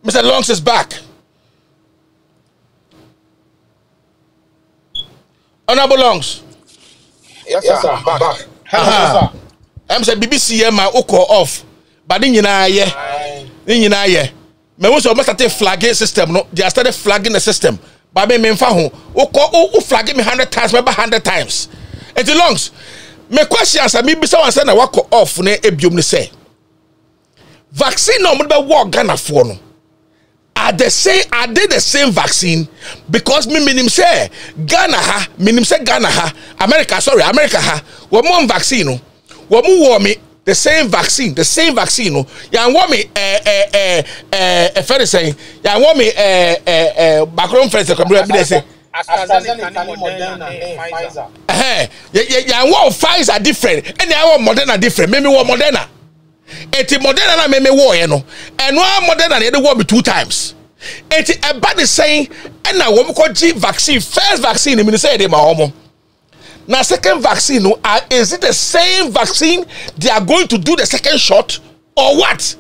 Mr. Longs is back. Honorable Longs. Yes, sir. I'm back. Hello, sir. I'm saying BBC my oko off. But then you know, me was almost started flagging system. No, they started flagging the system. But me ho. Oko flagging me 100 times, maybe 100 times. And the Longs. My questions are me be someone saying I walk off ne ebium ne say. Vaccine no be work Ghana for no. Are they the same vaccine? Because me minim say Ghana ha, America ha. We more vaccine no. We more me the same vaccine no. Ya want me fair saying. Ya want me background friends come be say. Pfizer. Yeah, what Pfizer different, and I want Moderna different. Maybe what Moderna. Eti Moderna na me war no. And one Moderna they war me 2 times. Eti about the saying, and now we call G vaccine. First vaccine, me say they ma homo. Now second vaccine, no, is it the same vaccine? They are going to do the second shot or what?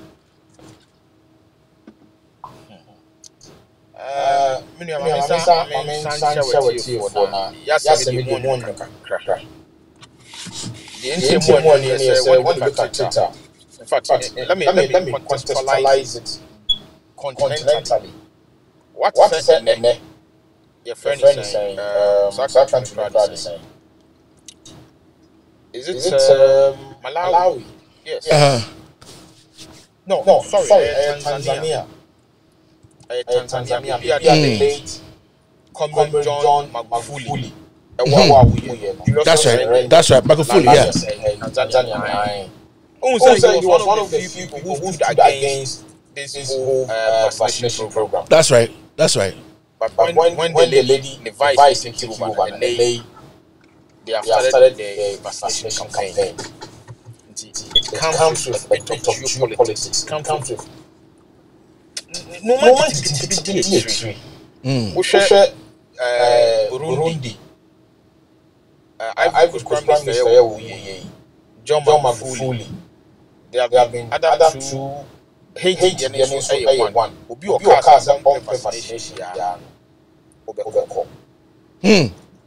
Many of my share with you for now. Yes, I mean, one crack. The interim one is when you look at Twitter. In fact, let me contextualize it continentally. What is it? Your friend is saying, is it Malawi? Yes. No, sorry, Tanzania. Tanzania, the late Comrade John Magufuli. That's right, Magufuli, yeah. Tanzania. He was one of the few people who stood against this whole vaccination program. That's right. But when the lady, the vice took over, and they have started the vaccination campaign. It comes with a bit of geopolitics. It comes with no moment to Burundi. I was Prime Minister John Magufuli. There have been other two Haiti and one. Obi Oka's on vaccination.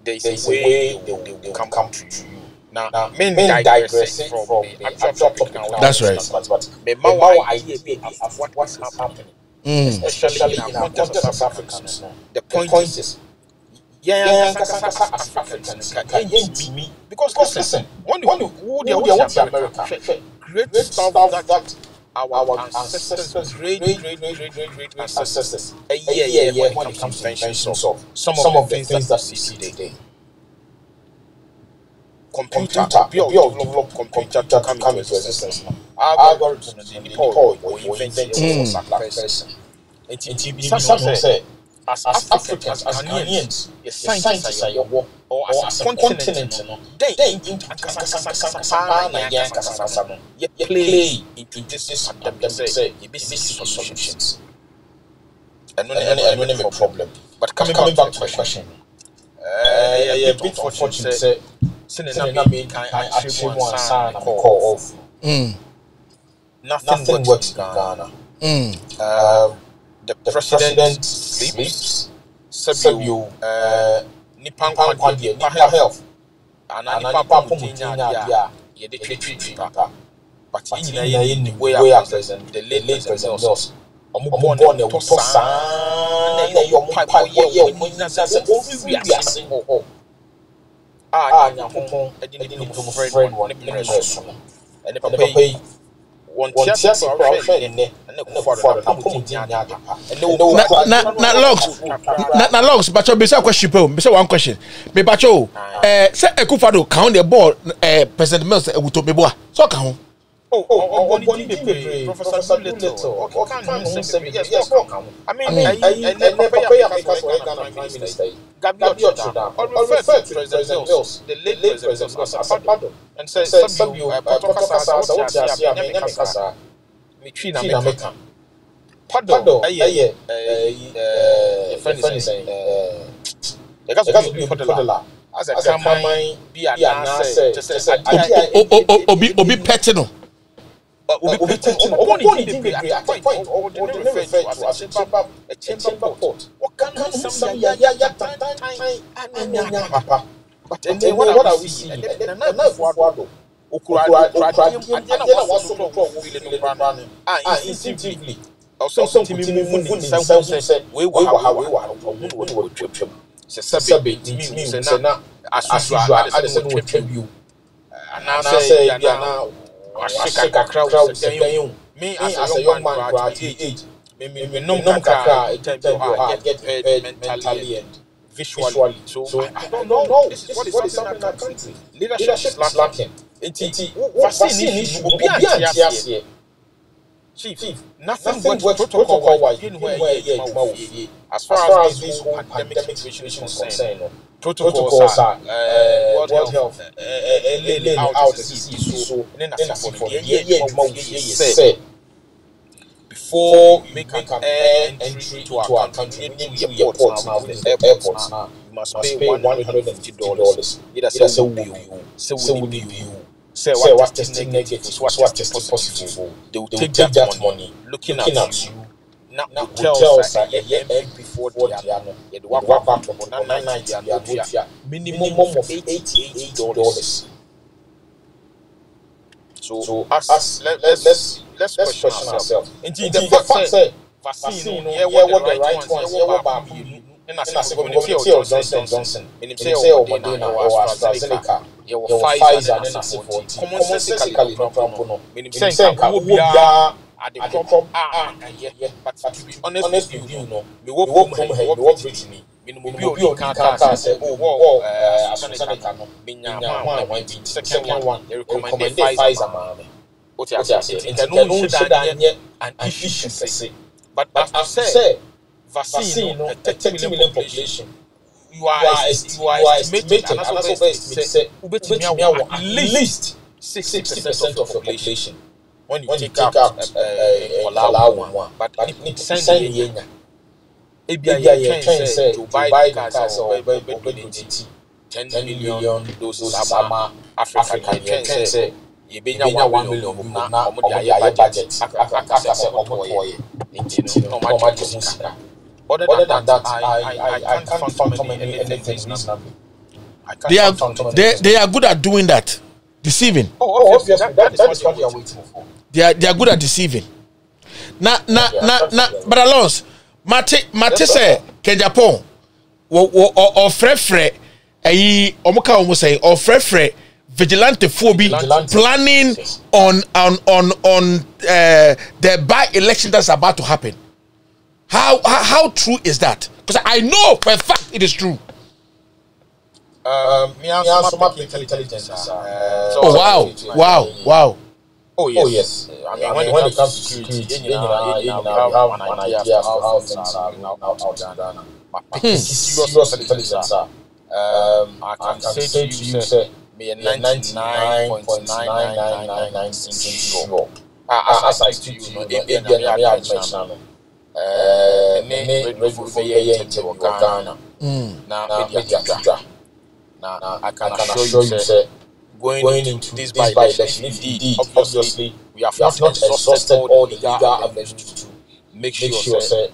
There is a way they will come to you. Now, men digress from the actual topic now. That's right. But the idea of what's happening. Especially in our context of Africans. The point is, Africans can me because listen, when you want America, great stuff that our ancestors, great ancestors, when it comes to inventions of some of the things that we see today. Computer, develop computer to come into existence. Algorithms deployed or invented person. Some say, as Africans, as Ghanaians, your scientists are your war, or as a continent, they play into this pandemic, say, you business for solutions. And when a problem. But coming back to the question, a bit unfortunate, say, I actually want to call off. Nothing works in Ghana. The president sleeps. Sebio Nipan health. And Nipa Pumutina, ye de treat papa. But in the way of president, the late president. Omubone Tosa, your pipe, I didn't friend one and if I pay one chance for our friend in there and not logs, but you'll be so question. Be one question. Me bacho, say a kufado count the ball, President Mills, Utobiboa. So count. Professor Little. Yes, I mean, I never pay because we're Ghana Prime Minister. Gabriel Choda, or refer to President Mills, the late President Mills, as a pardon, and say, some you, Potokasa, Michina Meka. Pardon, friend is saying, the guys will be put the law. As a come, be a nurse, just Obi Petino. But then what are we seeing? Instinctively. Also, we me as a young man at the age, get mentally and visually. So I don't know. This is what is happening in our country. Leadership is lacking. Chief, nothing works protocol-wise as far as this whole pandemic situation is concerned. Protocols are World Health laying out the so before we make an entry to our country, we need to the airports now. You must pay $150. Say what testing negative, what testing positive. They will take that money, looking at you. Now hotels are before the work back from minimum of $88. So let's question ourselves. Indeed, the fact that vaccine, what the right ones, what bad Johnson, or Moderna or AstraZeneca, Pfizer, and common but to be honest with you, we work from here, we work with me. We can't say, second one, they recommend Pfizer. What I say, an issue, but as I say, vaccine, 30 million population. You are estimating, and also at least 60% of the population. When you take out Palau, but it sends Yenya. ABI can say to buy the cars or 10 million doses of African can say you be 1 million now budget. Other than that, I can't find anything reasonable. They are good at doing that, deceiving. Obviously, that is what we are waiting for. They are good at deceiving. But Alonso, Mate say Agyapong or frefre omuka almost say or frefre vigilante phobia planning on the by-election that's about to happen. How true is that? Because I know for a fact it is true. Wow. Oh yes. I mean, when it comes to security, we have an idea of how things are now. Serious intelligence. I can say to you, sir, me 99.9999 sure. As I speak to you, now I can assure you, sir, going into this by-election, indeed, obviously, we have not exhausted all the legal avenues to make sure the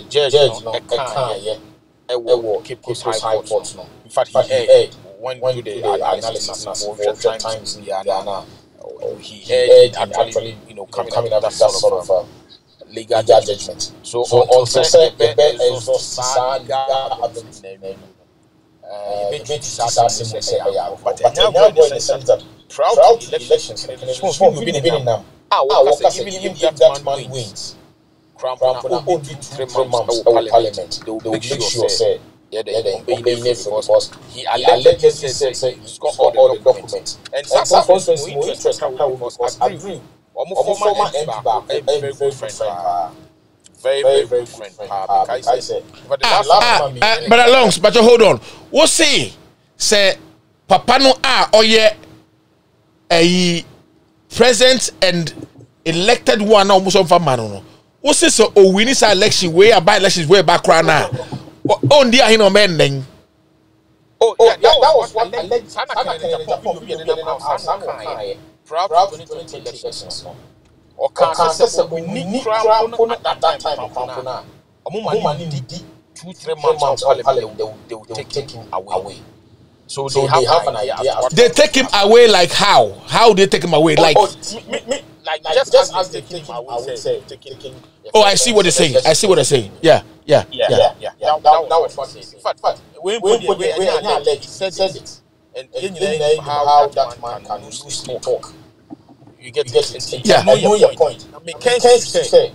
judge keep his high court. In fact, he when do the analysis for times in Ghana, he actually coming up with that sort of legal judgment. So also say the best but now in the sense that proud elections, even if that man wins, only 3 months of parliament, they will make sure say they obey because he allegedly said he's got all the documents. And some constituents more interested because agree. Former MP, very good friend. Very good friend. But Alonso, but hold on. What say Papa no oye a present and elected one almost on famano. What say so win this election way by elections way back right now. On the no mending. That was what prior to 2020 elections, or can't we need crown at that time, money 2-3 months of parliament, they will take him away. So they have an idea. They take him away like how? How they take him away? Like just as they take him away, taking. Oh, I see what they're saying. I see what they're saying. Yeah. That was what they said. In fact, when he said it, and how that man can loosely talk. You get it. Yeah. I know your point. I mean, can't say,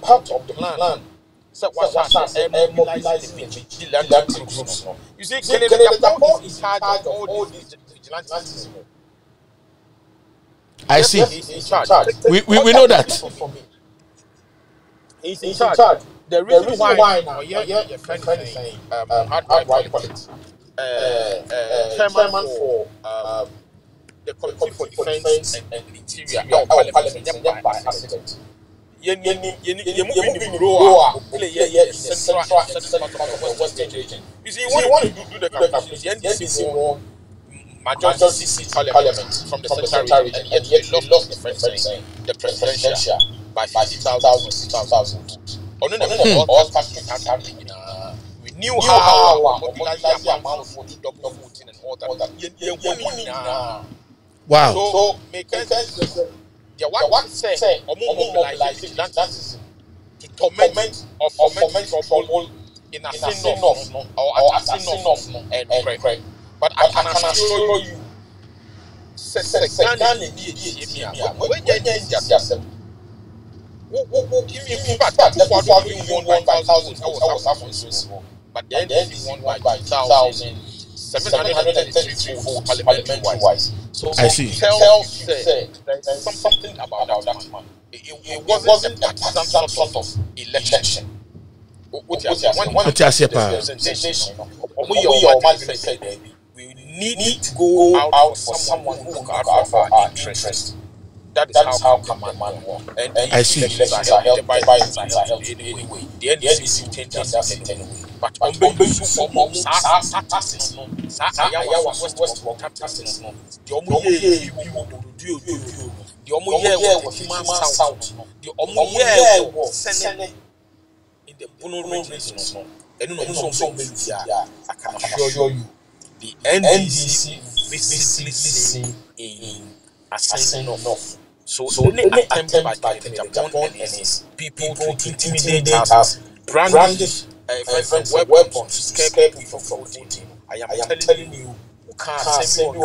part of the plan. So what's mobilizing the vigilante groups. You see, Agyapong is charged of all these vigilantes. I see. He's in charge. We know that. He's in charge. The reason why now, your friend is saying, how do I call it? Chairman for the Committee for Defense and Interior, Parliament, by accident. You see, you want to do the calculations. The NDC won majority seat parliament from the secretary, and yet we lost the presidential by 50,000. We knew how mobilizing the amount for the double voting and all that. Wow. So make sense. What say mobilizing to torment or foment trouble in a sin or assassin and pray. But I can assure you, but then he won by 2,733 votes parliament-wise. So I see. Tell something about that man. It wasn't a partisan sort of election. We need to go out for someone who will look out for our interest. That is how command works. And I see. Elections are held by anyway. The NDC will change us anyway. But on the I can assure you, the NDC visibly see in ascending off. So any attempt by Agyapong and his people to intimidate us, brandish weapons to scare people from voting. I am telling you, you can't send me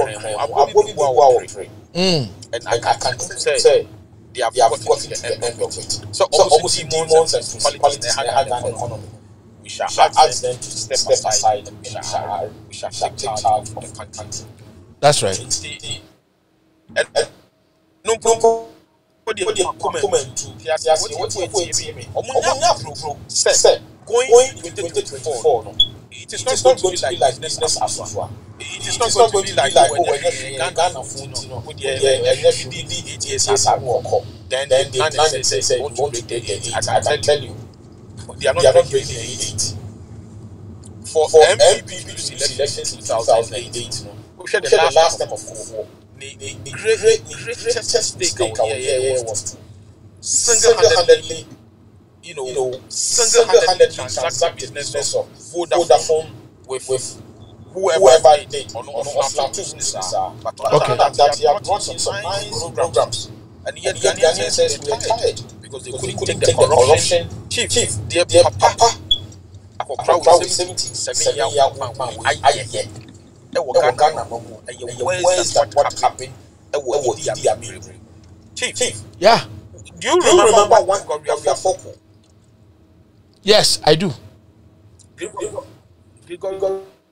and I can say they have got to the end of it. So obviously demons and municipalities had an economy. We shall ask them to step aside and we shall take charge of the country. That's right. No problem. Going to 2024, it is not going to be like business as usual. It is not going to be like Ghana food with the 8 years as I walk. Then they say, won't break the 8. I can tell you, they are not breaking the 8. For MPP elections in 2008, we shared the last step of Congo. The greatest stake our year was single-handedly, single-handedly transact business of Vodafone with whoever it is on business. But that they have brought in some nice programs, and yet Ghanaians says we are tired because they couldn't take the corruption. Chief, dear Papa, I could crowd with 77 years. Where's what happened? Chief. Yeah. Do you remember one Gregory Afoko? Yes, I do. Gregory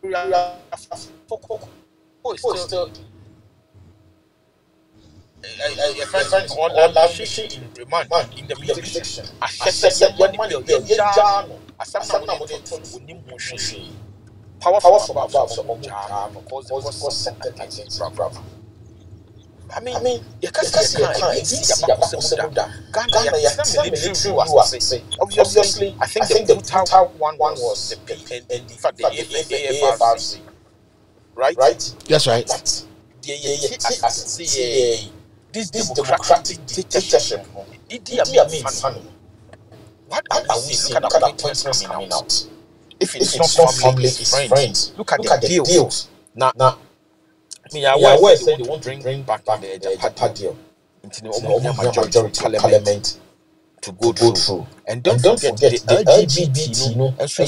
Afoko. Who is still a friend called Lashi in remand in the prediction. I said, when powerful above I mean, you can't obviously, I think the brutal one was the PN, and in fact, the AFRC. Right? That's right. But this democratic dictatorship. Idi Amin fan. What are we seeing? Look at the appointments coming out. If it's not family, it's friends. Look at the deals. Now, me I said they want to bring back the Agyapong deal into the majority parliament to go through. And don't forget the LGBT, and so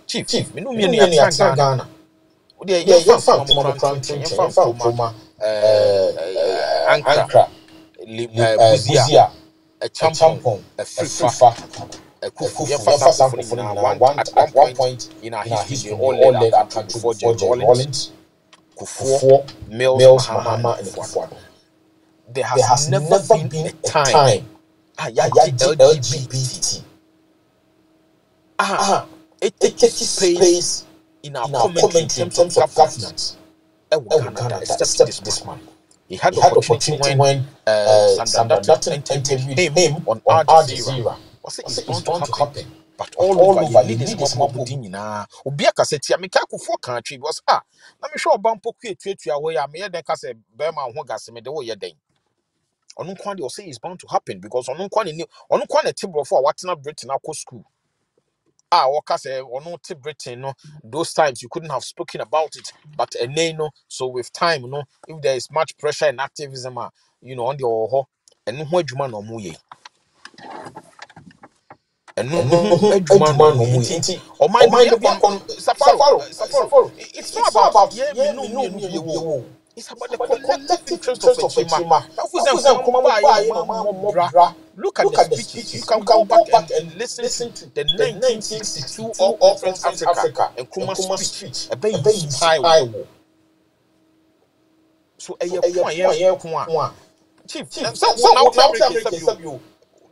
Chief, me no me at Ghana. You found Ankara, Buzia, Agyapong, Frifa, at one point in our history, they all led up before George Rollins, Kufuor, Mills, Mahama, and Kufuor. There has never been a time LGBT it takes space in our commentary in terms of governance. Ghana, except this man. He had the opportunity when Sandra Dutton interviewed him on Al Jazeera. It's bound to happen. But all over, you need this more budinina. Obiaka said, "Tiamika Kufuor country was let me show Bampo create away. I may then cast a Burma who got some the way you're doing. On Unquan, you'll say it's bound to happen because on Unquan a table for what's not Britain at school. Waka say, or no tip Britain, no, those times you couldn't have spoken about it, but a no. So with time, if there is much pressure and activism, on the oho, and no Juman or Muye. And no Juman or Muye. Or mind Safari. It's not about, it's about the collective interest of a Chima. Look at the speeches. You can go back and listen to the 1962 All Conference Africa and Nkrumah's speech. A very style. So Chief, now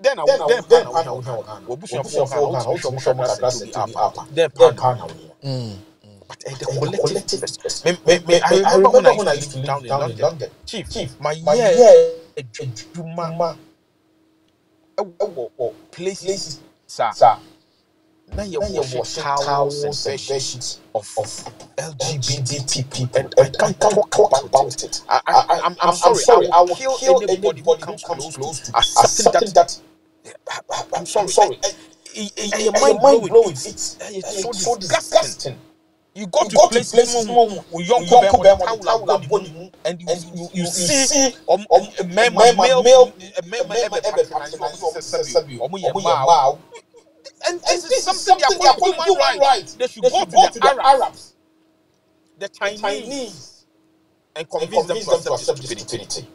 then I but the collective, I remember when I used to live down in London. Chief, my Juma places, sir. Now you wash towels and bedsheets of LGBT people, and I can't talk about it. I'm sorry. I will kill anybody who comes close to accepting that. I'm sorry. Your mind blowing. It's so disgusting. You go to places with young people and you see a male and this is something they are calling human rights. They should go to the Arabs, the Chinese, and convince them to accept stupidity.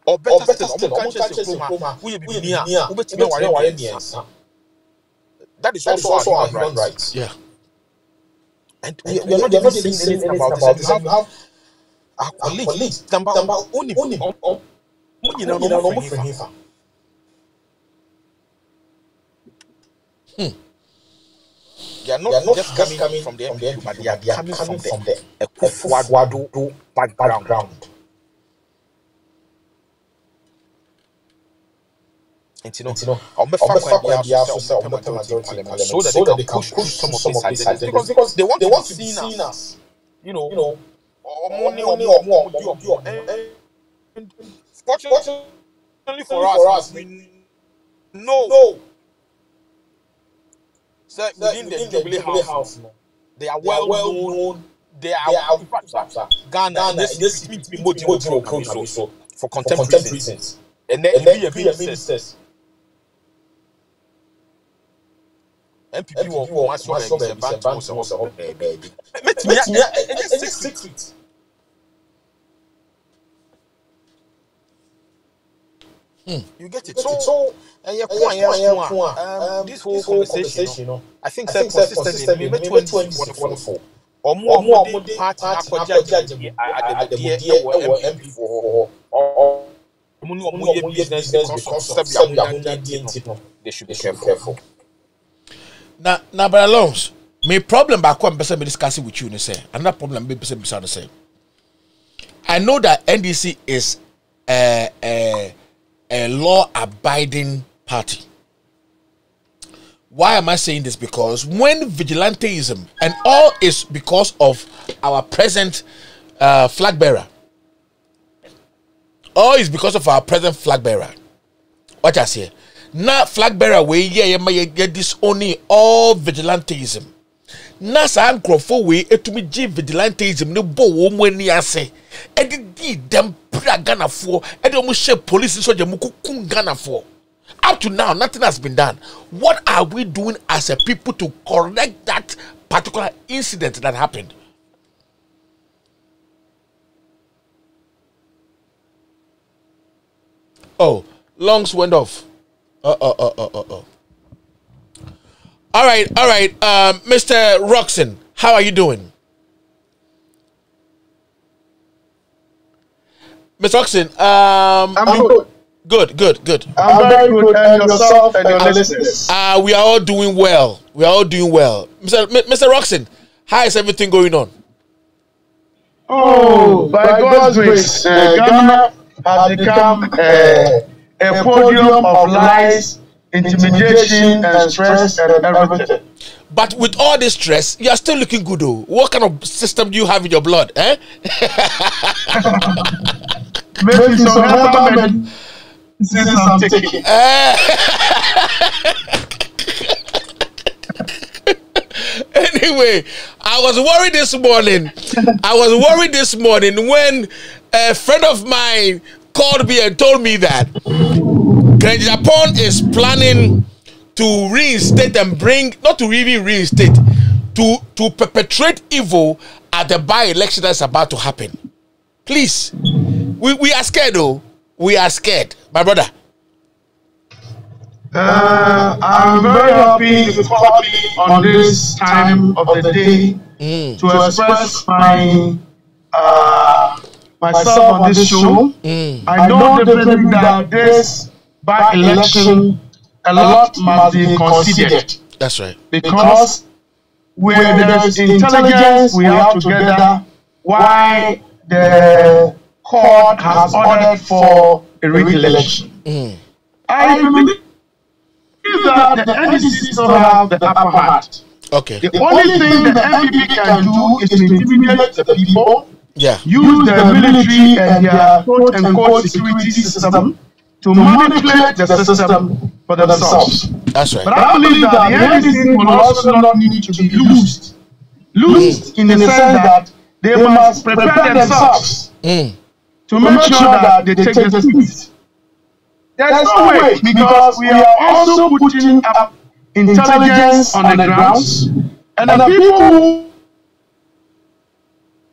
Or better still, that is also our human rights. Yeah. And we are not even saying anything about this. You have our colleagues. They are not just coming from the MPP, but they are coming from the Ekufuor background. And so that they can push some of these ideas because they want to be seen as, and fortunately for us, we know. So within the Jubilee House, they are well known. They are Ghana. This is for contemporary reasons. And then ministers. MPP will secret. You get it. So this whole conversation, I think consistently in 2024. Or more party business because they should be careful. Now, but Alonso, my problem back when I'm discussing with you, say another problem be the same. I know that NDC is a law-abiding party. Why am I saying this? Because when vigilantism, and all is because of our present flag bearer. All is because of our present flag bearer. What I say? Now flag bearer we get disowning all vigilantism. Na sa ankrofo we etumi gi vigilantism ne bo wo mu ani ase. E di dem pra Ganafo, e de mu she police so je mu kukun Ganafo. Up to now, nothing has been done. What are we doing as a people to correct that particular incident that happened? Oh, lungs went off. All right. Mr. Roxon, how are you doing? Mr. Roxon, I'm good. Good. I'm very good, and yourself and your listeners. We are all doing well. Mr. Roxon, how is everything going on? Oh, by God's grace, Ghana has become a podium of lies, intimidation, and stress and everything. But with all this stress, you are still looking good, though. What kind of system do you have in your blood, eh? Maybe some herbal I'm taking. Anyway, I was worried this morning when a friend of mine called me and told me that Agyapong is planning to reinstate and bring, not to really reinstate, to perpetrate evil at the by-election that's about to happen. Please, we are scared, though. We are scared, my brother. I'm very happy to call me on this time of the day to express myself on this show. I know definitely that this by-election, a lot must be considered. That's right. Because where there is intelligence, we have together why the court has ordered for a re-election. I believe that the NDC still have the upper hand. Okay. The only thing the NPP can do is to intimidate the people, use the military and their quote-unquote security system to manipulate the system for themselves. That's right. But I believe that the NDC will also not need to be loosed. Loosed in the sense that they must prepare themselves to make sure that they take the seats. There's no way, because we are also putting up intelligence on the grounds, and the people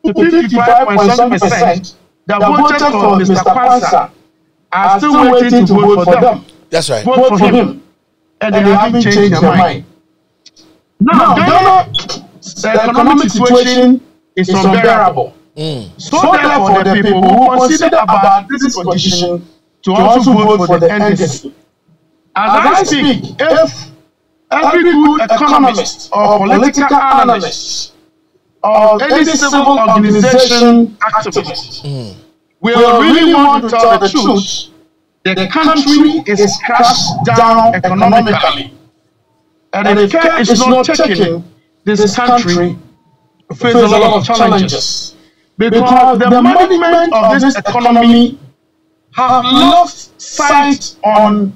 who 55.7% that voted for Mr. Kwanzaa are still waiting to vote for them. That's right. Vote for him, and they haven't changed their mind. Now, Ghana's economic situation is unbearable. So therefore, the people who consider about this condition to also vote for the NDC. As I speak, if every good economist or political analyst or any civil organization activist will really want to tell the truth, the country is crashed down economically. And if care is not taken, this country faces a lot of challenges. Because the management of this economy have lost sight on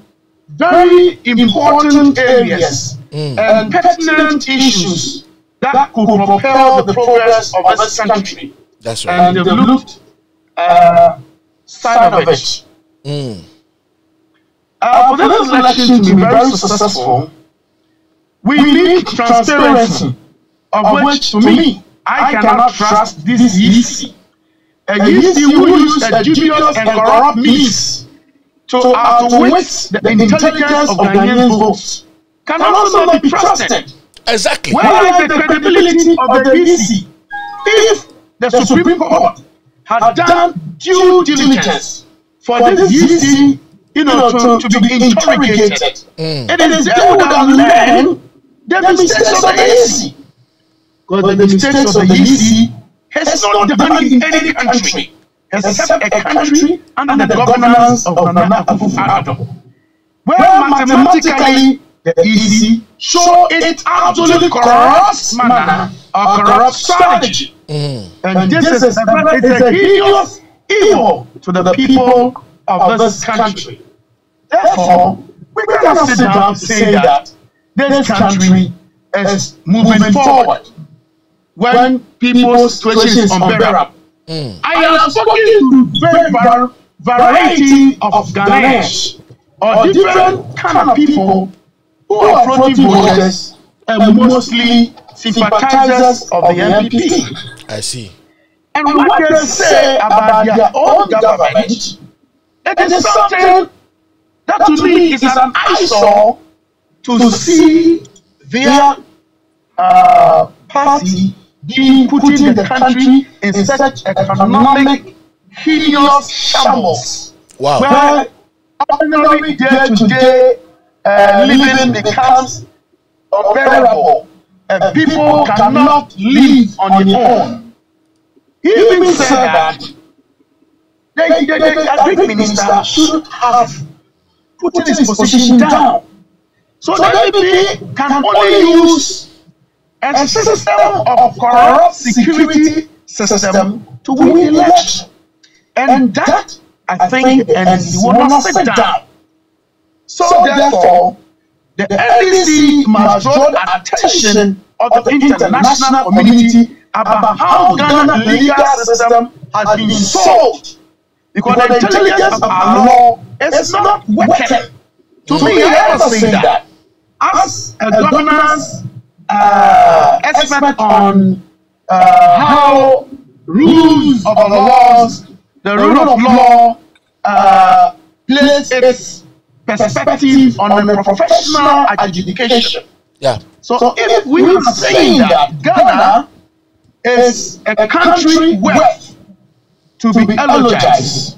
very important areas and pertinent issues that could propel the progress of this country. That's right. And they've looked side of it. For this election to be very successful, we need transparency, of which, to me, I cannot trust this EC. A EC who use a dubious and corrupt means to outwit the intelligence of Ghanaian votes can also not be trusted. Exactly. Where is the credibility of the EC if the Supreme Court had done due diligence for this EC, to be interrogated? It is they would have learned the mistakes of the EC. Because the mistakes of the EC has not done in any country except a country under the governance of Nana Akufo-Addo, where mathematically the EC show its absolute corrupt manner or corrupt strategy. And this is a hideous evil to the people of this country. Therefore, we cannot sit down to say that this country is moving forward when people's situation is unbearable. I have spoken to very variety of Ghanaians or different kind of people who are floating voters and mostly sympathizers of the MPP. I see. And what they say about their own government, it is something that to me is an eyesore to see their party being putting the country in such economic hideous shambles. Wow. Where ordinary day-to-day living becomes unbearable and people cannot live on their own. He even said that the agric minister should have put his position down. So the MPP can only use a system of corrupt security system to win election. And that, I think, and he will not sit down. So therefore, the NDC must draw the attention of the international community about how Ghana's legal system has been solved. Because the intelligence of our law is not working. To me, I ever say that as a governance expert on how rules of the laws, the rule of law plays its perspective on the professional adjudication. Yeah. So if we are saying that Ghana is a country worth to be eulogized,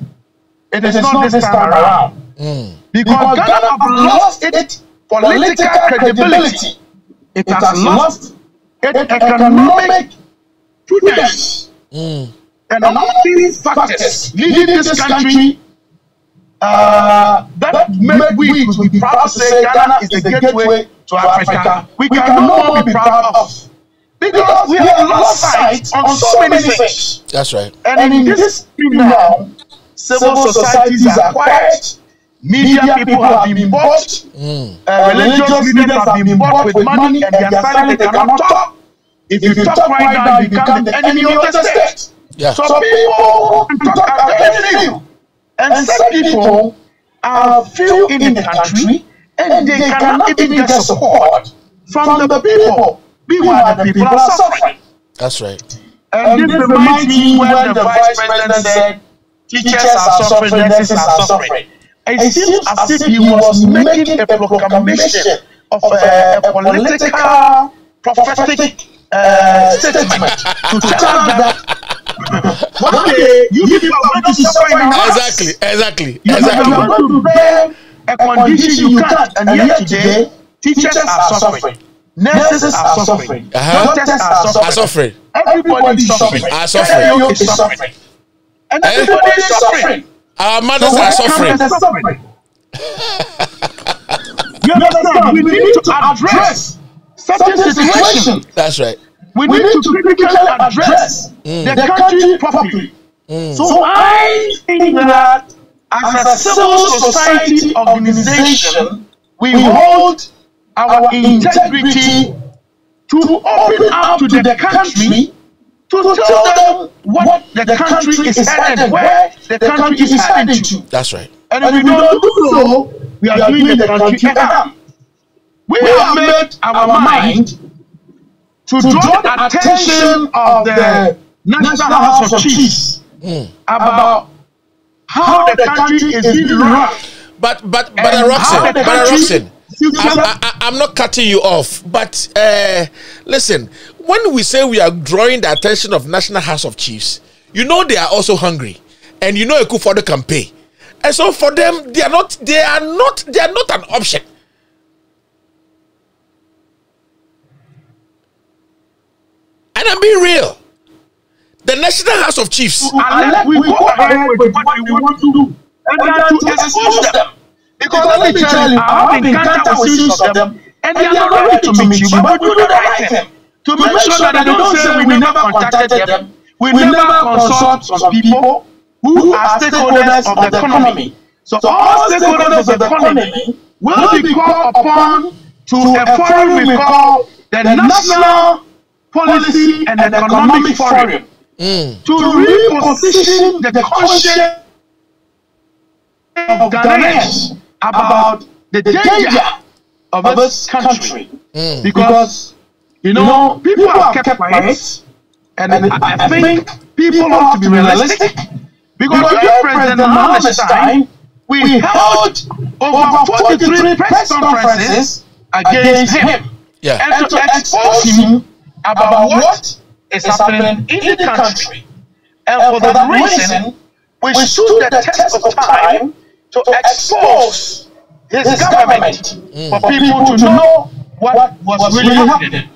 it is not this time around. Because Ghana has lost its political credibility. It has lost its economic prudence. And all these factors leading this country that make we to be proud to say Ghana is the gateway to Africa, we can no more be proud of. Because we have lost sight on so many things. That's right. And in this now, civil societies are quiet, media people have been bought, religious leaders have been bought with money, and they are silent, they cannot talk. If you talk right now, you become the enemy of the state. Yeah. So people can talk after anything. And some people are few in the country, and they cannot even get support from the people. Meanwhile, the people are suffering. That's right. And this reminds me when the vice president said, teachers are suffering, nurses are suffering. It seems as if he was making a proclamation of a political, prophetic statement to tell us that one day you people are going to suffer in house. Exactly. You are going to bear a condition you can't, and yet today, teachers are suffering. Nurses are suffering. Doctors are suffering. Everybody is suffering. Everyone is suffering. And everybody is suffering. Our mothers are suffering. You understand? We need to address such a situation. That's right. We need to critically address the country properly. So I think that as a civil society organization, we hold our integrity to open up to the country to tell them what the country is headed, where the country is headed to. That's right. And if we don't do so, we are doing the country a harm. We have made our mind to draw the attention of the National House of Chiefs about how the country is being run. But Roxanne, I'm not cutting you off, but listen, when we say we are drawing the attention of National House of Chiefs, you know they are also hungry, and you know a Kufuor can pay, and so for them they are not an option. And I'm being real. The National House of Chiefs, unless we go ahead with what we want to do, and to expose them. Because let me tell you, I have encountered with series of them, and they are not ready to meet you, but we do the right thing to make sure that they don't say we never contacted them, we never consult some people who are stakeholders of the economy. So all stakeholders of the economy will be called upon to a forum we call the National Policy and Economic Forum to reposition the conscience of Ghanaians about the danger of this country. Because, you know, people have kept quiet, and I think people have to be realistic. Because during President Mahama's time, we held over 43 press conferences against him. And to expose him about what is happening in the country. And for that reason, we stood the test of time to expose his government for people to know what was really happening.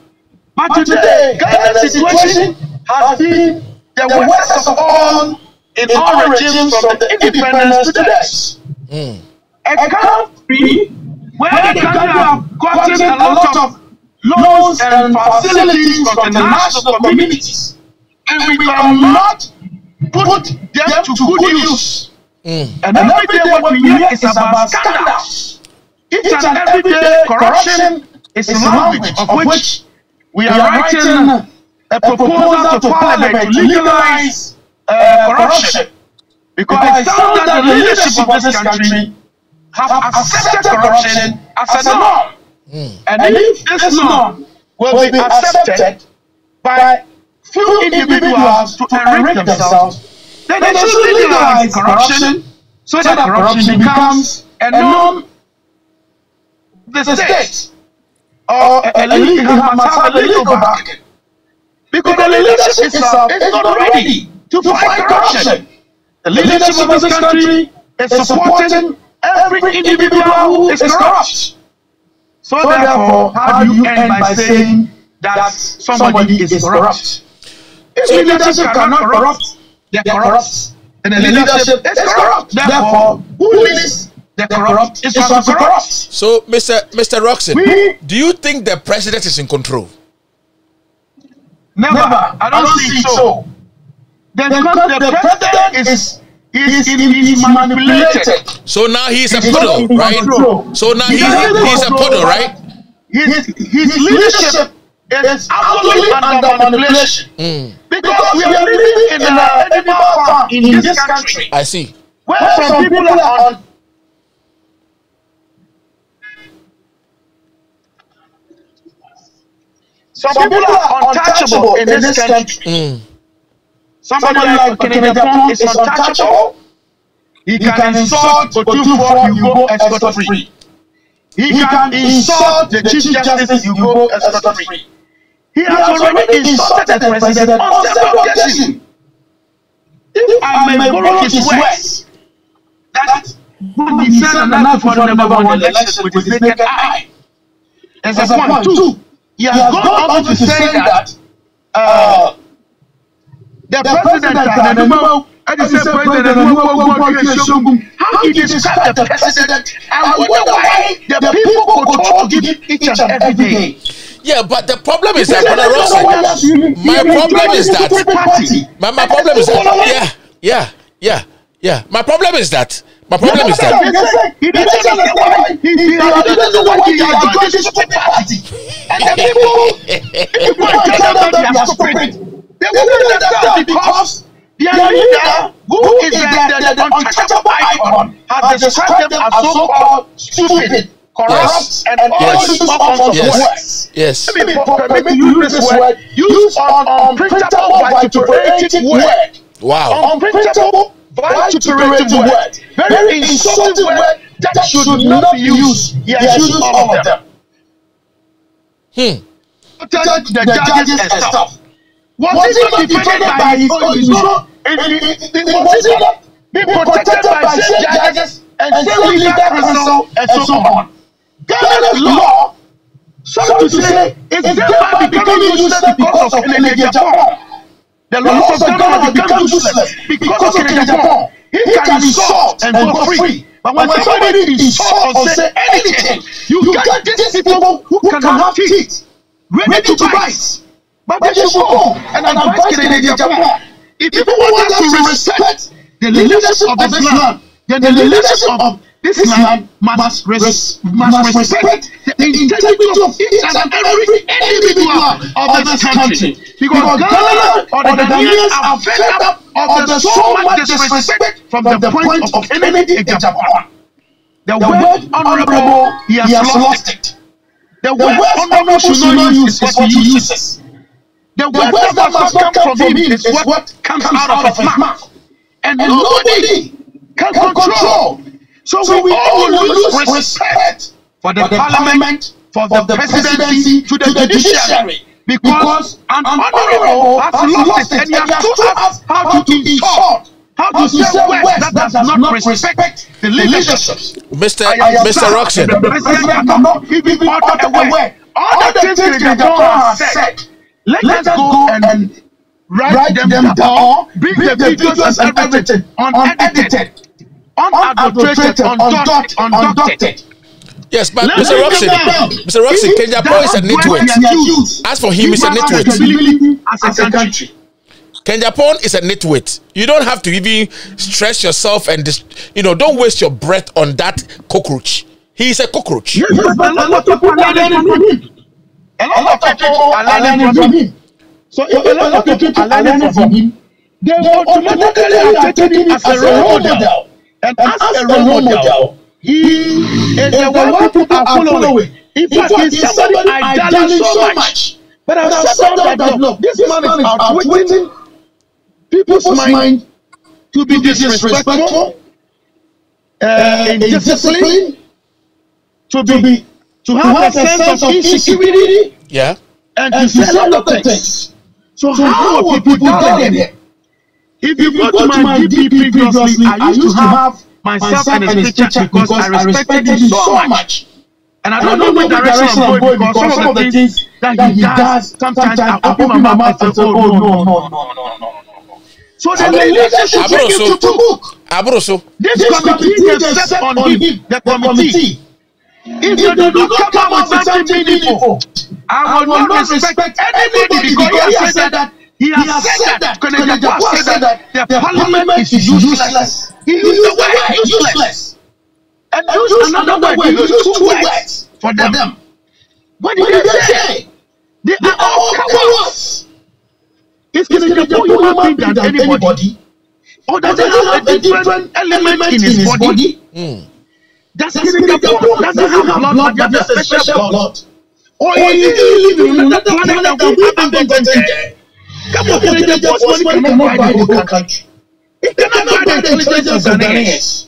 But today, Ghana's situation has been the worst of all in all regimes from the independence to this. A country where the country have gotten a lot of loans and facilities from the national communities, and we cannot put them to good use. And every day what we hear is about scandals. Each and every day corruption is a language of which we are writing a proposal to Parliament to legalize corruption. Because it sounds that the leadership of this country have accepted corruption as a norm. And if this norm will be accepted by few individuals to enrich themselves, then they should legalize corruption so that corruption becomes a norm of the state. Or it must have a legal backing. Because the leadership itself is not ready to fight corruption. The leadership of this country is supporting every individual who is corrupt. So therefore, how do you end by saying that somebody is corrupt? If the leadership cannot corrupt, they are corrupt. And the leadership is corrupt. Therefore, who is the corrupt is also corrupt. So, Mr. Roxon, do you think the president is in control? Never. I don't see so. The president is manipulated. So now he's a puddle, right? So now he's a puddle, right? His leadership is absolutely under manipulation. Because we are living in an animal farm in this country. I see. Where some people are untouchable in this country. Somebody like Agyapong is untouchable. He can insult Otufo, you go escort-free. He can insult the Chief Justice, you go escort-free. He has already insulted the President on several occasions. If I may borrow his words, that when he said another for number one election with his naked eye, as a point two, he has gone on to say that the president how he described the president and wonder why the people control to give each and every day. Yeah, but the problem is that my problem is that my problem is that my problem is that he doesn't know why he is going to stupid party. And the people tell them that they are stupid. They wouldn't understand because their leader, who is the untouchable icon, has described them as so-called stupid, corrupt, and all sorts of words. Yes. Let me use this word. Use unprintable vituperative word. Wow. Unprintable vituperative word. Very insulting word that should not be used. He has used all of them. The judges and stuff. Was he not defended by his own? Was he not being protected by same judges and same legal counsel and so on? Ghana's law, so to say, is thereby becoming useless because of Agyapong. The laws of Ghana have become useless because of Agyapong. He can insult and go free, But when somebody insult or say anything, you get these people who can have teeth ready to bite. But they should go and advise the Agyapong. If people want us to respect the leadership of this land, then the leadership of this land must respect the integrity of each and every individual of this country. Because Ghana or the Ghanaians are fed up of the so much disrespect from the point of Kennedy Agyapong. The word honorable, he has lost it. The word honorable should not use is what he uses. The word that must come from him is what comes out of his mouth. And nobody can control. So we all lose respect for the parliament, for the presidency, to the judiciary. Because an honorable has lost it, and he has taught us how to insult, how to say words that does not respect the leadership. Mr. Roxon. The president cannot even utter a word. All the things the Agyapong has said, let us go and write them down, bring the videos and everything unedited, unadulterated, undoctored. Yes, but Mr. Roxon, Agyapong is a nitwit. As for him, he's a nitwit. As a country. Agyapong is a nitwit. You don't have to even stress yourself and don't waste your breath on that cockroach. He is a cockroach. Yes, but a lot of people are learning from him. A lot of people are learning from him. So if a lot of people are learning from him, they will automatically take him as a role model. And as a role model, he is the one people are following. In fact, he's somebody I value so much. But I've said that look, this man is outwitting people's mind to be disrespectful, indisciplined, to have a sense of insecurity, and to say a lot of things. So how will people get there? If you go to my DP previously, I used to have myself and his picture because I respected him so much. And I don't know which direction I'm going because some of the things that he does, sometimes I open my mouth and say, oh no. So the leadership take him to book. This committee is set on him, the committee. If you do not come up with something meaningful, I will not respect anybody because he has said that the parliament is useless. He used the word useless. And use another word, he used two words for them. What did they say? They are all cowards. Is Agyapong human being than anybody? Or does it have a different element in his body? Does Agyapong doesn't have blood, but just a special blood? Or is he living in another planet that we haven't gotten there? Come on, Agyapong cannot buy the whole country. It cannot buy the intelligence of Ghanaians.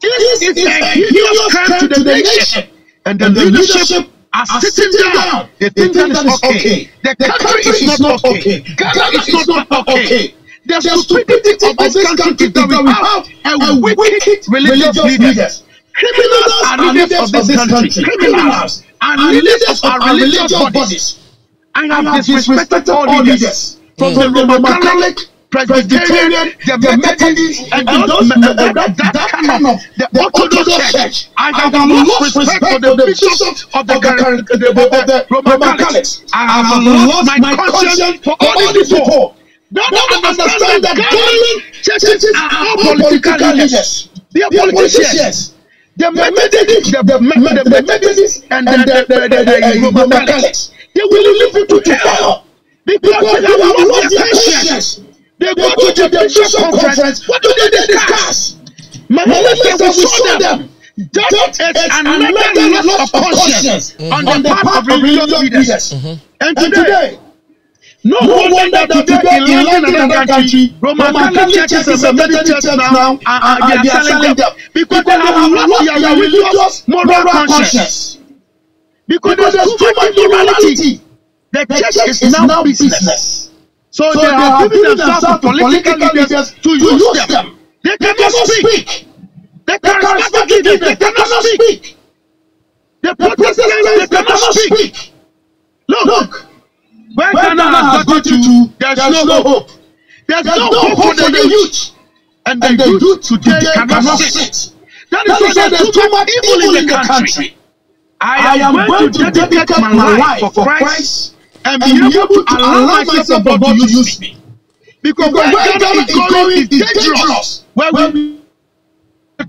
This is a hideous crime to the nation. And the leadership are sitting down. They think that is okay. The country is not okay. Ghana is not okay. The stupidity of this country that we have a wicked religious leaders. Criminals are leaders of this country. Criminals and leaders are religious bodies. I have disrespected all leaders. From the Roman Catholic, Presbyterian, the Methodist, and that kind of the Orthodox Church. I have lost respect for the bishops of the Roman Catholics. I have lost my conscience for all these people. Don't understand that Ghanaian churches are all political leaders. They are politicians. The Methodists and the Roman Catholics, they will leave people to hell because they have lost their conscience. They go to the bishop conference. What do they discuss? My minister will show them. That is another loss of conscience on the part of religious leaders. And today, no wonder that today in London and country, Roman Catholic churches and Methodist churches now they are selling them because they have lost their religious moral conscience. Because there's too much morality. The church is now business. So they have given themselves to political leaders to use them. They cannot speak. They cannot speak. The Protestants, they cannot speak. Look. Where Ghana has got to, there's no hope. There's no hope for the youth. And the youth today cannot sit. That is why there's too much evil in the country. I am going to dedicate my life for Christ and be able to allow myself for God to use me. Because where Ghana is going is dangerous. Where we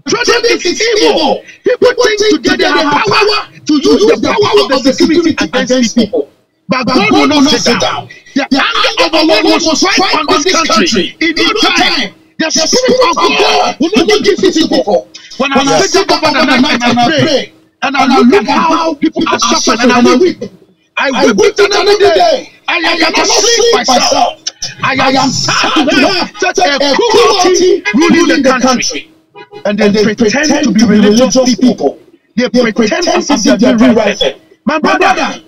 trading is evil. People think today they have power to use the power of the security against people. But God will not sit down. The anger of the Lord will strike on this country in no time. The Spirit of God will not give it to people. When I sit down over the night and I pray, and I look at how people are suffering, and I weep. I weep another day. I cannot sleep myself. I am sad to have such a cruelty ruling the country. And they pretend to be religious people. They pretend as if they are doing right thing. My brother,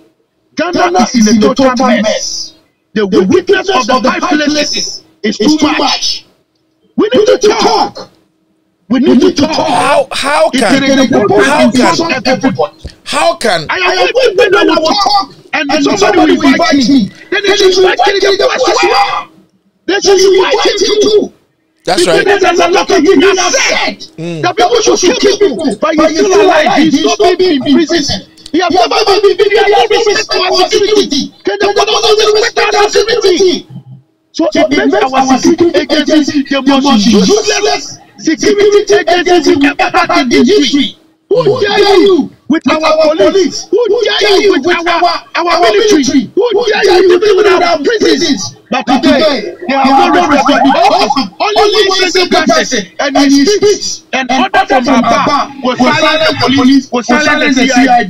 Ghana is in a total mess. The wickedness of the high places is too much. We need to talk. We need to talk. How can I when I will talk and somebody will invite me? Then they should invite him as well. They should invite him too. That's right. There's a lot of things said that people should kill people, but he's still alive. He's not being in prison. He has never been respect our security. Can the government respect our security? So it makes our security agency the most useless security agency we ever had in history. Who dare you with our police? Who dare you with our military? Who dare you with our prisons? But today, they have no respect because only one single person and he speaks and others from above will silence the police, will silence the CID.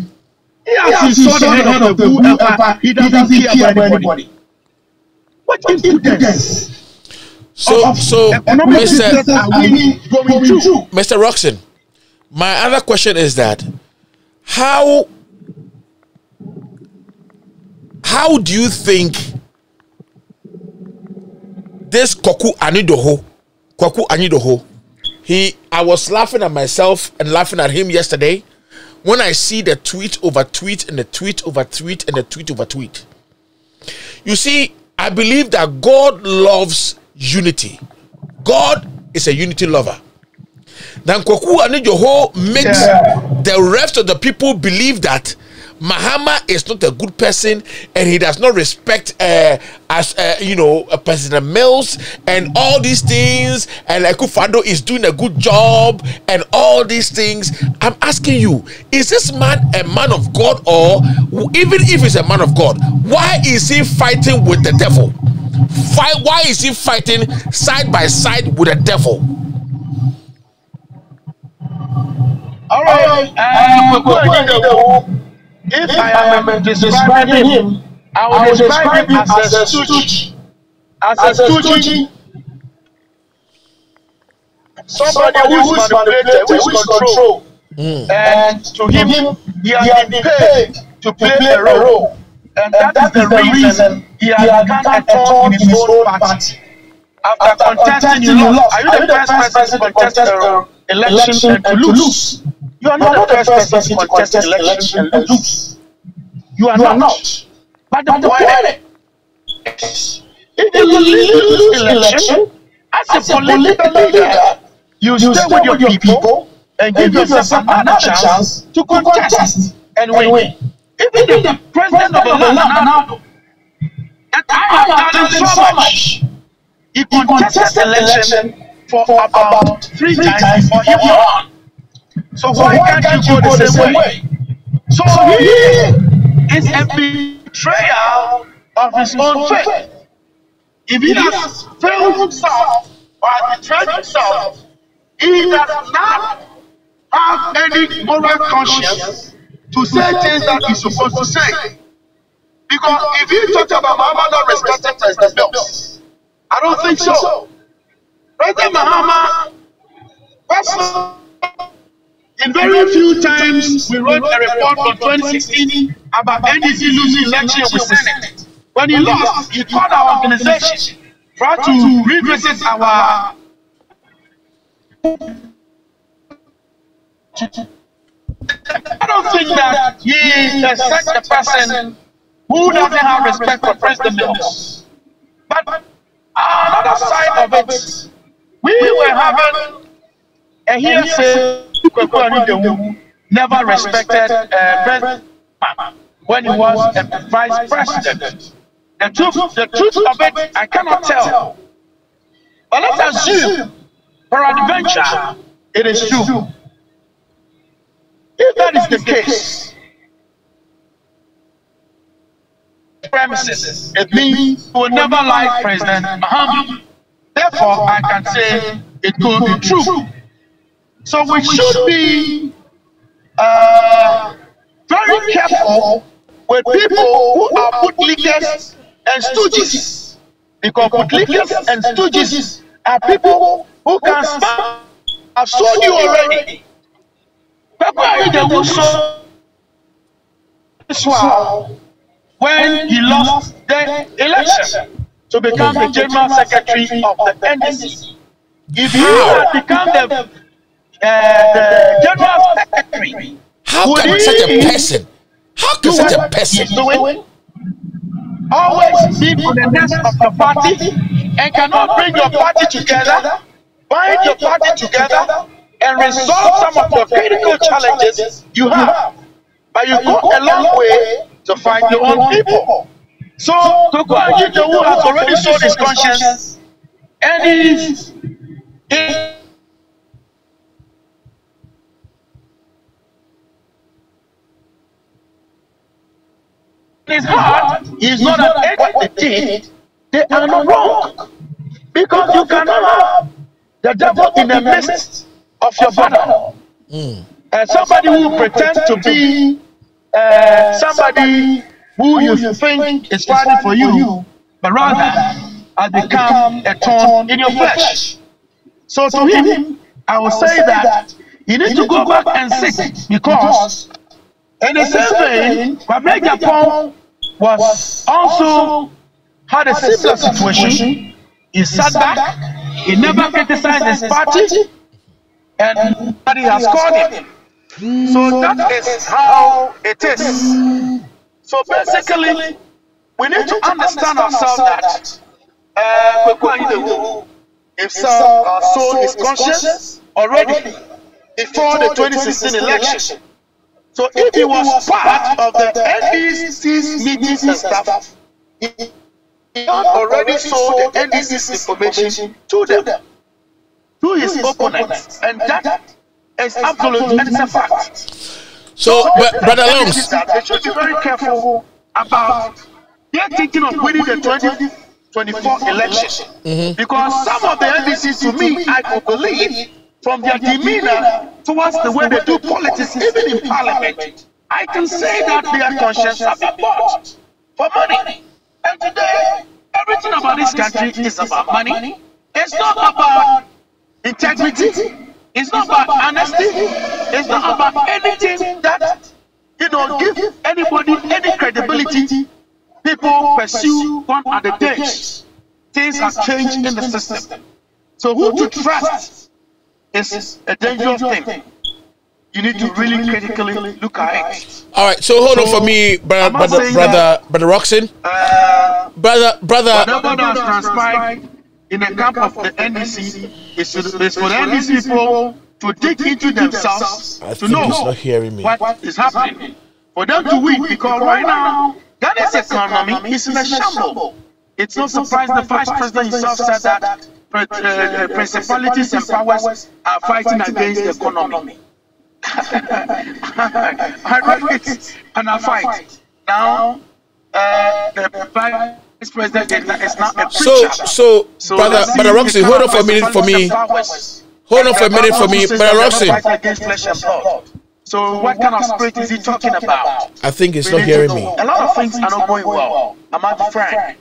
He has saw the head of whoever, he doesn't care about anybody. What impudence? So Mr. Roxon, my other question is that how do you think this Kwaku Anidoho, I was laughing at myself and laughing at him yesterday when I see the tweet over tweet and the tweet over tweet and the tweet over tweet. You see, I believe that God loves unity. God is a unity lover. Then Kwaku Anidoho makes the rest of the people believe that Mahama is not a good person and he does not respect President Mills and all these things, and Akufo-Addo is doing a good job and all these things. I'm asking you, is this man a man of God? Or even if he's a man of God, why is he fighting with the devil? Why is he fighting side by side with the devil? All right, if I am describing him, I will describe him as a stooge. As a stooge, somebody who is manipulated, who is controlled. And to him, he has been paid to play a role. And that is the reason he has become a thorn in his own party. After contesting, you lost. Are you the first person to contest an election and to lose? You are not the first person to contest election and lose. You are not. But the point is, if you lose election, as a political leader, you stay with your people and give yourself another chance to contest and win. Even the president of the land, that I have done so much, he contested election for about 3 times before he won. So why can't you go the same way? So he is a betrayal of his own faith. If he has failed himself or betrayed himself, he does not have any moral conscience to say things that he's supposed to say. Because if you talk about Mahama not respecting President Mills, I don't think so. President Mahama, in very few times, we wrote a report from 2016 about NDC losing election with Senate. When he lost, he called our organization, tried to revisit our. I don't think that he is such a person who doesn't have respect for President Mills. But another side of it, we were having a hearsay never respected President when he was a vice president. The truth of it, I cannot tell. But let's assume, peradventure, it is true. If that is the case, premises, it means we will never like President Muhammad. Therefore, I can say it could be true. So we should be very careful with people who are bootlickers and stooges. Because bootlickers and stooges are people who can stand. I've shown you already. When he lost the election to become the General Secretary of the NDC. If he had become the General Secretary, how can such a person? How can such a person always be on the desk of your party and cannot bring your party together, bind your party together, and resolve some of the critical challenges you have? But you go a long way to find your own people. So, Koko Agyapong has already sold his conscience, and he's in his heart, he's not an what they did, they are not wrong. Because you cannot have the devil in the midst of your battle. And somebody who pretends to be somebody who you think is fighting for you, but rather has become a thorn in your flesh. So to him, I will say that you need to go back and sit, because in the same vein, Agyapong was also had a similar situation. He sat back, he never criticized his party, and nobody has called him. So that is how it is. So basically, we need to understand ourselves that Koko Agyapong himself sold his conscience already before the 2016 election. So if he was part of the NDC's meetings and stuff, he had already sold the NDC's information to them, to his opponents, and that is absolute and it's a fact. So, Brother Longs, they should be very careful about their thinking of winning the 2024 election, because some of the NDCs, to me, I could believe from their demeanor towards the way they do politics, even in parliament, I can say that their conscience have been bought for money. And today, everything about this country is about money. It's not about integrity. It's not about honesty. It's not about anything that, give anybody any credibility. People pursue one at a day. Things have changed in the system. So who to trust is a dangerous thing. You need to really critically look at it. All right, so hold on for me, brother Roxon. Brother. Whatever that has transpired in the camp of the NDC is for the NDC people to dig into themselves to know what is happening. For them to win, because right now, Ghana's economy is in a shambles. It's no surprise the vice president himself said that principalities and powers are fighting against the economy. I read it and I fight. Now, the vice president is not a preacher. So Brother Roxy, hold on for a minute for me. Hold on for a minute for me, Brother Roxy. So what kind of spirit is he talking about? I think he's not hearing me. A lot of things are not going well. I'm not frank.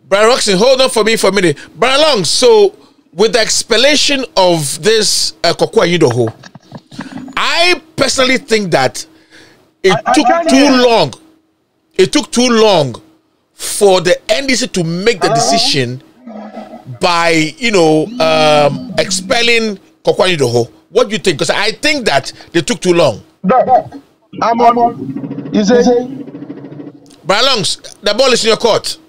Brother Roxy, hold on for me for a minute. Brother Long, so with the explanation of this Koko Agyapong, I personally think that it took too long for the NDC to make the decision by, expelling Koko Agyapong. What do you think? Because I think that they took too long. I'm on. You say? Brother Longs, the ball is in your court.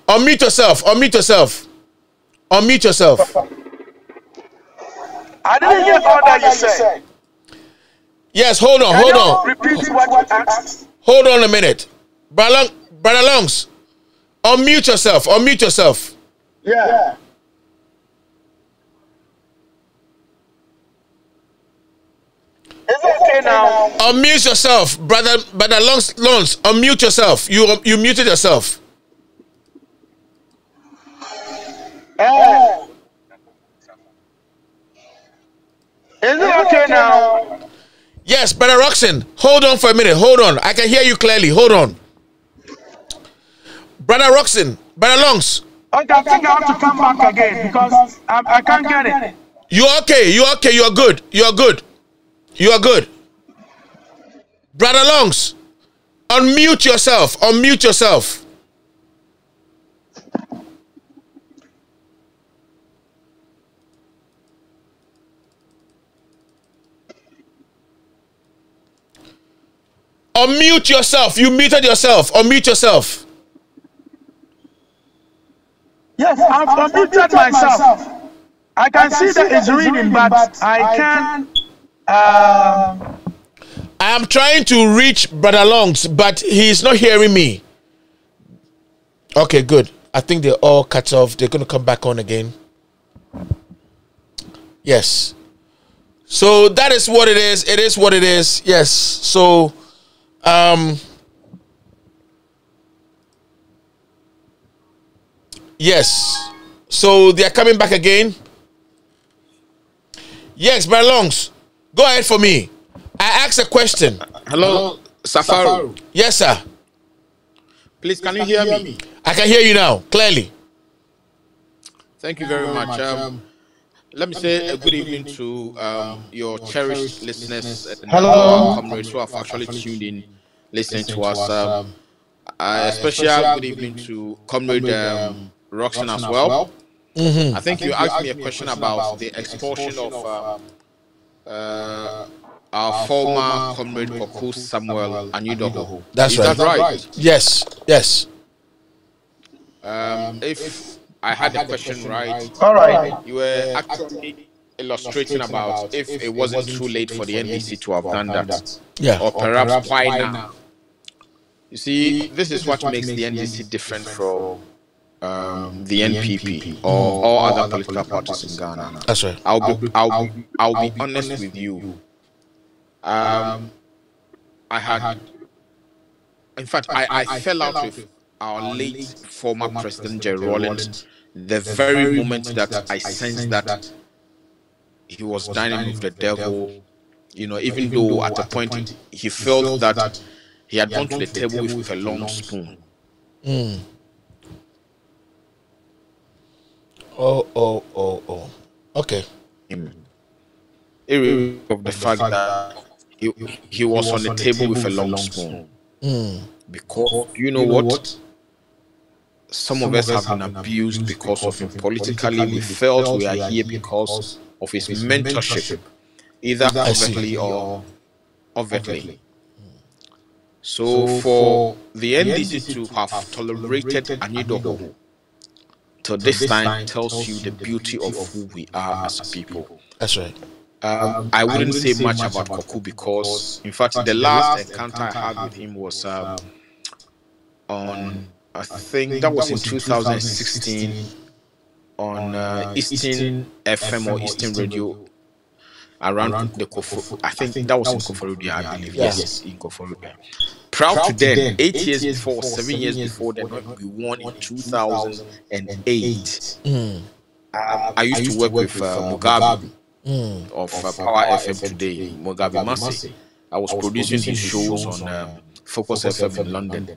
Unmute yourself. I didn't hear all that you said. Yes, hold on, hold on. Repeat what you asked. Hold on a minute. Brother Longs, unmute yourself. Unmute yourself. Yeah. Is it okay now? Unmute yourself, brother Longs. Unmute yourself. You muted yourself. Is it okay now? Yes, brother Roxon. Hold on for a minute. Hold on. I can hear you clearly. Hold on. Brother Roxon, brother Longs. Okay, I think I have to come back again because I can't get it. You're okay. You're okay. You're good. You're good. You are good. Brother Longs, unmute yourself. Unmute yourself. Unmute yourself. You muted yourself. Unmute yourself. Yes, I've unmuted myself. I can see that it's reading, but I can't. I am trying to reach Brother Longs, but he's not hearing me. Okay, good. I think they're all cut off. They're going to come back on again. Yes. So that is what it is. It is what it is. Yes. So, yes. So they are coming back again. Yes, Brother Longs, go ahead for me. I asked a question. Hello, Safaru. Yes, sir. Please, can you hear me? I can hear you now, clearly. Thank you very much. Let me say a good evening to your cherished listeners and our comrades who have actually tuned in, listening to us. A special good evening to Comrade Roxon as well. I think you asked me a question about the expulsion of our former Comrade Kwaku Samuel Anyudoho. That's right. Is that right? Yes, yes. If I had the question right, All right. you were actually illustrating about if it wasn't too late for the NDC to have done that, Yeah. or perhaps why now. You see, this is what makes the NDC different from the NPP or all other political parties in Ghana. That's right. I'll be honest with you. I had, in fact, I fell out with our late former President Jerry Rawlings the very moment that I sensed that he was dining with the devil. You know, even though at a point he felt that he had gone to the table with a long spoon. Oh. Okay. Irrespective of the fact that he was on the table with a long spoon. Because you know what? Some of us have been abused because of him. Politically, we felt we are here because of his mentorship, either covertly or overtly. So for the NDC to have tolerated Anyudoho till this time tells you the beauty of who we are as a people. That's right. I wouldn't say much about Kwaku because, in fact, the last encounter I had with him was on, I think that was in 2016 on Eastern FM or Eastern Radio around the Kofor. I think that was in Koforidua, I believe. Yes, in Koforidua. Proud to then, 8 years before, 7 years before, then we won in 2008. I used to work with Mugabe of Power FM today, Mugabe Masi. I was producing his shows on Focus FM in London.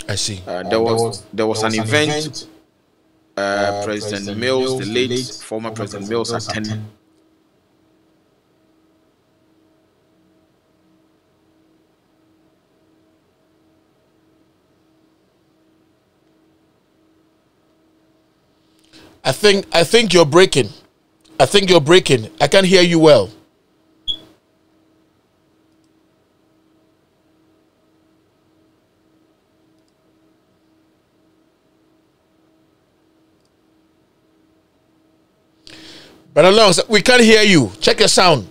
I see. There was an event. President Mills, the late former President Mills, attended. I think you're breaking. I can't hear you well. Brother Longs, we can't hear you. Check your sound.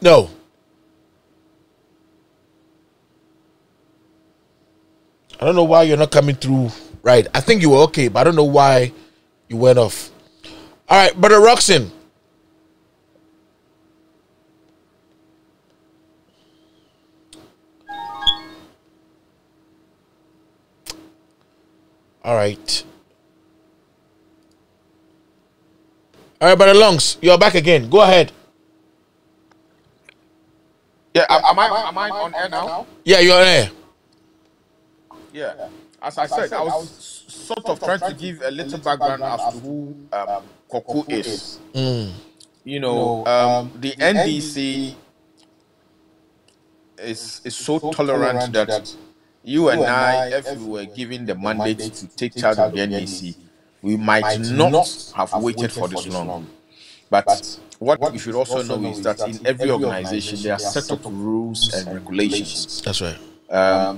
No. I don't know why you're not coming through right. I think you were okay, but I don't know why you went off. All right, Brother Roxon. All right. All right, Brother Longs, you're back again. Go ahead. Yeah, am I on air now? Yeah, you're on air. Yeah. As I said, I was sort of trying to give a little background as to who Kwaku is. You know, the NDC is so tolerant that you and I, if we were given the mandate to take charge of the NDC, we might not have waited for this long. But what we should also know is that in every organization, there are set of rules and regulations. That's right.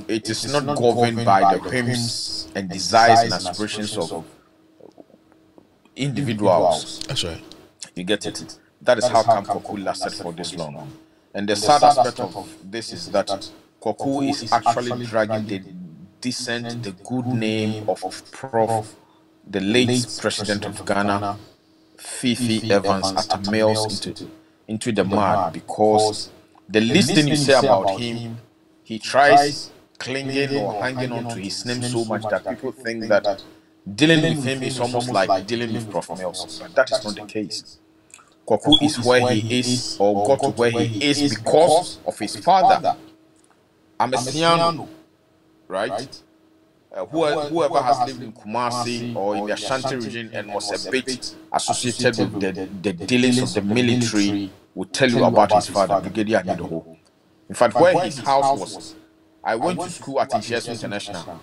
It is not governed by the whims and desires and aspirations of individuals. That's right. You get it? That is how come Kwaku lasted for this long. And the sad aspect of this is that Kwaku is actually dragging the decent, the good name of Prof, the late president of Ghana, Fifi Evans, at Mills into the mud, because the least thing you say about him, he tries clinging or hanging on to his name so much that people think that dealing with him is almost like dealing with Prof Mills. But that is not the case. Kwaku is where he is, or got to where he is, because of his father, Amesiano, right? Whoever has lived in Kumasi or in the Ashanti region and was a bit associated with the dealings of the military will tell you about his father, Brigadier Anidoho. In fact, where his house was, I went to school at Invincible International,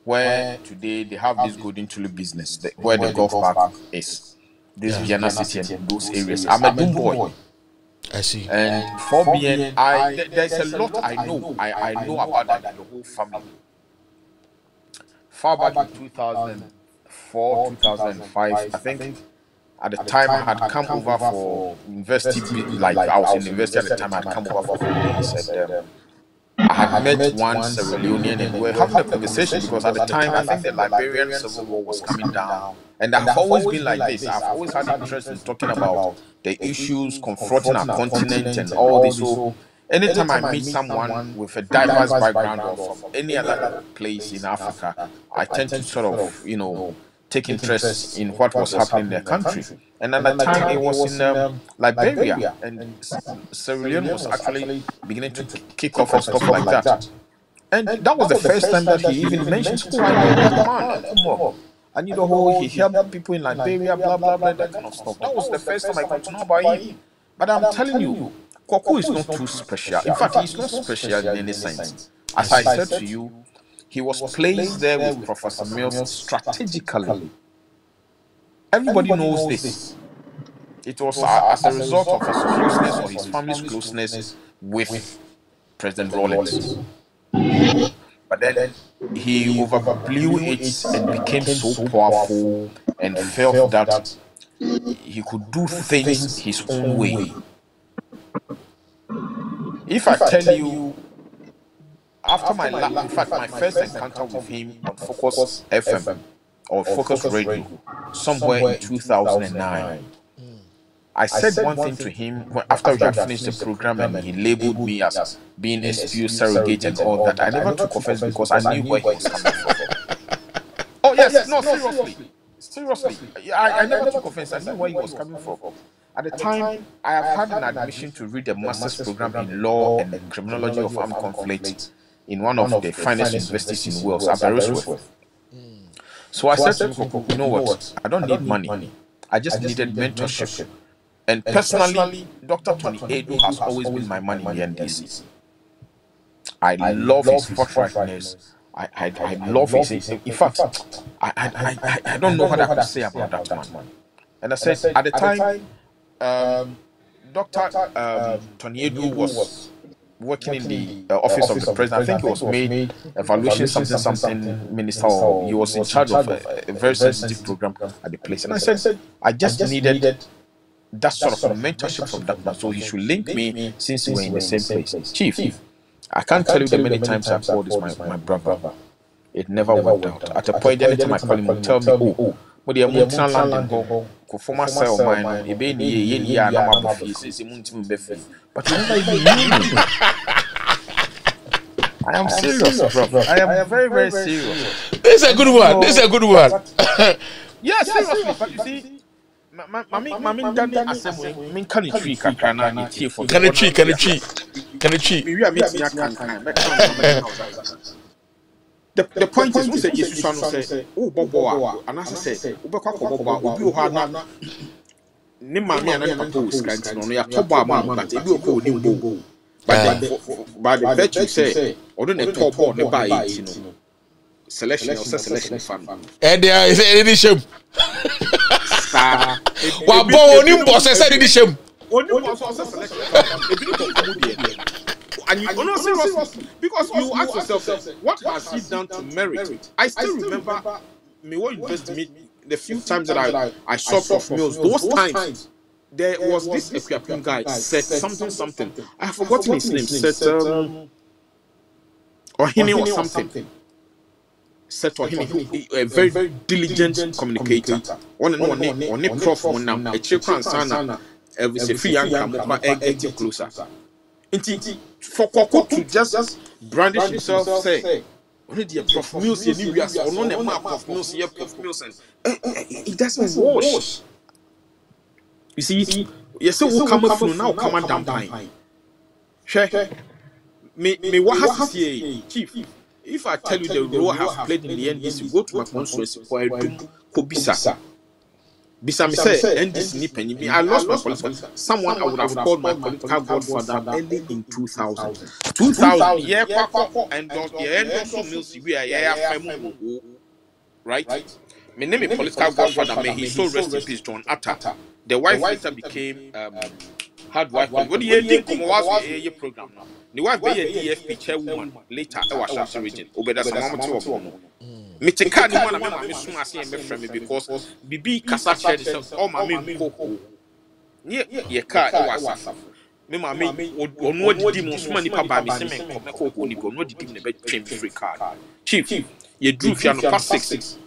where today they have this golden tulip business, where the golf park is. This Vienna City and those areas. I'm a Doom boy. I see. And for being, there's a lot I know. I know about that, the whole family. Far back in 2004, 2005, I think at the time I had come over for university, like I was in university at the time, I had come over for 4 days, and I had met one Sierra Leonean, and we were having a conversation because at the time I think the Liberian Civil War was coming down. And I've always been like this. I've always had interest in talking about the issues confronting our continent and all this. So anytime I meet someone with a diverse background or from any other place in Africa, I tend to sort of, take interest in what was happening in their country. And at the time it was in Liberia, and Sierra Leone was actually beginning to kick off and stuff like that. And that was the first time that he even mentioned, "Oh, I know that man, and he helped people in Liberia, blah, blah, blah, that kind of stuff." That was the first time I got to know about him. But I'm telling you, Kwaku is not too special. In fact, he's not special in any sense. As I said to you, he was placed there with Professor Mills strategically. Everybody knows this. It was as a result of his closeness or his family's closeness with President Rawlings. But then he overblew it and became so powerful and felt that he could do things his own way. If I tell you, after my first encounter with him on Focus FM or Focus Radio, somewhere in 2009, I said one thing to him after we had finished the program, and he labeled me as being a spew surrogate and all that. I never took offense because I knew where he was coming from. Oh yes, no, seriously. I never took offense. I knew where he was coming from. At the time, I have had an admission to read a master's program in law and criminology of armed conflict in one of the finest universities in Wales, Aberystwyth. So I said to him, "You know what? I don't need money. I just needed mentorship. And personally, Dr. Tony Edu has always been my man in the NDC. I love his forthrightness. I love his. In fact, I don't know what I could say about that man." And I said, at the time, Dr. Tony Edu was working in the office of the president. I think he was made evaluation something minister, or he was in charge of a very sensitive program at the place. And I said, I just needed that sort of mentorship from that man, so he should link me since we're in the same place. Chief, I can't tell you the many times I've called this my brother. It never worked out. At a point, anytime I call him, he'll tell me, oh, what the emotional landing go for myself, mine, a baby, but you never even knew me. I am serious, bro. I am very, very serious. This is a good one. This is a good one. Yeah, seriously. But you see, Mami Danny assembly, mean can you tree kakana tea for can you tree? We are meeting the point is, we say Jesus say, oh, Bobo, and as I say, Ubaka, Obi Hana, Nimami and Papa was scanting on your top bar, but it will call him Bobo. By the virtue say, or don't a top or nearby, you know, selection fund. And there is any shame. What boning boss? I said any shame. And you know, seriously, because you ask yourself, what has he done to merit? I still remember me when you first meet the few times that I saw Prof Mills. Those times there was this Agyapong guy said something. I have forgotten his name. Said Ohini or something. Said Ohini, a very diligent communicator. Only Prof Monam, a children sana, every free young come getting closer. For Koko to just brandish himself, say, only the Prof Mills, or no map of Mills, Prof Mills, it doesn't wash. You see, yes, so come from now, come down time. Me, what has to say, Chief? If I tell you the role I have played in the NDC, go to my constituency for a Kobisa. Bisa me say NDC ni penny. I lost my political. Someone I would have called my political godfather early in 2000. 2000, yeah, and don't Mills we are right? My name is political godfather. May he so rest in peace, John Atta. The wife later became hard wife. What do you think was a program now? The wife be a DFP chairwoman later. I was Shasta region. Obeda Samama to me take card one of my friend because Bibi Kasa shared itself. Oh, my main coco. Ye car was me, my main or no demons money by me. Same coco, Nico, no demon bed free card. Chief, ye drew piano past 6.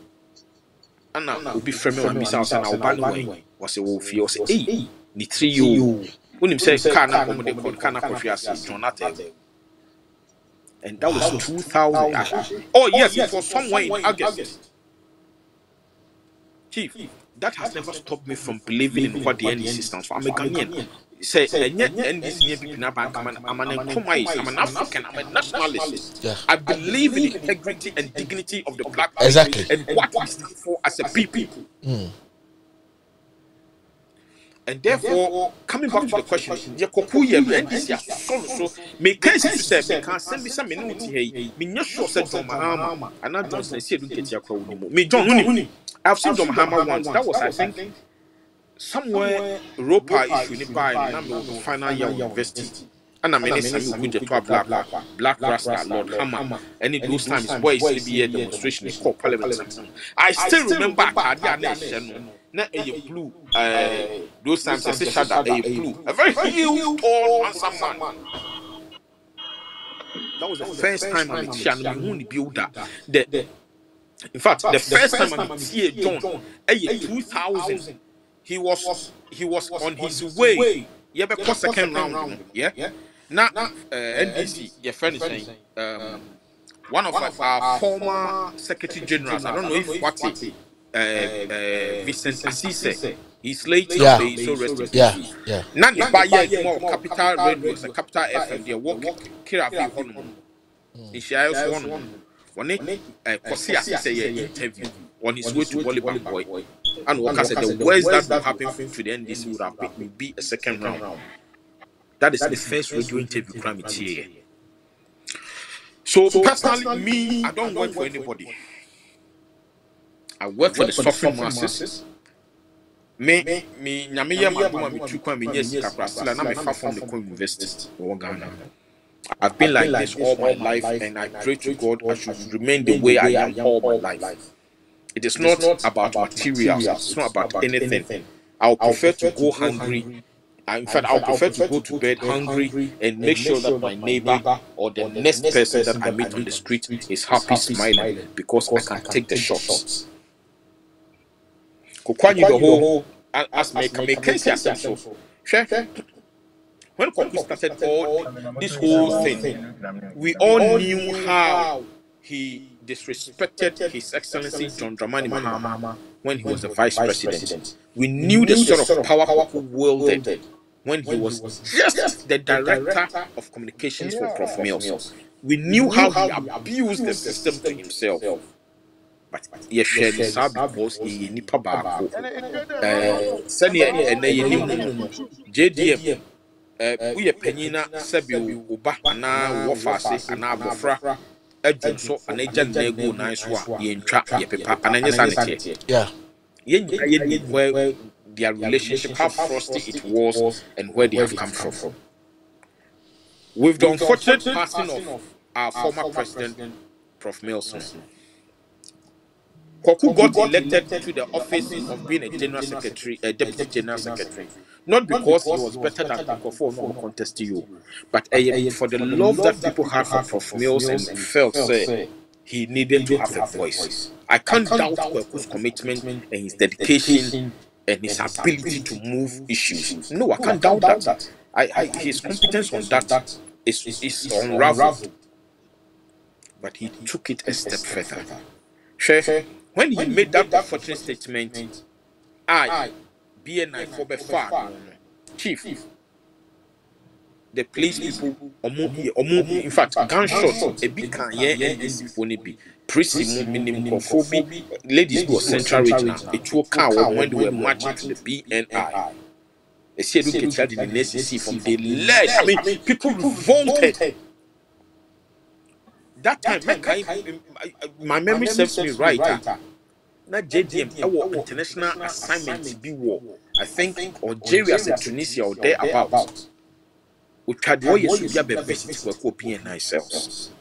And now will be friendly and Miss House and our banner was a wolf. You say, hey, the 3 you. When him say, Kana, they called Kana Kofias, Jonathan. And that was 2000. Oh, yes, it was somewhere in August. Chief, that has never stopped me from believing in what the NDC stands for. I'm a Ghanaian. Say, and yet, NDC, I'm an African, I'm a nationalist. Yeah. I believe in the integrity and dignity of the black people. Exactly. And what we stand for as a people. And therefore, coming back to the question, so me case to say, me can't send me some minute here. Me not sure said John Mahama, and not John say don't get your crowd. Me John Nuni. I've seen John Mahama once. That was, I think, somewhere Europa issued by number final year university. And I mean, some good to Black Rasta, Lord Hammer. And in those times, boys will be a demonstration in court parliament. I still remember Kadia Nation. Not a blue, those times I say shut up, a blue, a very huge, tall, handsome man. That was the first time I met Shannon Mooney builder. In fact, the first time I met John, 2000, he was on his way. Yeah, because second round, yeah. Now, NDC, your friend is saying, one of our former secretary generals, I don't know if what it. Vincent Assise, he's late. Yeah. So resting. Yeah. None by yet more capital radios and capital FM. They work Kirafi Honum. In Shia's one Kosi Assise interview on his way to Volleyball Boy. And Walker said the worst that will happen to the NDC would have be a second round. That is the first radio interview crime here. So personally, me, I don't work for anybody. I work for the suffering masses. Me, Nyamiya Maduma, me 2 years, Capra, still, and I'm a far from the University of Ghana. I've been like this all my life, and I pray to God I should remain the way I am all my life. It is not about materials. It's not about anything. I'll prefer to go hungry. In fact, I'll prefer to go to bed hungry and make sure that my neighbor or the next person that I meet on the street is happy, smiling, because I can take the shots. Kokwanyi the whole as make so. When Kwaku started all this whole thing, we all knew how he disrespected His Excellency John Dramani Mahama when he was the Vice President. We knew the sort of power Kwaku wielded when he was just the Director of Communications for Prof. Mills. We knew how he abused the system to himself. But yes, because he nipa baako. JDM. We are penina Sabu Uba ana Wafase ana Bofra Edjunso and Agent Nego nice one in trap Yepa and Sanity. Yeah. Where their relationship, how frosty it was, and where they have come from. With the unfortunate passing of our former president, Prof. Mills, Kwaku got elected to the office of being a general secretary, a deputy general secretary. Not because he was better than Kwaku no contest to you, but for the love that people had for Prof. Mills and felt he needed to have a voice. I can't doubt Kwaku's commitment and his dedication and his ability to move issues. No, I can't doubt that. His competence on that is unraveled. But he took it a step further. When he made that unfortunate statement, BNI for the far chief, the police people, in fact, gunshots, a big can NDC for be prison minimum phobia, ladies go central region, it will count when they were marching to the BNI. A schedule get held in the NCC from the leg. I mean, people revolted. That time, my memory serves me right. Not JDM, our international assignment be war. I think Algeria and Tunisia or thereabouts. We tried war yes to be a visit to a copy and ourselves.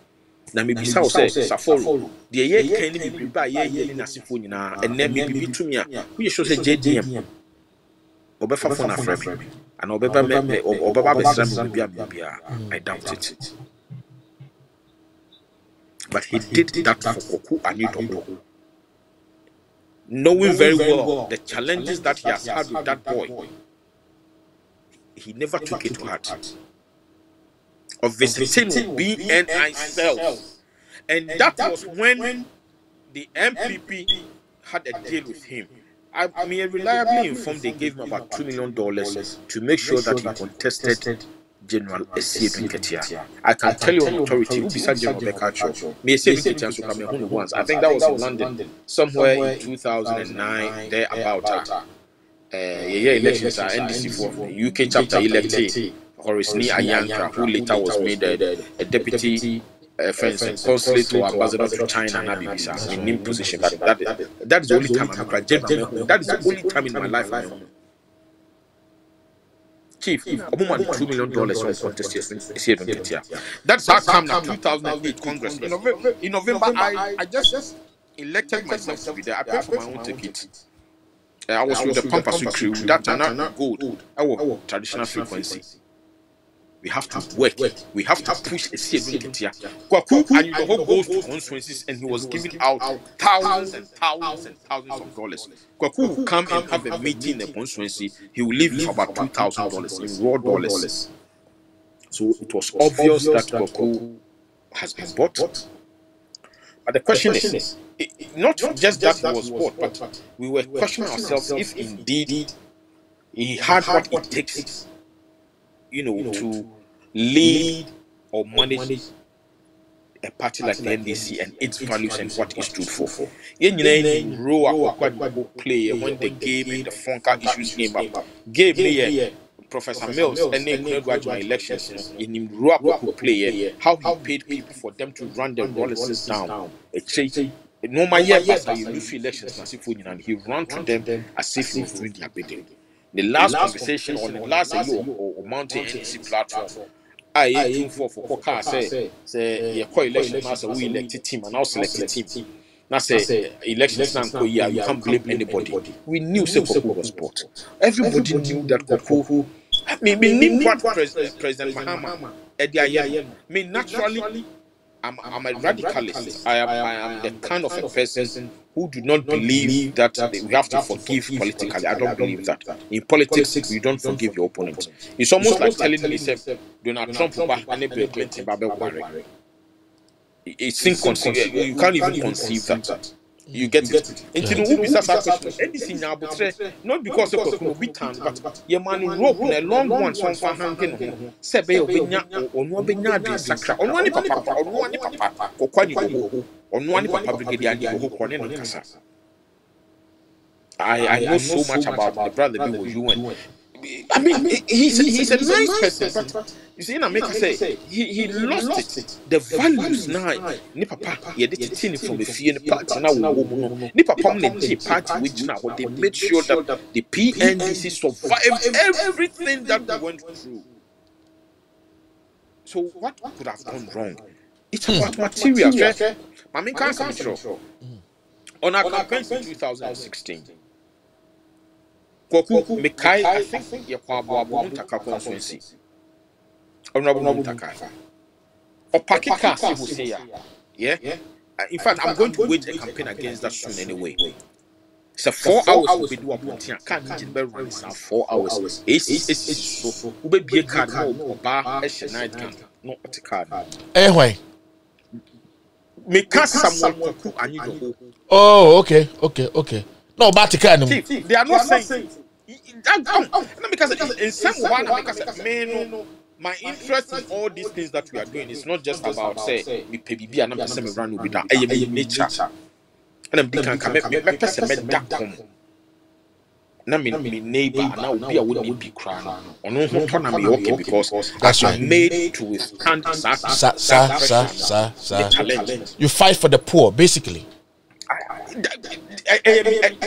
Now maybe South says Saforo. The year can be by ye in Asifonina and then maybe to me. We should say JDM. Obefa for Africa and Obaba I doubt it. But he did that for Kwaku Anidodo. Knowing very well the challenges that he has had with that boy, he never took it to heart. Of visiting BNI cells. And that was when the MPP had a deal with him. I mean, reliably informed they gave him about $2 million to make sure that he contested General Esiedu Nketia. I can tell you on authority who beside General Bekacho. Me Esiedu Nketia so come home once. I think that was in London, somewhere in 2009, there about elections are NDC for UK chapter elected Horace Ni Ayankra, who later was made a deputy consulate or ambassador to China and Abibisa in new position. That is the only time I'm crying. That is the only time in my life I know. Chief, $2 million on contest. That's how come now 2008 Congress. In November, I just elected myself to be there. I paid for my own ticket. I was with the Pampas crew. That are not gold. Our traditional frequency. We have to work. We have to push a Ketia. Kwaku and the whole goes to constituencies, and he was giving out thousands and thousands and thousands of dollars. Kwaku will come and have a meeting in the constituency. He will leave for about $2,000 in raw dollars. So it was obvious that Kwaku has been bought. But the question is, not just that he was bought, but we were questioning ourselves if indeed he had what it takes, to lead or manage a party like the NDC and its values and what it stood for. Play when the game and the Fonka issues came up. Gave me Professor Mills and then graduate elections in him play how he paid people for them to run the Wallaces down. No my year after you lose elections, and he ran to them as if he was doing their bidding. The last conversation on the last or mountain NDC platform, I 244 car say your co-election as we elected team and now selected team. Now say elections now you can't blame anybody. We knew say Koko was bought. Everybody knew that Koko. I mean what President Mahama. I mean naturally. I'm a radicalist. I am the kind of a person who do not believe that we have to forgive politically. I don't believe that. In politics, you don't forgive your opponent. It's almost like telling me, say, Donald Trump and Bill Clinton, it's inconceivable. You can't even conceive that. You get it. And you know who be such a question? Anything now, but not because of a bit time, but your man in rope in a long one, so far hanging. Sebe Obinya or no Benya de Sacra, or one papa, or one papa, or Quani, or one papa brigadier who Cornet and Cassa. I know so much about the brother Bill you and I mean, he's a nice person, but you see, in America, say he lost it. The values now, ni papa, he did it from the fear party now. Ni papa, the party which now they made sure that the PNDC survived everything that we went through. So what could have gone wrong? It's about materials. I mean, can't come sure. On our campaign in 2016. Koku Mekai, I think Yakwabu Muntaka constituency. Honorable Muntaka. Or Pakika, who say, yeah. In fact, I'm going to wage a campaign against that soon anyway. So 4 hours we do a bunting. Can't even be running 4 hours. It's so. We be a card or bar a night camp, not a card. Anyway, me cast someone Koku and you. Oh, okay. No, but they are not saying because in some one because my interest in all these things that we are doing is not just about say we PBB and I'm run with that nature and I'm become me person that come na me neighbor now be a would be crying on no turn am okay because that's right. Made to withstand challenge. You fight for the poor basically.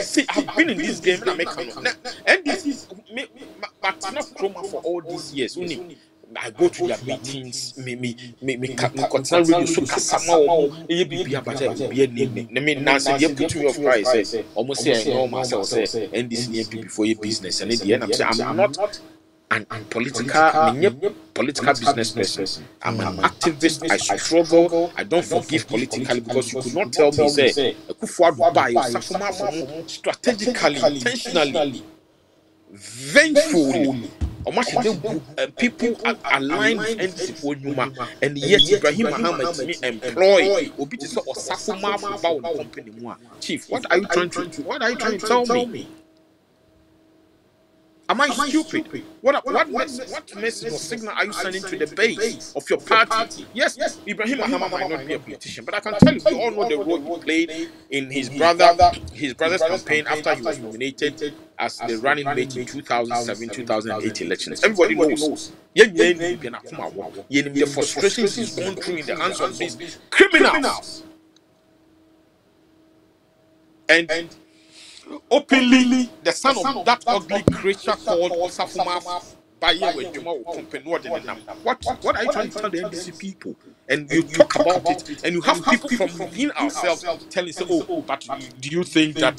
See, I've been in this game and I make and this is but not trauma for all these years. I go to their meetings, me continue radio so kasama be about be name. I mean, Nancy, you put me off price. Almost say I know myself say, and this near before your business. And in the end, I'm saying I'm not an political business person. I'm an activist. I struggle. I don't forgive politically because you could not tell me say strategically, intentionally, vengefully. People aligned with NDC and yet Ibrahim Muhammad me employ Obi so Osafuma for company. Chief, what are you trying to tell me? Am I stupid? What message or signal are you sending to the base of your party? Yes, Ibrahim Muhammad might not be a politician, but I can tell you, we all know the role he played in his brother's campaign after he was nominated as the running mate in 2007-2008 elections. Everybody knows. The frustrations he's gone through in the hands of these criminals. And openly, the son of that ugly creature called Osafuma Baye with Juma company. What are you trying to tell the NDC people? And you talk about it, and you have people from within ourselves telling us, oh, but do you think that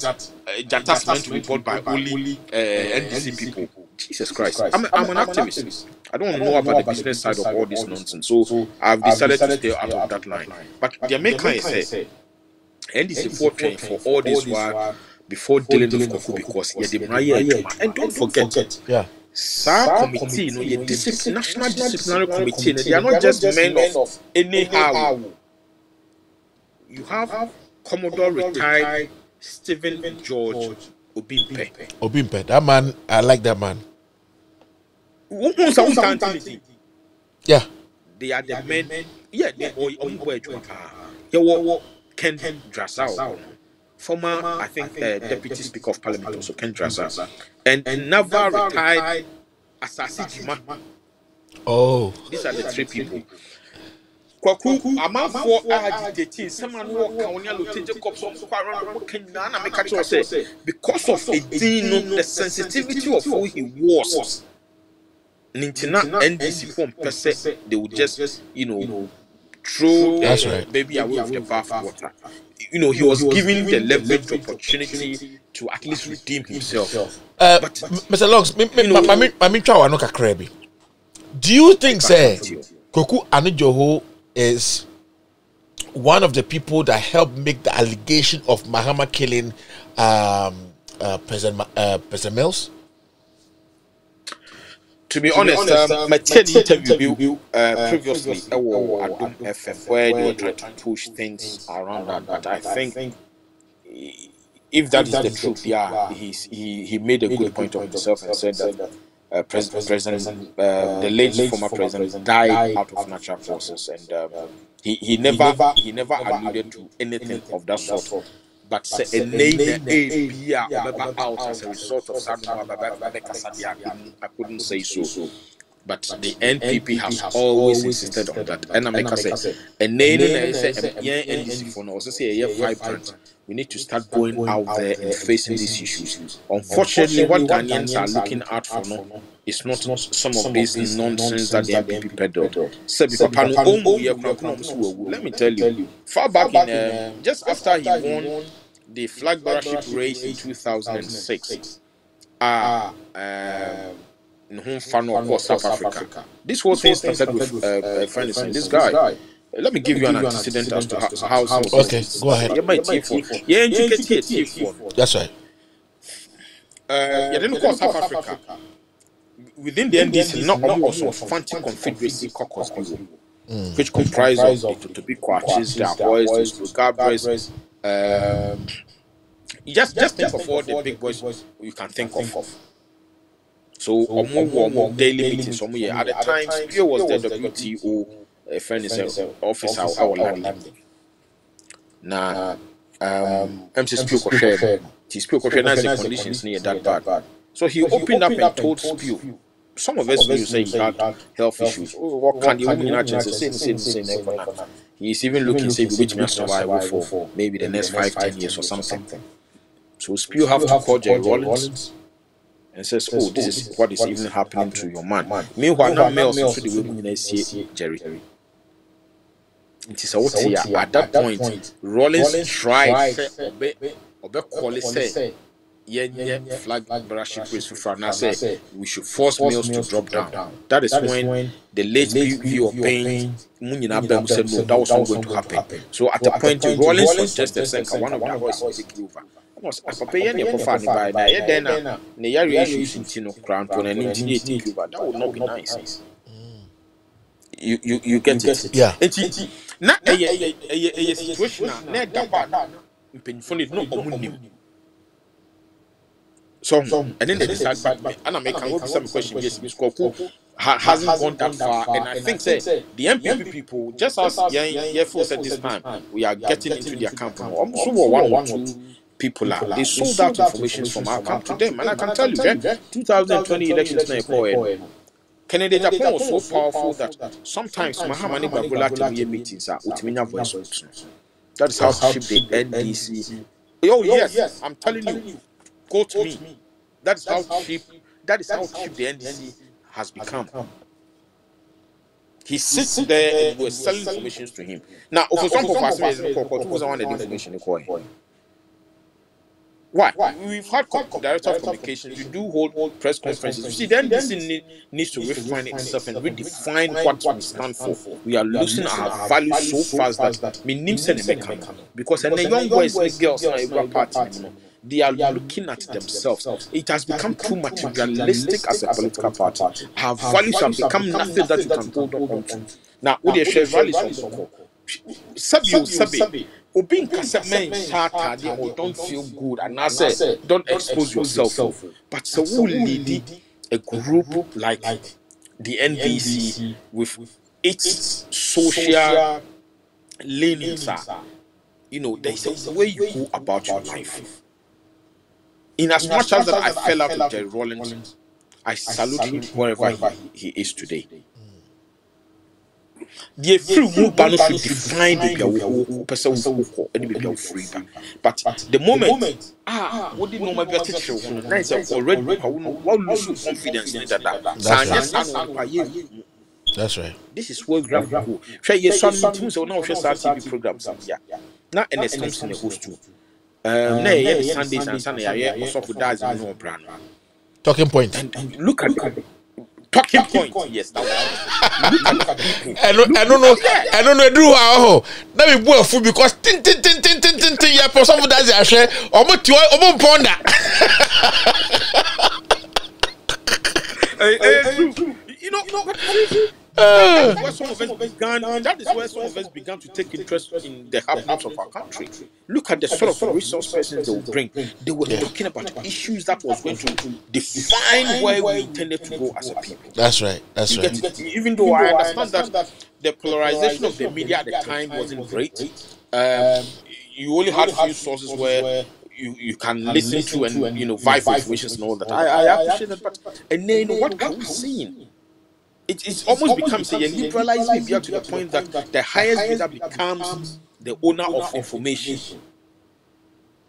Janta's meant to be bought by only NDC people? Jesus Christ. I'm an activist. I don't know about the business side of all this nonsense. So I've decided to stay out of that line. But the American say, NDC for all this while, before dealing with Koku because and don't forget, SAR committee, National Disciplinary Committee, they are not just men of anyhow. You have Commodore retired Stephen George Obimpe. That man, I like that man. Yeah. They are the men. Yeah, they are Ken Drassau. Former, I think, Deputy Speaker of Parliament, also Ken Drassau, and never retired Asasi Jima. Oh, these are the three people. Kwaku, among 4 agitating, someone who can only take cops of Kenana make a say because of the sensitivity of who he was. Nintina NDC form per se, they would just, throw the baby away with the bath water. He was given the leverage opportunity to at least redeem himself. But Mr. Longs, do you think, say, Koku Anijoho is one of the people that helped make the allegation of Mahama killing President Mills? To be honest, my interview previously at Adum FM where they were trying to push things around that, but I think if that is the truth, yeah, he made a good point of himself and said that the late former president died out of natural causes, and he never alluded to anything of that sort. But say a name out as a result of I couldn't say so. But the NPP has always insisted on that. And I make us say a name NDC for now, say a year vibrant. We need to start going out there and facing these issues. Unfortunately, what Ghanaians are looking out for now is not some of this nonsense that the NPP peddled. Let me tell you, far back in just after he won the flag bearership race in 2006, in home fan of South Africa. This whole thing started with a friend saying, this guy. Let me give you an antecedent as to how okay, go ahead. That's right. You didn't call South Africa. Within the NDC, not also Fanti Confederacy Caucus people, which comprise of the Toby Kwachis, the Ahoys, the Gabres. Just think of all the big boys you can think of. So, more daily meetings. At the time, Spear was the WTO officer our land. Now, MC Spear Kosher, Spear Kosher has the conditions near that bad. So he opened up and told Spear. Some of us will say he had health issues. What can you imagine? Say, he's even looking, say, which may survive for maybe the next 5-10 years or something. So Spear have to call Jerry Rollins and says, oh, this is what is even happening to your man. Meanwhile, now Mills also the women say Jerry. It is out here at that point. Rollins tried to call say flag bearership race for and I say we should force Mills to drop down. That is when the late view of pain Munyina said no, that was not going to happen. So at the point Rollins suggested saying one of the voices take over. That would not be nice. You get it? Yeah. Not a situation so and then they decide and I make some question hasn't gone that far, and I think the MPP people, just as Yefo said this time, we are getting into their camp. Almost 1 or 2 people are. They sold out information from our camp to them, and I can tell you, 2020 elections now, Kennedy Agyapong was so powerful that sometimes Mahamani Babula to meetings are Utiminya voice. That is how cheap the NDC. Oh yes, I'm telling you, quote me. That is how cheap the NDC has become. He sits there and we're selling information to him. Now, for some of us, who was on the information? Why? We've had director of communications. You do hold press conferences. You see, the NDC needs to refine itself and redefine what we stand for. We are losing our values so fast that we need to because and the young boys and girls in every party, they are looking at themselves. It has become too materialistic as a political party. Our values have become nothing that you can hold on to. Now, what they share values on Sabi. Being men or don't feel good, and I say don't expose yourself. But so will lead a group like the NDC with its social leanings. There's a way you go about your life. In as much as that I fell out with Jerry Rollins, I salute him wherever he is today. The free move ban should define the person who any baby free. But the moment what did normal be a teacher nice already what lose confidence in that. That's right. This is where Graham go. Try yes, some meetings so now share TV programs. Yeah. Now and it comes in the host too. Yeah, Sundays and Sunday, yeah, also for that is no plan. Talking point. And look at the talking point. Yes, that I don't know. Do how. Now we both food because tin. Yeah, for some of that I share. Almost ponder. You know. That is where some of us began to take interest in the happenings of our country. Look at the sort of resource persons they will bring. They were talking about issues that was going to define where we intended to go as a people. That's right. Even though I understand that the polarization of the media at the time wasn't great, you only had few sources where you can listen to and vie for information and all that. I appreciate that, but and then what are we seeing? It's almost becomes a liberalized media to the point that the highest bidder becomes the owner of information.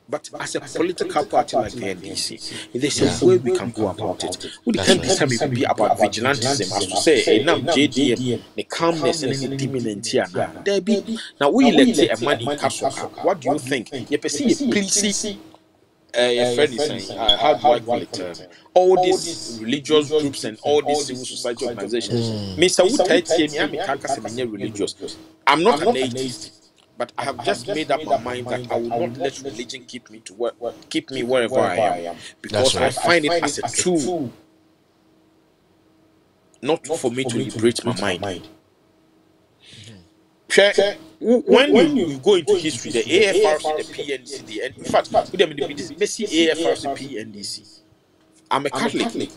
But as a political party like the NDC, there's a way we can go about it. We can't be about vigilantism, as to say, now JDM, the calmness and the dominant here now. There be now we elect a man in Kasoka. What do you think? You perceive please. A friend is saying, how do I call it? All these religious groups and all these civil society organizations. Mr. Religious. I'm not an atheist, but I have just made up my mind that I will not let religion keep me wherever I am, because I find it as a tool, not for me to liberate my mind. When you go into history, the AFRC, the PNDC, and in fact, the Messi AFRC, PNDC. I'm a Catholic.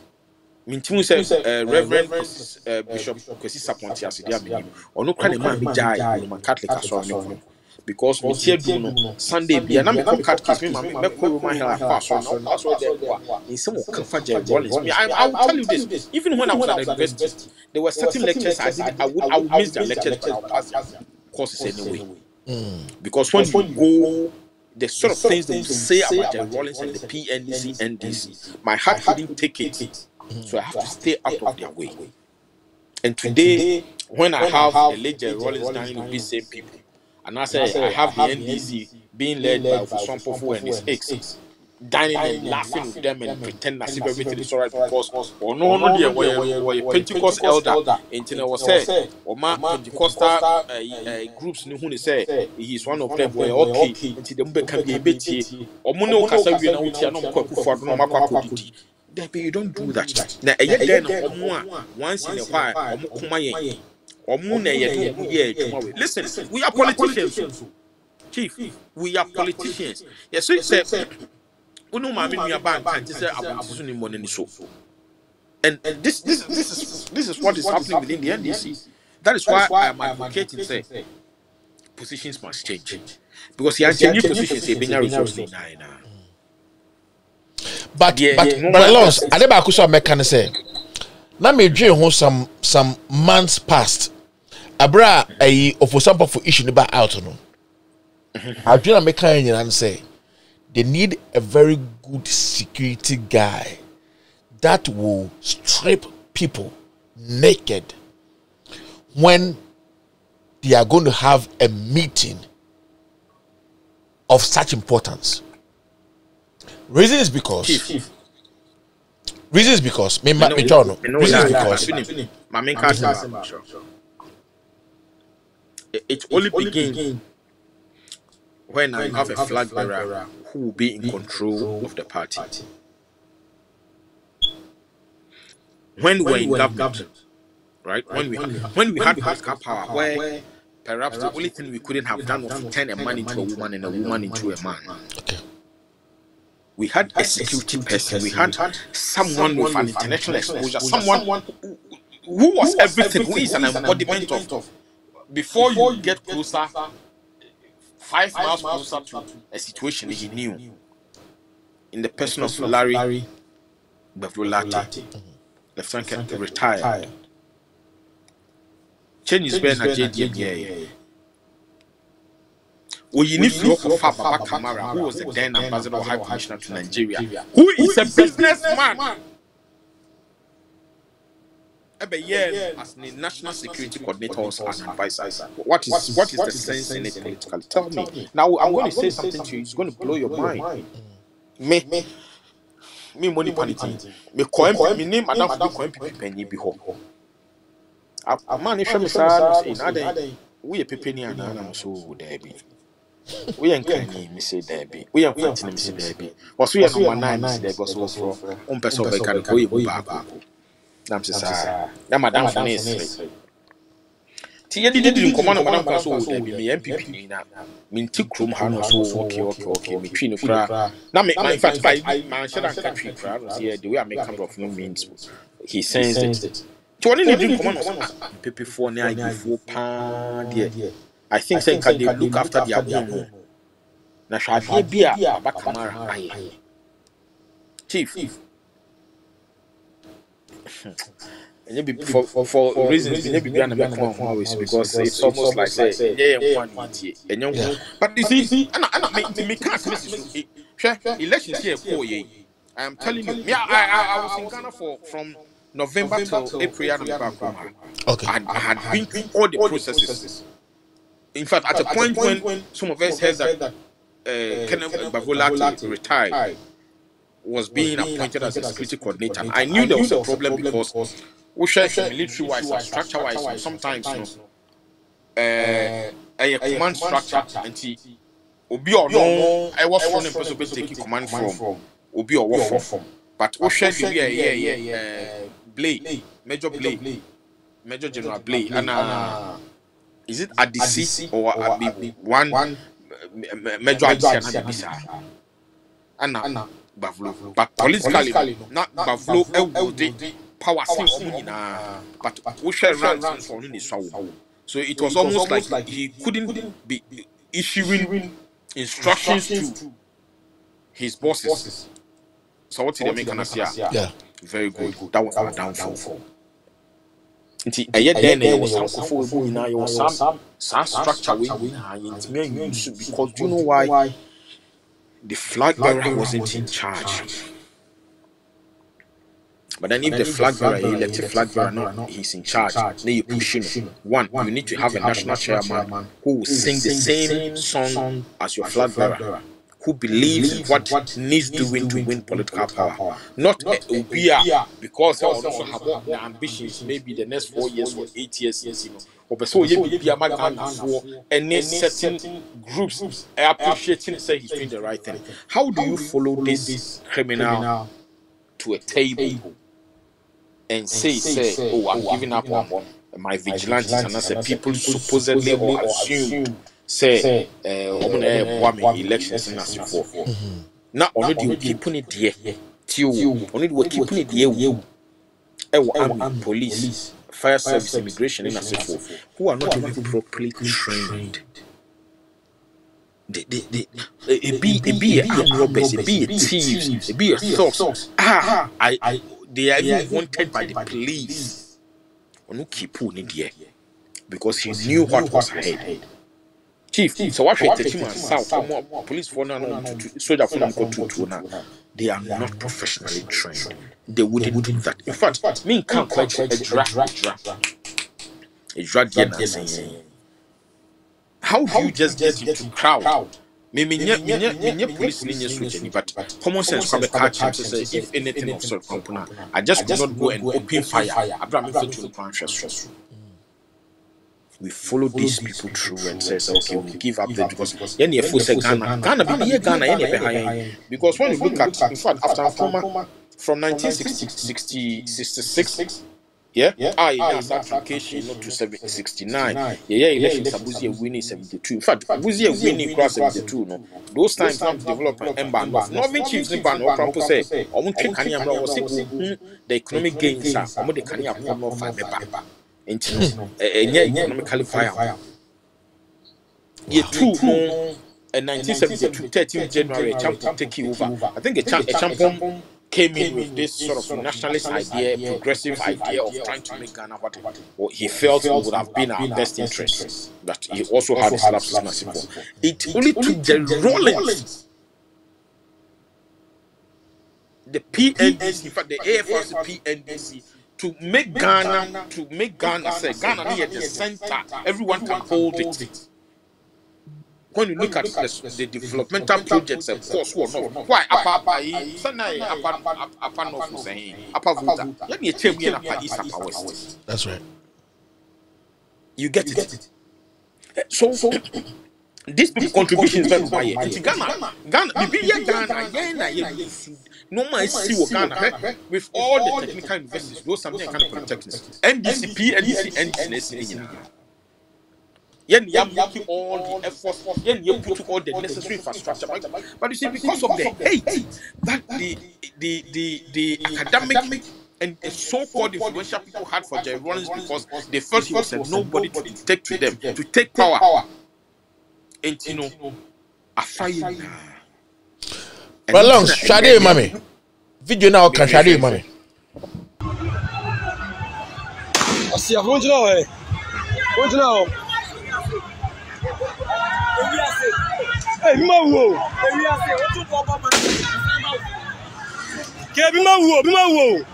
Mintimu says Reverend Bishop Kwesi Saponti Asidia or no kind of man be jai, I'm Catholic as well. Because we tear do Sunday be and I'm a Catholic, me Roman hair pass on in some Kafaja Rollins. I will tell you this, even when I was at the university, there were certain lectures I would miss the lectures, but I would pass courses anyway. Because when you go, the sort of things they will say about Jerry Rollins and the PNDC, NDC, my heart couldn't take it. So I have to stay out of their way. And today, when I have the late Jerry Rollins dining with these same people, and I say I have the NDC being led by Ofusompofu and his ex, dining and laughing with them and pretending as if everything is alright because no dear were Pentecost elder until I was said or my Pentecostal groups knew who they say he's one of them were okay until the mbe can be a bit or mono kasa we na uti no kwa kufu no makwa kodidi. You don't do that. Now then once in a while listen, we are politicians, Chief. We are politicians. Yes, so it's and this is what is happening within the NDC. That is why I am advocating say positions must change, because the new positions they bring resources. But Lons, I never could mechanic say. Now me dream home some months past. Abra for some for issue about out no. I dream a mechanic and say they need a very good security guy that will strip people naked when they are going to have a meeting of such importance. Reason is because it only begins when I have a flag bearer who will be in control of the party. When we're in government, right? When we had political power, where perhaps the only thing we couldn't have done was to turn a man into a woman and a woman into a man. Okay. We had a security person. We had someone with an international exposure. Someone who was everything. Who is an embodiment of. Before you get closer, 5 miles closer to a situation he knew. In the person of Larry Bevrolati, Lieutenant retired. changes been a JDA. We need to look for Baba Kamara, who was the then ambassador or high commissioner to Nigeria, who is a businessman. As the national security coordinators and advisors. What is the sense in it politically? Tell me. Now I'm going to say something to you. It's going to blow your mind. Me money panity. Me coin me name Madam for coin penny be home. A man if me say we a penny and I'm so there be. We ain't canny me say there be. We ain't fancy me say there be. Was we are number 9 me say there go so for person be can go you back. Nam se sa na madam for this ti ye didn't come on madam kan so there be me MPP ni na me nti krom ha no so okay me twi no kra na me in fact by man share and country kra no say the way I make kind of no means he sensed it to only didn't come on PP for na IG4 pa there I think say can they look after their own na hwade bia Baba Kamara aye chief and maybe for reasons maybe be an always because it's almost like say but you see and me can't miss elections here for ye. I am telling you, I was in Ghana from November till April and back home. Okay. I had been through all the processes. In fact, at a point when some of us heard that Kenneth Bavolati retired, was being appointed as a security coordinator. I knew there was a problem because we share military-wise and structure-wise. Sometimes, a command structure and Obi or no, I was from a person who taking command from Obi or war from. But we share Blay, Major Blay, Major General Blay, and is it ADC or one Major ADC and Bisa? Bavlo, but politically, not Bavlo, the power thing, but we shall run for in his soul. So it was almost like he couldn't be issuing instructions to his bosses. So what did they make an answer? Yeah, very good. That was our downfall. There was some structure because do you know why? The flag bearer wasn't in charge. But then if the flag bearer, elected flag bearer, not he's in charge, then you push him. One, you need to have a national chairman who will sing the same song as your flag bearer, who believes what needs doing to win political power. Not Ubia, because they also have the ambitions, maybe the next 4 years or 8 years, or so you be a man for any certain groups appreciating say he's doing the right thing. How do you follow this criminal to a table and say, oh, I'm giving up on my vigilantes, and I say people supposedly or assume say elections and as before. Now only keeping it there. Only keeping it there. Army, police, fire service, immigration, and so forth, who are not even properly trained. It be armed robbers, it be thieves, it be thugs. They are even wanted by the police. Onu keep putting it there because he knew what was ahead. Chief, so what should the team and south police for now soldier for them go to now? They are not professionally trained. They wouldn't do that. In fact, me can't quite a drag. How do you just get into crowd? Me police lineage, but common sense can catch him to say if anything of sort component, I just will not go and open fire. Abraham to we follow these people through and says, okay, we'll give up the because then you say Ghana, because when you look at, in fact, after from 1966, yeah, application not to 69, elections Abuzi winning 72. In fact, Abuzi winning cross 72. No, those times now develop an embargo. Nothing chiefs in ban or Crampo say, or the economic gains are the Kanya Pono Fiber. Economically viable. Year 2, and 1972, 13th January, a champion take over. I think a champion came in with this sort of nationalist idea, progressive idea of trying to make Ghana what he felt would have been our best interest. But he also had his lapses massive. It only took the Rollins, the PNDC, in fact the AFRC PNDC, to make Ghana say Ghana near the center. Everyone can hold it. When you look at the developmental projects, of course, why Upper North saying Upper Volta, let me tell you Upper East, Upper West. That's right. You get it. So these people contributions very by Ghana, no man see Ghana with all the technical universities, those some kind of polytechnics, NDC, Yen making all the efforts, yen put all the necessary infrastructure. But you see, because of the hate that the academic and the so-called influential people had for Jerry Rawlings, because they felt he was a nobody to take to them, to take power. And you know, afraid. But long, Shade, mommy. Video now can Shade, mommy. I see a hundred now, What now? Hey, Bimawo. Bimawo.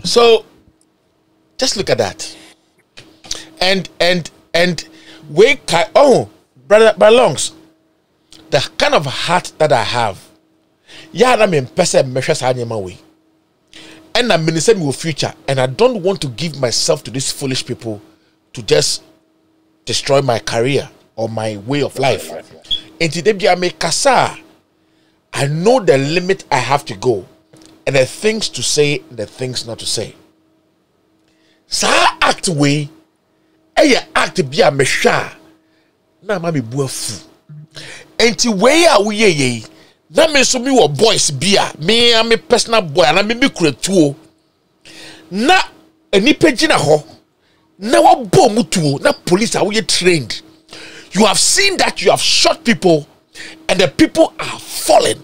So just look at that. And wake brother Longs, the kind of heart that I have, I mean person measures my way. And I'm in the future, and I don't want to give myself to these foolish people to just destroy my career or my way of life. And today I make kasa. I know the limit I have to go, and the things to say, and the things not to say. Sa act way, act be a mesha. Na mami buafu. Enti way a we na me so me wo boys bia me am personal boy na me kuretuo na enipa gina ho na wo bom mutuo na police are we trained. You have seen that you have shot people and the people are falling,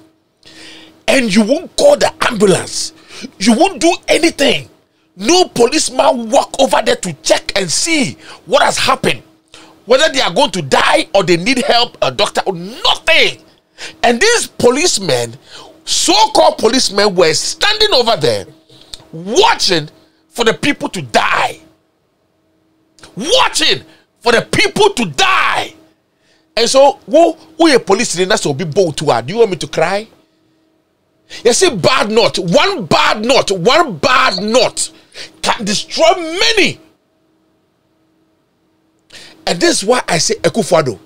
and you won't call the ambulance, you won't do anything. No policeman walk over there to check and see what has happened, whether they are going to die or they need help, a doctor or nothing. And these policemen, so-called policemen, were standing over there watching for the people to die. Watching for the people to die. And so, who a police in us will be bold to her. Do you want me to cry? You see, bad knot, one bad knot can destroy many. And this is why I say Ekufuado.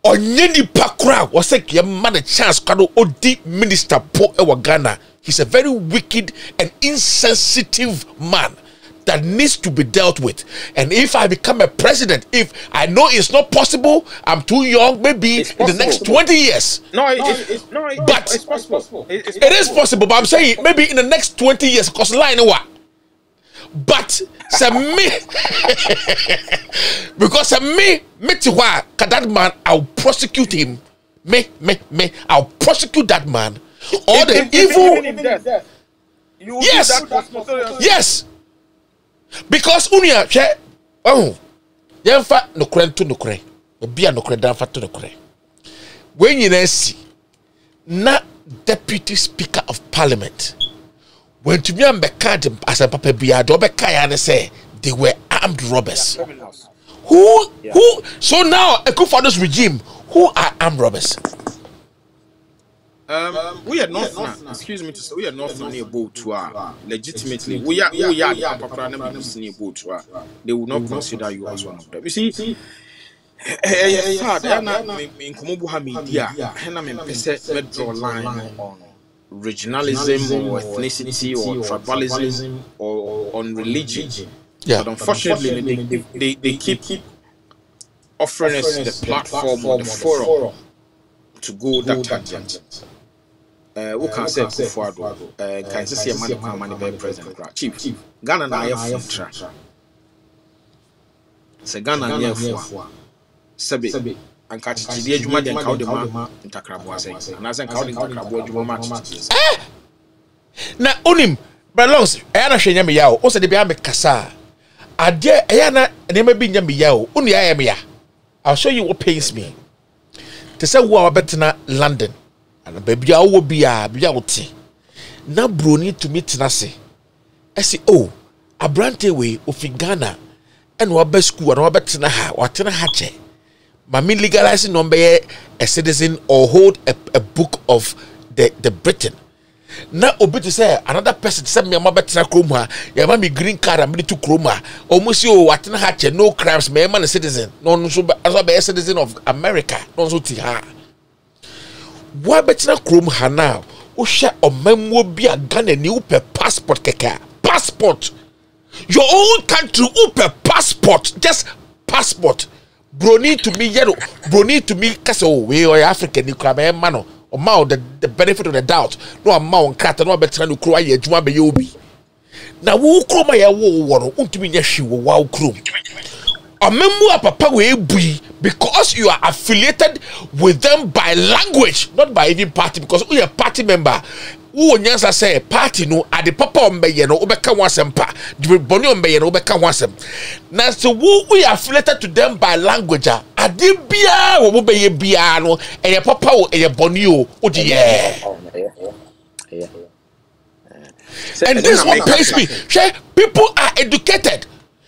Onyeni Pakra was like your man a chance kado odi minister po ewa Ghana. He's a very wicked and insensitive man that needs to be dealt with. And if I become a president, if I know it's not possible, I'm too young, maybe in the next 20 years. It's possible. It is possible, but I'm saying maybe in the next 20 years, because line what? But me because me that man, I'll prosecute him. I'll prosecute that man. All the evil. Yes. Because unia yemfa nokre to nokre bia nokre danfa to nokre when you see na deputy speaker of parliament when to me am be card as a papa bia do be kai and say they were armed robbers. Who so now Ekufuado's regime, who are armed robbers? We are not, excuse me to say, we are not near boat to legitimately. We are near boat to they will not consider you as one of them. You see, in Komobuha media, and I'm in draw line on regionalism or ethnicity or tribalism or on religion. Yeah. But unfortunately, they keep offering us the platform or the forum to go that tangent. We can say Kufuado, can say a man by President Chief. Ghana na ye funtra. Se Ghana ye fua. Sebe and catch the adwuma den kawo de ma ntakrabo asɛn. Na asɛn kawo de ntakrabo adwuma ma tete. Na onim belongs na hwenya me ya o se de bia me kasa. Ade na nema bi nya me ya o. Unu ya me ya. I'll show you what pains me. To say wo abetena London. And baby I will be a beauty. Na broni to meet Nasi. I say, oh, a brante way of Ghana and wabe school and wabe ha or tena hache. Mami legalizing number a citizen or hold a book of the Britain. Na obi to say another person send me a mabetena kroma, ya mami green card and me to kroma. Almost you watena hache, no crimes, me man a citizen. No so as a citizen of America. No so ti ha. Why better chrome hana? Usha or memo be a gun and you per passport keka. Passport. Your own country upe passport. Just passport. Brony to me yellow. Brony to me castle we or African you crab mano. Or mouth the benefit of the doubt. No amount cat no better to cry ye juma be yobi. Now who chroma ya wo to me yashi wow chrome. A member papa we be because you are affiliated with them by language, not by even party, because we are party member. Who nyansa say party no at the papa ombeye no obeka wasempa the boni ombeye no obeka wasem. Now so we are affiliated to them by language. Ade bia wo beye bia no eye papa o eye boni o odi yeah. And this one pains me. People are educated.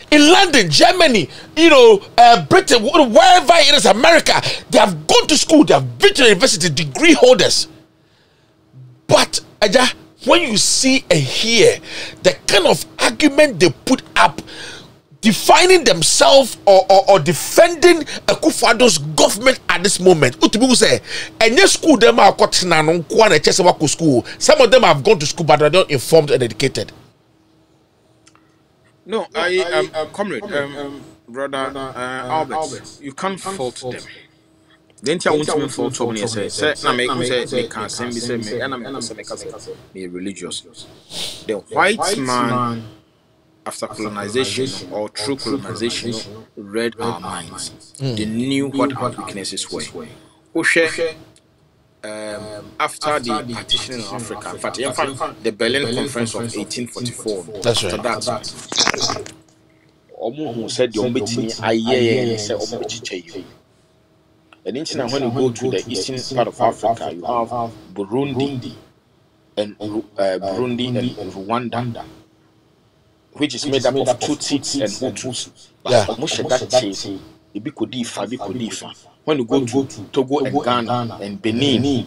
In London, Germany, Britain, wherever it is, America, they have gone to school, they have been to the university, degree holders. But, when you see and hear the kind of argument they put up, defining themselves or defending Akufo-Addo's government at this moment, say, and yes, school them are school. Some of them have gone to school, but they're not informed and educated. No, I comrade, brother Albert, you can't fault them. Then I want to fault someone and say, "Na make say they can't send me say me, and I'm say me religious." The white man, after colonization or through colonization, read our minds. They knew what our weaknesses were. After the partition in Africa, in fact, the Berlin Conference of 1844. That's right. So that's who said the Ombetini Aye said Ombechi. And then when you go to the eastern part of Africa, you have Burundi and Rwanda, which is made up of Tutsis and Hutus. Yeah. When you go to Togo and Ghana and Benin,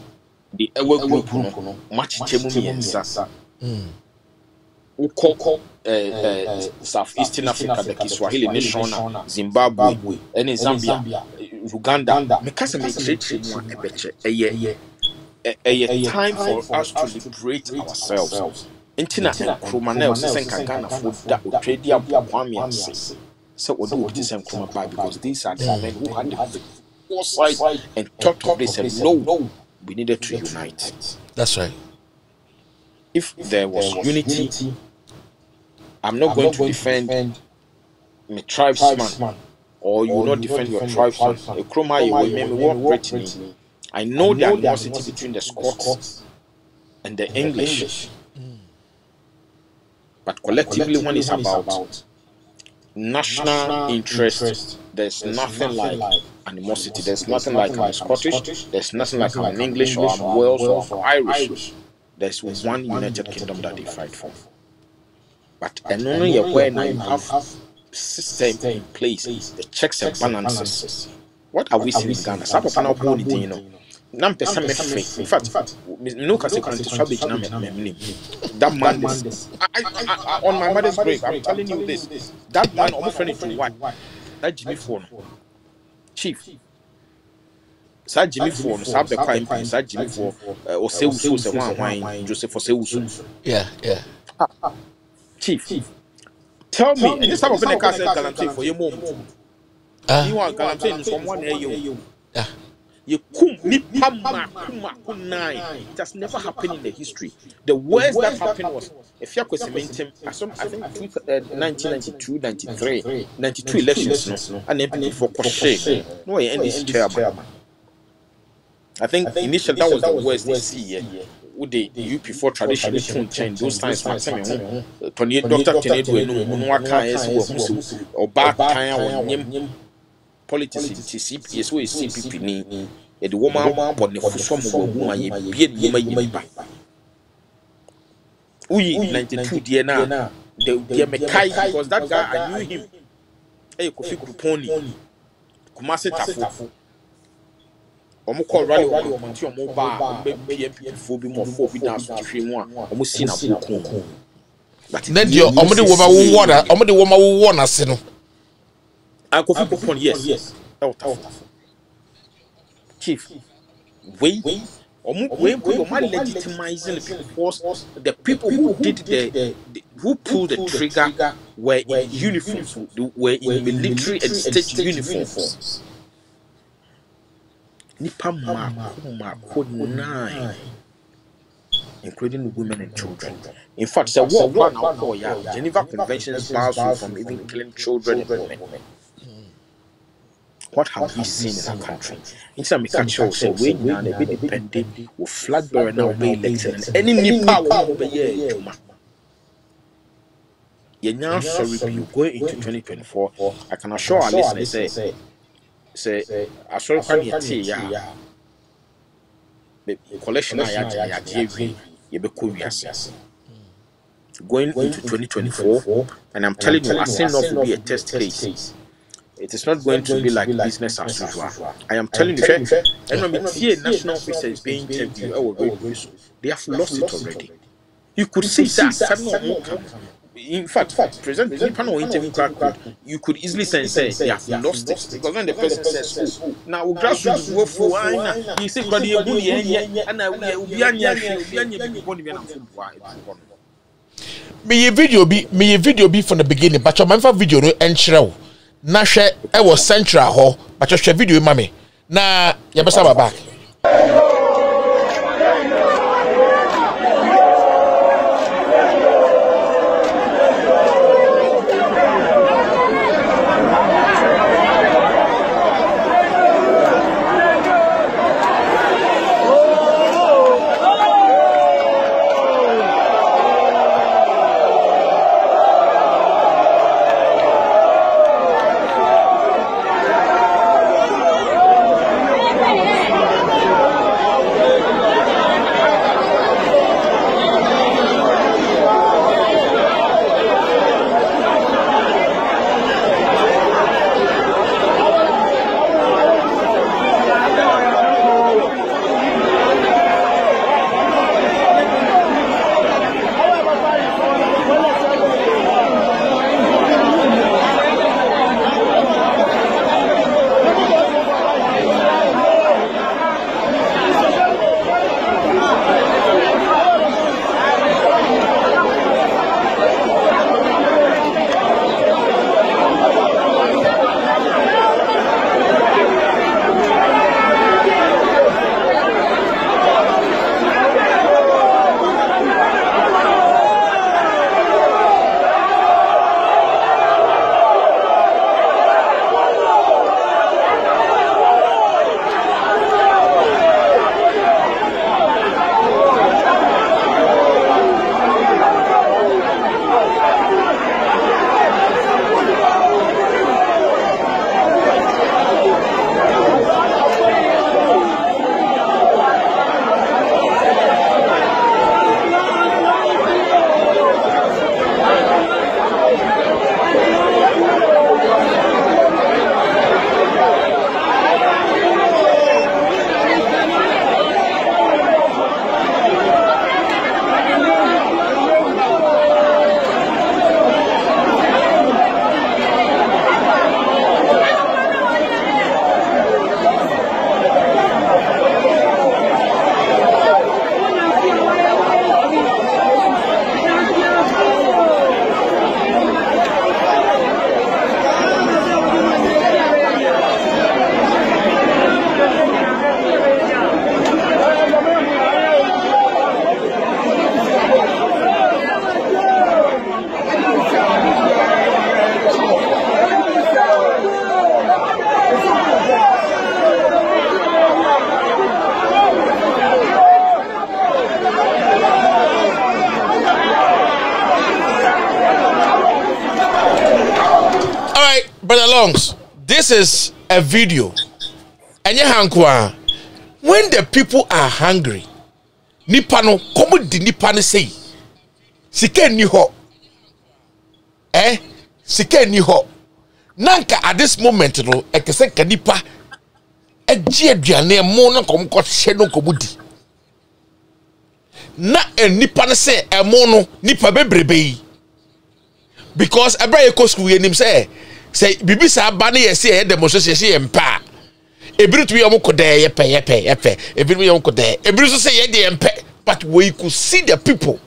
the Ewe group much chemu Ukoko Southeastern Africa, the Kiswahili nation, Zimbabwe, and in Zambia, Uganda. Because a time for us to liberate ourselves. Internet and Kromanel Senka Ghana for that would trade the Kwame. So what do this and Kroma because these are the men who had the foresight and thought of this and no, we needed to unite. That's right. If there was unity, I'm not going to defend my tribesman, or you will not defend your tribesman. A Kroma, you will make me walk Brittany. I know the animosity between the Scots and the English, but collectively, when it's about national interest, there's nothing like animosity. There's nothing like I'm Scottish. There's nothing like I'm English or I'm Welsh or I'm Irish. There's one United Kingdom that they fight for. But and only when you have system in place, the checks and balances. What are we seeing in Ghana? Some of our body, you know. In fact, no that man on my mother's grave, I'm telling you this. That man almost ready to what? That Jimmy Phone. Chief. Sa Jimmy Phone, Sa the crime, Sa Jimmy Phone, or Seusu, say one wine, Joseph for Seusu. Yeah. Chief. Tell me, and this time of the castle galamsey for your mom. You want galamsey from one area. Yeah. You kum nipa maku nine. It has never happened in the history. The worst that happened was if you cementing, I think 1992, 93, 92 elections, no, and then for Koshe. No, I end this chairman. I think initially that was the worst they see. Would the UP4 traditionally change those times? Dr. Tenedo, Munwaka, or back time politics in TCP, so is CPP. The woman put the Fusom woman, beard woman. We 92 dear now. The Mekai, because that guy, I knew him. Hey, Kofi Kuponi, Kumasi Tafu. Omoko rally o manti o mo ba PMP fo bi mo fo bi dance to hwe mu a omo si na boku but na dio omode woma wo wona se no Kofi Kupon yes chief we omo legitimizing the people because the people who did who pulled the trigger were in uniforms, were in military and state uniforms. Nipa maku nine, including women and children. In fact, the war one out Geneva Conventions bars you from even killing children and women. What have we seen in our country? In some countries, say we now they be dependent with flag bearer now be elected and any nipa will be here. You're now sorry you going into 2024. I can assure our listeners say I saw quite a tea collection I going into 2024, and I'm telling you, I say not to be a test case. It is not going to be like business as usual. I am telling you, and when we see a national officer is being interviewed, they have lost it already. You could see that. In fact, President Nipano interview, you could easily say they have lost it because when the person says, "Now grassroots work for wine," he said, "But you and I will me video be from the beginning, but your man video no enchrew. Na hwe e was central ho, but your video mame. Na ye be saba back. Brother Longs, this is a video. And when the people are hungry, nipa no komo di nipa ne say sika ni ho sika ni ho nanka at this moment no ekese ka nipa egie aduane mo na komo ko hye no komo di na nipa ne say emo no nipa bebrebe yi because ebra ye ko school yenim say bibi sa ba ne ye say demonstration ye mpa ebiru to be yepe ebiru yomkode ebiru so say ye de yempe. But we could see the people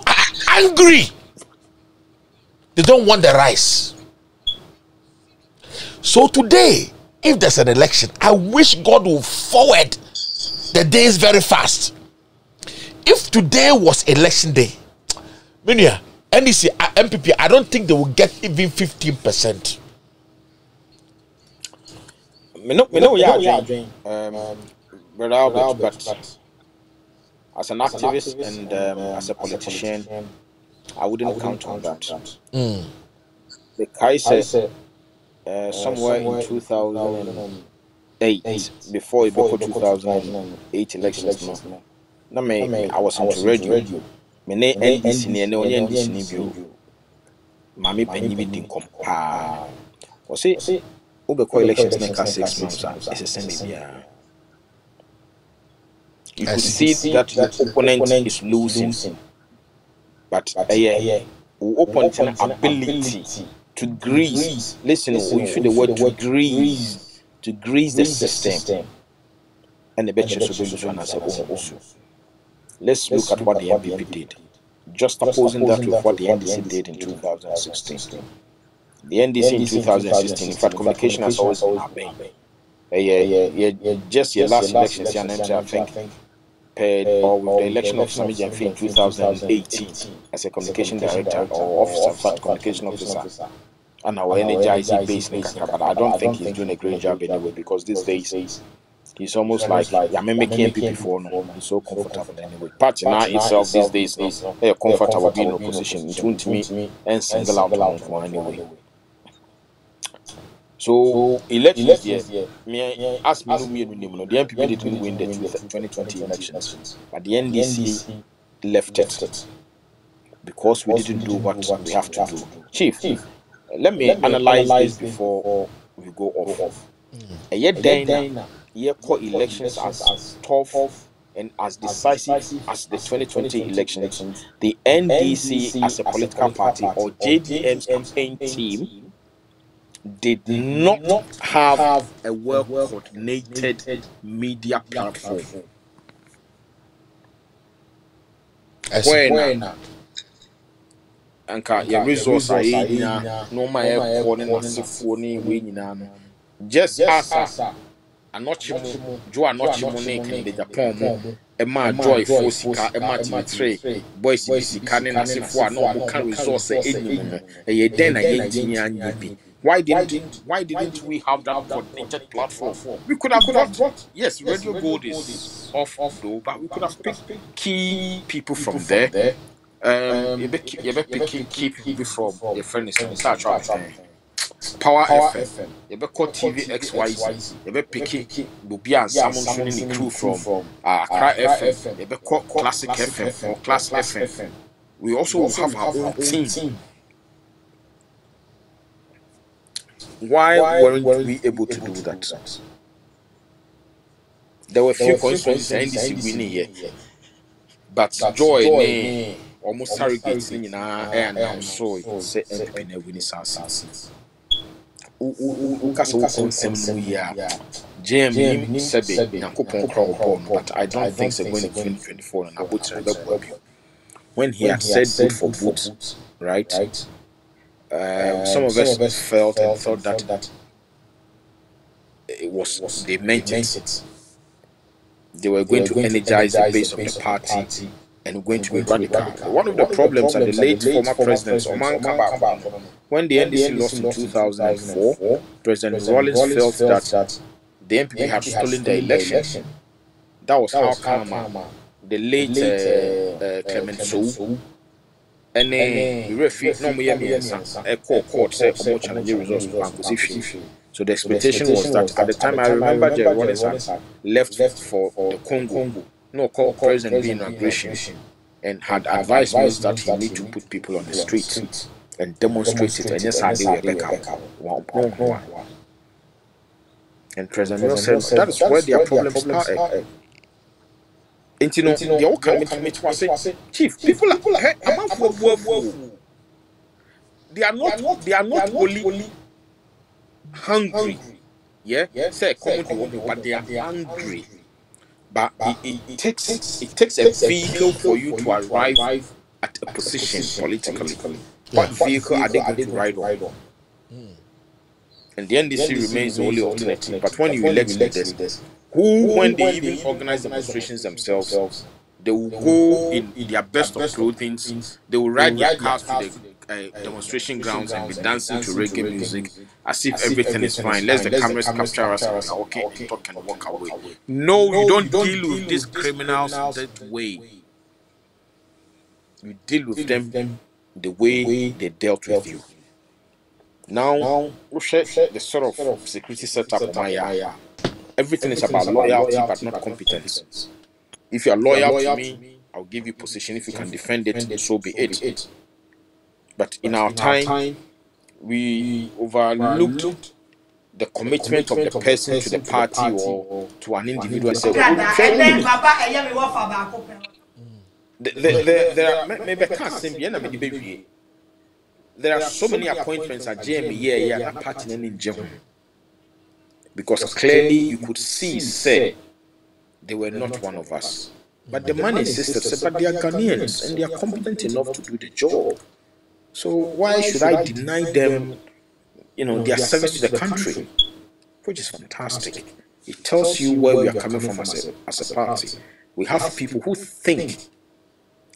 are angry. They don't want the rice. So today, if there's an election, I wish God will forward the days very fast. If today was election day, Minia, NDC, MPP, I don't think they will get even 15%. Brother Albert, but as an activist and as a politician, I wouldn't count on that. The Kaiser, somewhere in 2008, before it became 2008 elections, I was into radio. Mene NDC ni ene onye NDC ni bio. Mami penyi bi din kompa. O say ubeko elections next 6 months. It's the same bia. You could see that the opponent is losing, but opponent's ability to grease. Listen, we use the word to grease the system, and the bench let's look at what the MPP did. Just opposing that with what the NDC did in 2016. The NDC in 2016, in fact, communication has always been our bane. Just your last election, I think. Or with the election of Sami Jamfi in 2018 as a communication director or officer, fact communication officer, and our energizing base, but I don't think he's doing a great job anyway because these days he's almost like making people before no. He's so comfortable anyway. Party now itself these days is comfortable being in opposition. It won't me and single out one anyway. So elections, me ask me no, the MPP didn't win the 2020 elections, but the NDC left it because we didn't do what we have to do. Chief, let me analyze this before we go off. Yet then, elections as tough and as decisive as the 2020 elections, the NDC as a political party or JDM's campaign team did not have a well-coordinated media platform. When anka your resource no my calling us phone just as anochimo jo anochimo ne kan de Japan e ma joy for sika e ma timi boys sika ne nasefo a no kan resource enyim e ye den na ye ntinya nyibi. Why didn't we have that coordinated platform? We could have brought yes, Radio Gold is off though, but we could have picked key people from there. You be picking key people from your friend is Power FM. You be call TV XYZ. You be picking Bobia and someone in the crew from Accra FM. You be call Classic FM or Class FM. We also have our own team. Why weren't we able to do that? There were a few constituencies and NDC winning here, but Joy almost surrogates and I'm sorry say MPP na winning seats. JM Sebe Yakupon Crowbon, but I don't think they're going to 2024 and about when he had said vote for votes, right? Some of us felt and thought that it was they meant it. They were going to energize the base of the party and going to be radical. One of the problems are the late former president Oman Kababa, when the NDC lost in 2004, President Rawlings felt that the MPP had stolen the election. That was how Kama, the late Clement Sow, any refi no me a court say omo challenge results for position. So the expectation was that at the time I remember Jerry Rawlings left for the Congo. No, called President B inauguration and had advised me that he need to put people on the street and demonstrate it. And yes, I did Rebecca. And President Miller said that is where their problems started. And you know, they all come to me to say, Chief, people are they are not only hungry. Yeah, say common, but they are hungry. But it takes a vehicle for you to arrive at a position politically. What vehicle are they going to ride on? And the NDC remains the only alternative. But when you elect leaders, who, when they even organize demonstrations themselves, they will go in their best of clothing, they will ride their cars to the demonstration grounds and be dancing to reggae music as if everything is fine. Let the cameras capture us and we are okay and talk and walk away. No, you don't deal with these criminals that way. You deal with them the way they dealt with you. Now, the sort of security setup of Maya, everything is about loyalty but not competence. If you are loyal to me, I'll give you position. If you can defend it, so be it. But in our time, we overlooked the commitment of the person to the party or to an individual. And said, there are so many appointments at JME, not party in Jim. Because clearly you could see, say, they were not one of us. But the man insisted, said, but they are Ghanaians and they are competent enough to do the job. So why should I deny them, their service to the country? Which is fantastic. It tells you where we are coming from as a party. We have people who think,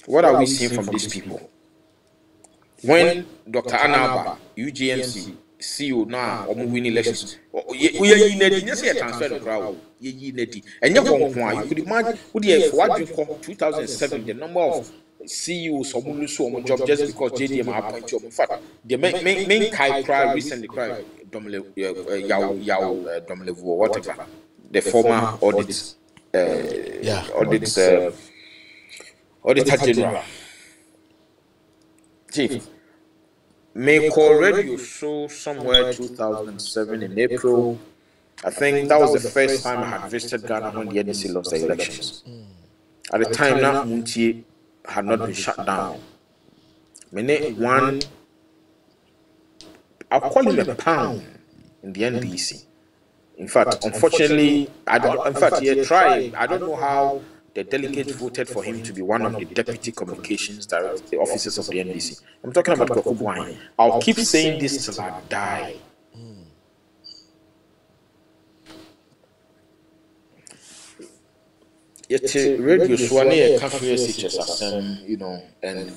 what are we seeing from these people? When Dr. Anaba, UGMC, CEO now, or winning elections, we are in a transfer the crowd. And you could imagine, what you call 2007, the number of CEOs or job just because JDM appointed you. In fact, the main cry recently cried Domlevu or whatever, the former Auditor General. Chief, Mayco Radio show somewhere 2007 in April. I think that was the first time I had visited Ghana when the NDC lost the elections. At the time, now Muntie had not been shut down. I'll call him a pound in the NDC. In fact, unfortunately, I don't know how the delegates voted for him to be one of the deputy communications directors, the officers of the NDC. I'm talking about Kokubwai. I'll keep saying this till I die. Yet radio Swane Cafe teachers and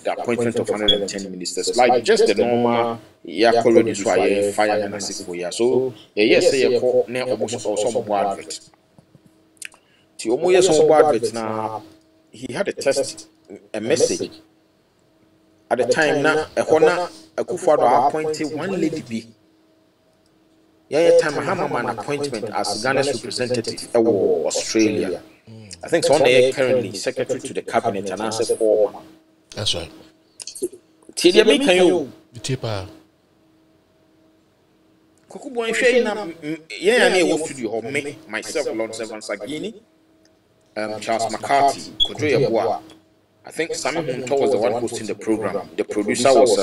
the appointment of 110 ministers, like just the normal Yako radio Swaye fire and Asifoya. So yes, say almost also advert. Now he had a message. At the time now, a Kufado appointed one lady B. Time Hamaman appointment as Ghana's representative for Australia. I think it's on there currently, secretary to the cabinet and answer former. That's right. Tidia make you Tipa Kukubo and Shayna, I studio me myself, Lord Sevan Sagini, Charles McCarthy, Kodrea Bois. I think Simon Hunter was the one hosting the program. The producer was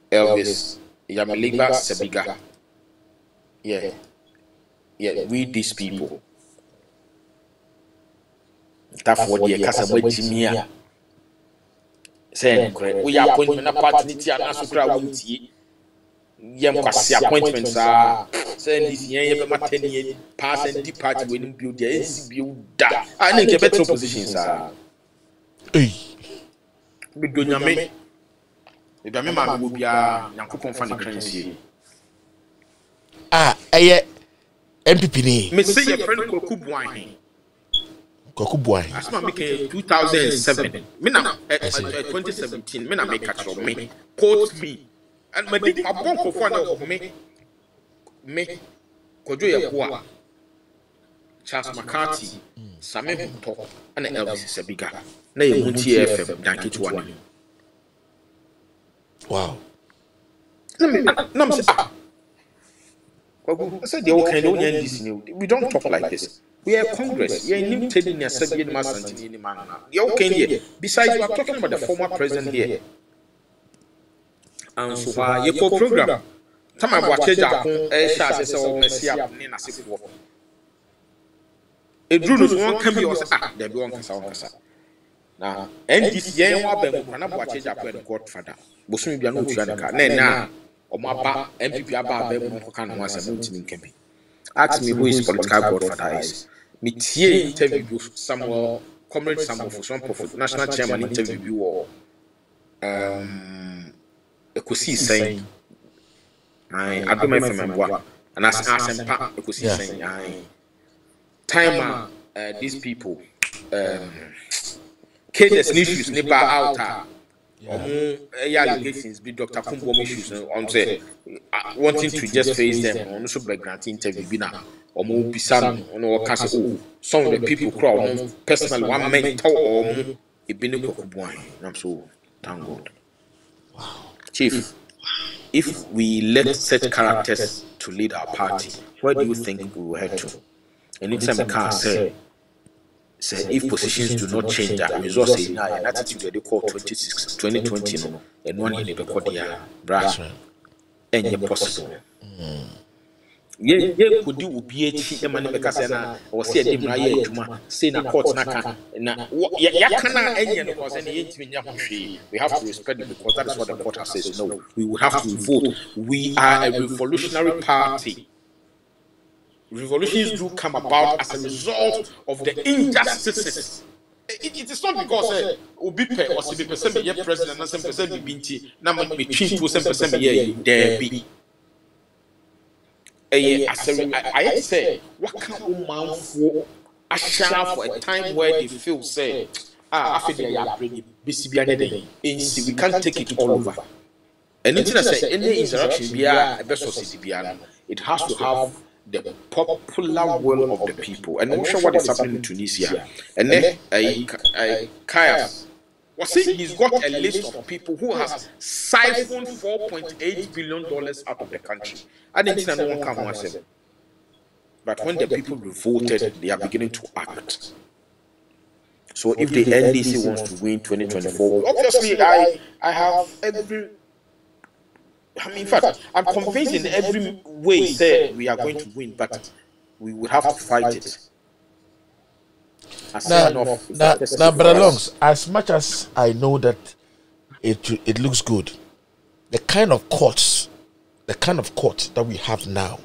Elvis Yamiliba Sebiga. Yeah, we these people. That's what the Casablanca Jimia saying. We are appointment opportunity and Asukra Winty. Yamquasi appointments are saying this year, Mateni, pass and depart when build the NCBU. I think a better positions are. But do you mean? The Damima will be a Yankupon fan currency. MPP. May say a friend called Kubwine. Kokubuai. As my make 2007. Me na 2017. Me na make catch of me. Quote me. And my big my bonko for now me Kojo Yakua. Charles McCarthy. Same Hunto and Elvis is a bigger. Na ye munti FM danke to one. Wow. No, I said, you can only end this. We don't talk like this. We are Congress. You are new telling us that you're okay here. Besides, we are talking about the former president here. And so, you call program. Time I watch Agyapong, Shaz, or Messia, Nina Sifu. A Bruno's one can be also, there be one Kasa. Now, and this year, one watch Agyapong Godfather. Bosumi be no Trianaka. Now, Omapa, MPP Abba, Bemukan was a mountain can be. Ask me who is political godfather is. Metie interview Samuel, Comrade Samuel for some profit, national chairman interview or Ekusi saying, I don't remember, and as Ekusi saying, time these people, cases issues, neighbor outer. Allegations be Dr. Kumbo issues on say wanting to just face them on also by granting interview now or more bisan on our castle. Some of the people crowd personal one mental or a binico kubuan. I'm so thank God. Wow. Chief, if we let such characters to lead our party, where do you think we will head to? Anytime I can say if positions do not change, that resources now an attitude they call 2020 no, and one in the Bekodia branch and possible. Yeah, could do BH Emanibacasana or say a dimaya Juma, say na court naka, Yakana any cause any we have to respect it because that is what the court has said. No, we will have to vote. We are a revolutionary party. Revolutions do come about as a result of the injustices. It is not because Obipe or Sibi ye president and some percent binti na me treat to some percent ye there be. I say what can man for a share for a time where they feel say I feel they are pretty busy we can't take it all over. And anything I say any insurrection be a best society it has to have the popular will of the people. And I'm sure what is happening in Tunisia. And then Kayas was saying he's got a list of people who has siphoned $4.8 billion out of the country. I didn't think no one come once. But when the people revolted, they are beginning to act. So if the NDC wants to win 2024, obviously I have every in fact, I'm convinced in every way say we are going to win, but we will have to fight it. Now, Brother Longs, as much as I know that it looks good, the kind of courts that we have now,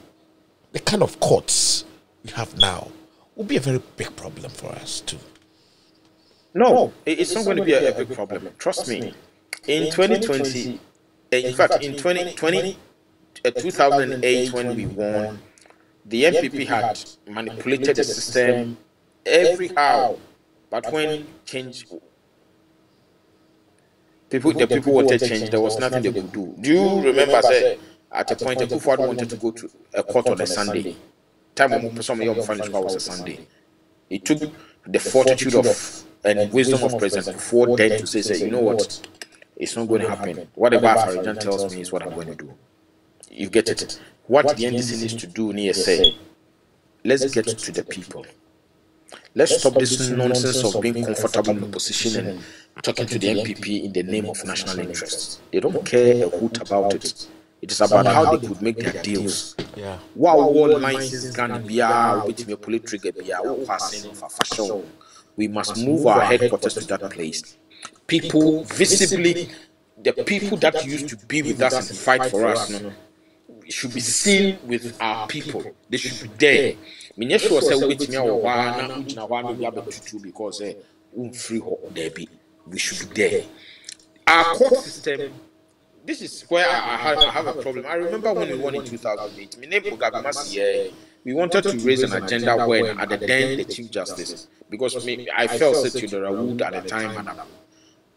will be a very big problem for us too. No, it's not going to be a big problem. Trust me. In 2020. In fact, in 2008, when we won, the MPP had manipulated the system everyhow. But when the people wanted change, there was nothing they could do. Do you remember, say, at a point, Akufo-Addo wanted to go to a court on a Sunday? Time when some of your friends was a Sunday. It took the fortitude of and wisdom of President Akufo then to say, you know what? It's not going to happen. Whatever Afarijan tells me is what I'm going to do. You get it? What the NDC needs to do, near say, let's get to the people. Let's stop this nonsense of being comfortable in opposition and talking to the MPP in the name of national interest. They don't care a hoot about it. It is about how they could make their deals. Yeah. Wow, world lines is going to be with me pull trigger be we must move our headquarters to that place. People visibly, the people that used to be with us and fight for us, should be seen with our people. They should be there. Minyesho say with me because free we should be there. Our court system. This is where I have a problem. I remember when we won in 2008. My name we wanted to raise an agenda when at the then the Chief Justice, because I felt that Theodore Wood at the time had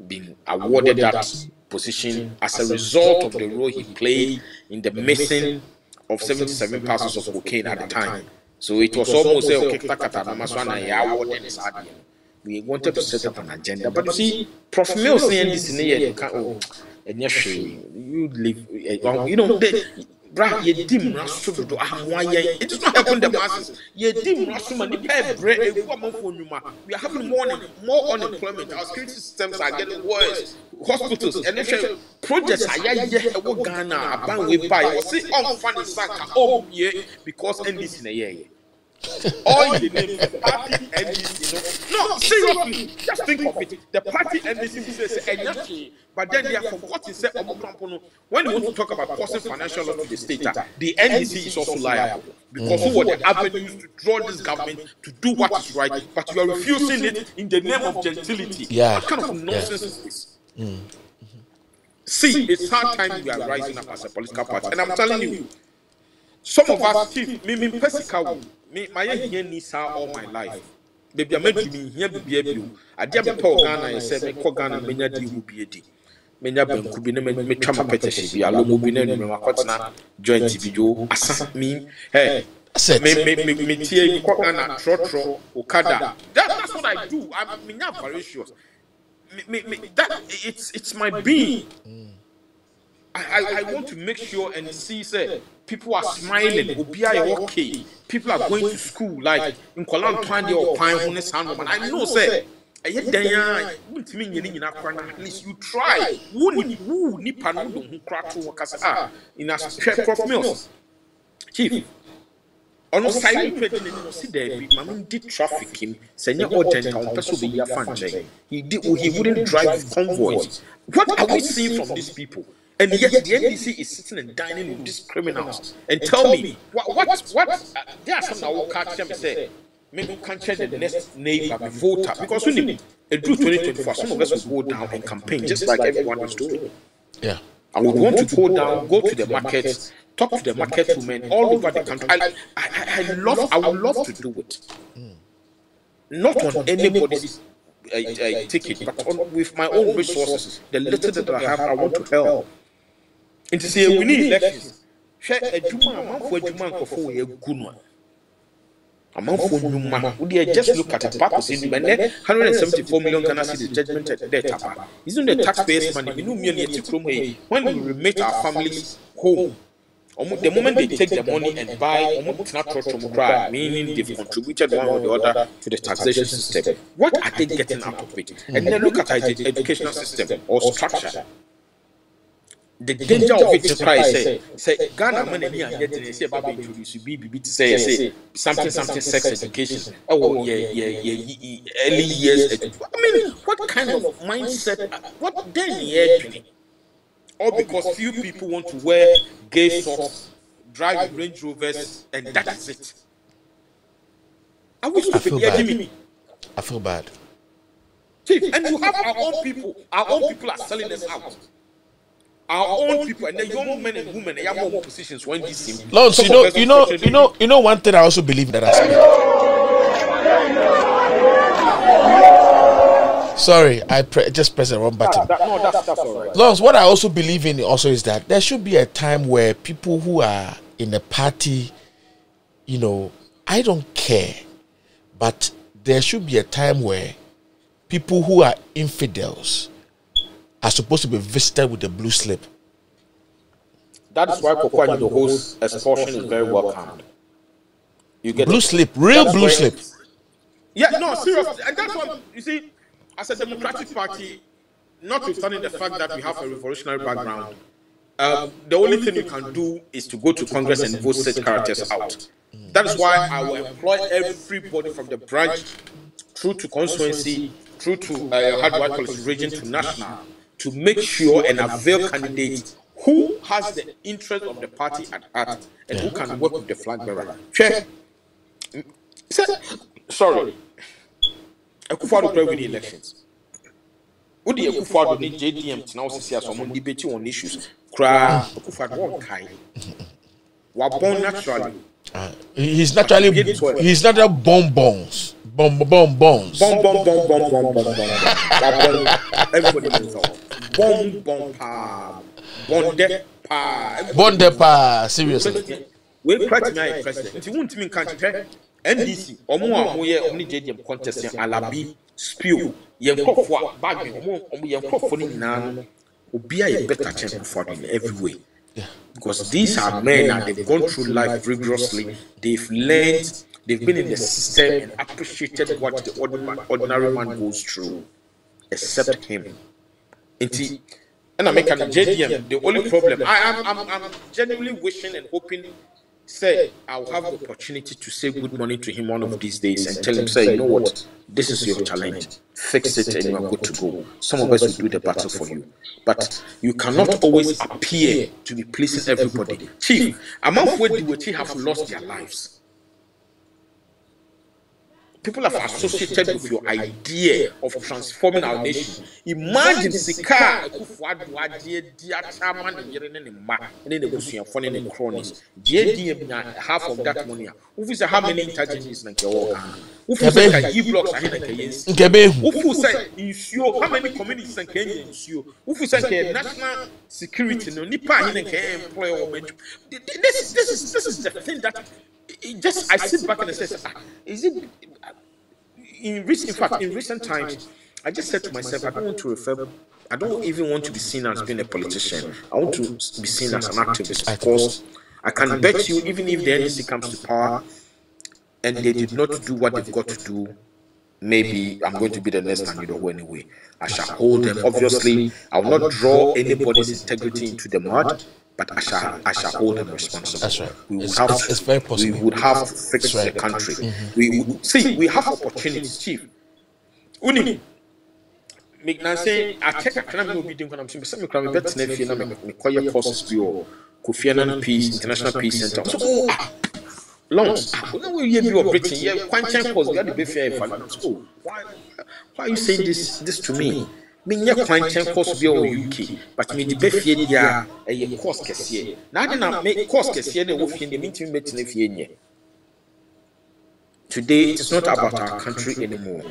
been awarded that position as a result of the role he played in the missing of 77 parcels of cocaine at the time. So it was almost we wanted to set up an agenda. But you see, Prof. Mills saying this in the you live, you know, it does not happen the masses. We are having more unemployment. Our security systems are getting worse. Hospitals and projects are Ghana, because NDC in a year. All in the name of the party NDC, no, seriously, just think of it. The party NDC says, but then they have forgotten to say, when they want to talk about causing financial loss to the state, the NDC is also liable. Because who were the avenues to draw this government to do what is right, but you are refusing it in the name of gentility. What kind of nonsense is this? See, it's hard time we are rising up as a political party. And I'm telling you, some of us, my needs are all my life. Baby, I made me here be I did a poor Ghana, I said, me call Ghana, many of you be a D. Many of them could be named Trump petition, be a low moving in my partner, joint video, assassin me, hey, me tear, Ghana, Trotro, Okada. That's what I do. I'm not very sure. That it's my being. I want to make sure and see, say, people are smiling, okay. People are going to school, like in Kuala Lumpur or Pine, and I know, say, at least you try. In a Prof. Mills, Chief. On a side president, see there, Mamma did trafficking, send your dental, he wouldn't drive convoys. What are we seeing from these people? And yet the NDC is sitting and dining with these criminals. And tell me, what there are some that will catch them and say, maybe we can't change the next neighbor voter. Because we need a do 2024, some of us will go down and campaign just like everyone is doing. Yeah. I would want to go down, go to the markets, talk to the market women all over the country. I would love to do it. Not on anybody's ticket, but with my own resources. The little that I have, I want to help. And to say we need elections. Share a Juma for a Juma for a good one. A month for Juma. Would you just look at a purpose in 174 million Ghana cedis judgment at debt? Isn't the taxpayers' money? We know when we remit our families home. The moment they take the money and buy, meaning they've contributed one or the other to the taxation system, what are they getting out of it? And then look at the educational system or structure. The danger of it is say Ghana money and getting say about introduce BB to say something sex education. Oh yeah early years. I mean, what kind of mindset? What then all because few people want to wear gay socks, drive Range Rovers, and that is it. I feel bad. Chief, and you have our own people. Our own people are selling us out. Our own people and the young men and women, they have more positions when this seem. Lord, you know one thing I also believe that sorry, I just pressed the wrong button. That's all right. Lord, what I also believe in also is that there should be a time where people who are in the party, you know, I don't care, but there should be a time where people who are infidels are supposed to be visited with the blue slip. That is why Kokwani, the host expulsion is very welcomed. You get blue slip, real blue slip. Yeah, no, seriously. And that's what, you see, as a Democratic Party, notwithstanding the fact that we have a revolutionary background, the only thing you can do is to go to Congress and vote such characters out. That is why I will employ everybody from the branch through to constituency, through to region to national, to make sure and avail candidates who has the interest of the party at heart and who can work with the flag bearer. Sorry. Akufo-Addo win the elections. Would the Akufo-Addo need JDM now see someone debating on issues? Akufo-Addo won't kind. We are born naturally. He's naturally bonbons. Bonbons. Everybody knows all. Bondepa. Seriously. We practically president. You won't mean country. NDC. Only JDM contest Alabi spew. Yenkofwa bag. Yenkofoni nan. Ubia a better champion for in every way. Yeah. Because these are men and they've gone through life rigorously. They've learned. They've been in the system and appreciated what the ordinary man goes through, except him. And I make a JDM. The only problem, I'm genuinely wishing and hoping, say, I'll have the opportunity to say good morning to him one of these days and tell him, say, you know what, this is your challenge. Fix it and you are good to go. Some of us will do the battle for you. But you cannot always appear to be pleasing everybody. Chief, among what the Chief have lost their lives. People have associated with your idea of transforming our nation. Imagine Sika, half of that money. Who say how many intelligence like your who say E-blocks are who say ensure how many communities and can ensure who say national security no nipa employ this is the thing that just I sit back and say, is it in recent times, I just said to myself, I don't even want to be seen as being a politician. I want to be seen as an activist. Because I can bet you, even if the NDC comes to power and they did not do what they've got to do, maybe I'm going to be the next candidate anyway. I shall hold them. Obviously, I will not draw anybody's integrity into the mud. But I shall hold them responsible. That's right. It's very possible. We would have to fix the country. We have opportunities, Chief. Uni, say I check a crime will be doing when I'm saying some crime better than if you know me call courses for Kofi Annan Peace International Peace Center. So longs. We be operating here. Quantum course. We got to be fair. Why are you saying this to me? Me nya kwanchen course bi o UK but me di be fie dia e course kese na de na me course kese na wo fie de mintim betina fie nye. Today it is not about our country anymore.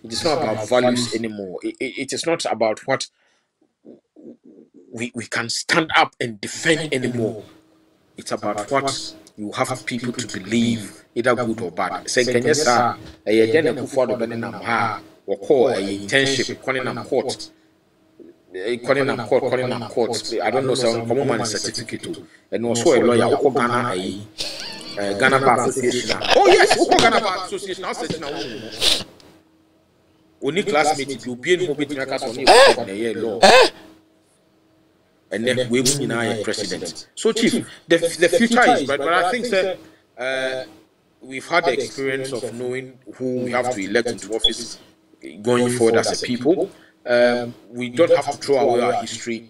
It is not about values anymore. It is not about what we can stand up and defend anymore. It's about what you have people to believe, either good or bad. Say Kenya sa e je na kufu do be na ha or call a internship, calling a court. I don't know some common certificate. And also a lawyer, Ghana Bar Association. Oh, yes, Ghana Bar Association. Only classmates will be in Hobbit on a year law. And then we will deny a president. So, Chief, the future is bright, but I think that we've had the experience of knowing who we have to elect into office going forward as a people. We don't have to throw away our history.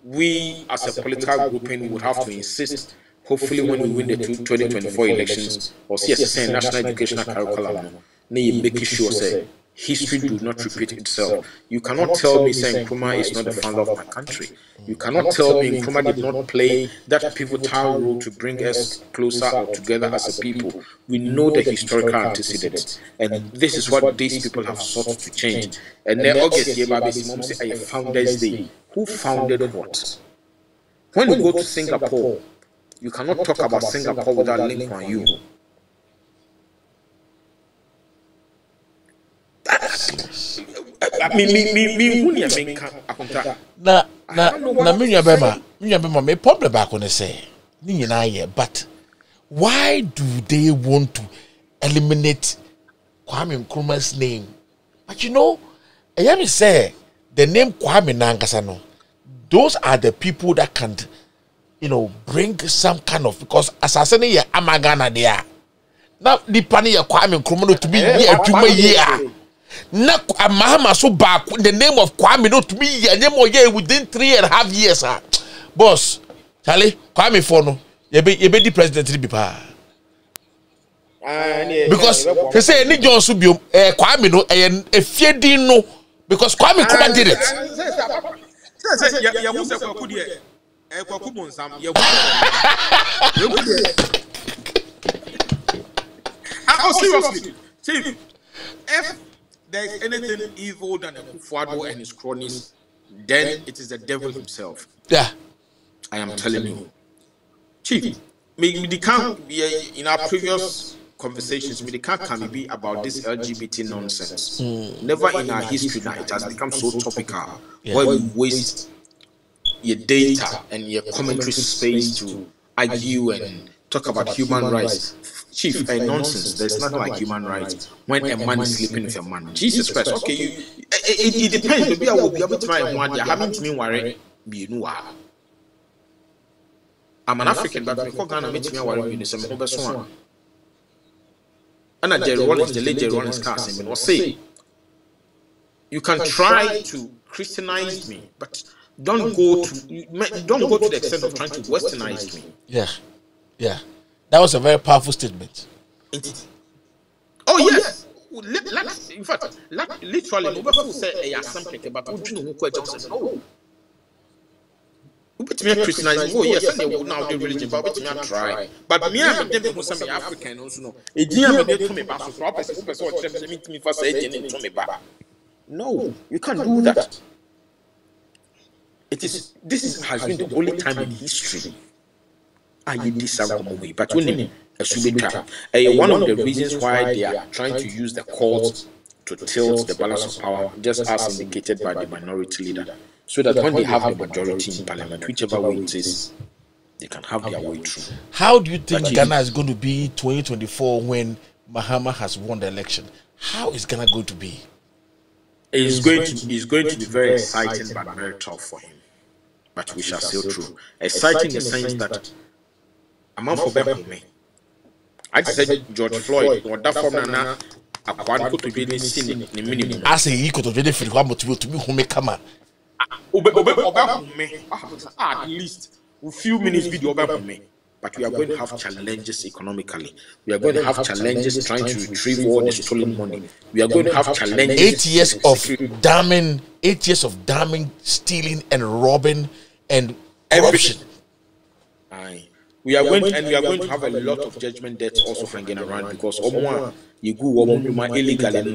We, as a political grouping, would have to insist, hopefully when we win the 2024 elections, or CSSN, National Educational Curriculum, making sure that history do not repeat itself. You cannot tell me saying Nkrumah is not the founder of my country. You cannot tell me Nkrumah did not play that pivotal role to bring us closer or together as a people. We know the historical antecedents, and this is what these people have sought to change. And then August here, Mom say, Founders Day. Who founded what? When you go to Singapore, you cannot talk about Singapore without Lee Kuan Yew. Na me bema me problem back on say but why do they want to eliminate Kwame Nkrumah's name? But you know, I am say the name Kwame Nankasa no, those are the people that can, bring some kind of, because assassin here Amagana there. Now the pani Kwame Nkrumah to be here to me na Mahama so back in the name of Kwame not to be here within 3.5 years. Boss, Charlie, Kwame for no, you be the president be pa. Because they say any Johnson be Kwame no a feeding no because Kwame Nkrumah did it. seriously. Chief, if there's anything evil than Akufo-Addo and his cronies, then it is the devil himself. Yeah. I am telling you. Chief, in our previous conversations, we can't be about this LGBT nonsense. Never in our history now it has become so topical where we waste your data and your commentary space to argue and talk about human rights. Chief, nonsense. There's nothing like human rights when a man is sleeping with a man. Jesus Christ. Okay, it depends. Maybe I will be able to try one day. I haven't been worried. I'm an African, but I can't meet me worried in some other song. And Jerry Rollins, the late Jerry Rollins casting, will say, you can try to Christianize me, but don't go to the extent of trying to Westernize me. Yeah, yeah. That was a very powerful statement. Oh yes. In fact, literally, nobody say something, but who do know who Johnson? No. Who bet me Christianizing? Oh yes, and they will now do religion, but bet me try. But me, I'm them who some African also know. A dear me to me back so I person who meet me for say to me back. No, you can't do that. This has been the only time in history. I did this away, but when one of the reasons why they are trying to use the court to tilt the balance of power, just as indicated by the minority leader, so that when they have the majority in parliament, whichever way it is, they can have their way through. How do you think Ghana is going to be 2024 when Mahama has won the election? How is Ghana going to be? It's going to be very exciting but very tough for him. But we shall sail through. Exciting in the sense that a man for me. I said George Floyd or that form now. I could be seen in the minimum. I say he could have been free to be home come on. At least a few minutes video about me. But we are going to have challenges economically. We are going to have challenges trying to retrieve all the stolen money. We are going to have challenges. 8 years of damning, stealing, and robbing, and corruption. We are going to have a lot of judgment debts also hanging around because you go illegal and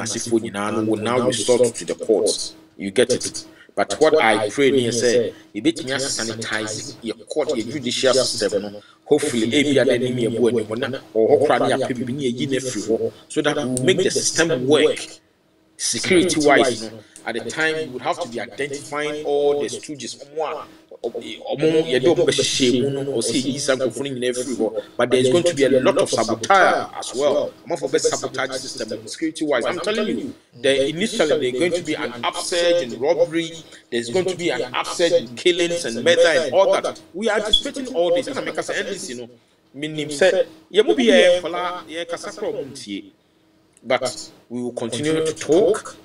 will now resort to the courts. You get it. But what I pray here say, you bet me sanitize your court, your judicial system. Hopefully, maybe at the enemy or so that we will make the system work security wise. At the time, you would have to be identifying all the stooges. But there's going to be a lot of sabotage as well. More for best sabotage system security wise. I'm telling you, initially there's going to be an upsurge in robbery, there's going to be an upsurge in killings and murder and all that. We are anticipating all this, and I make us end this, meaning said, but we will continue to talk.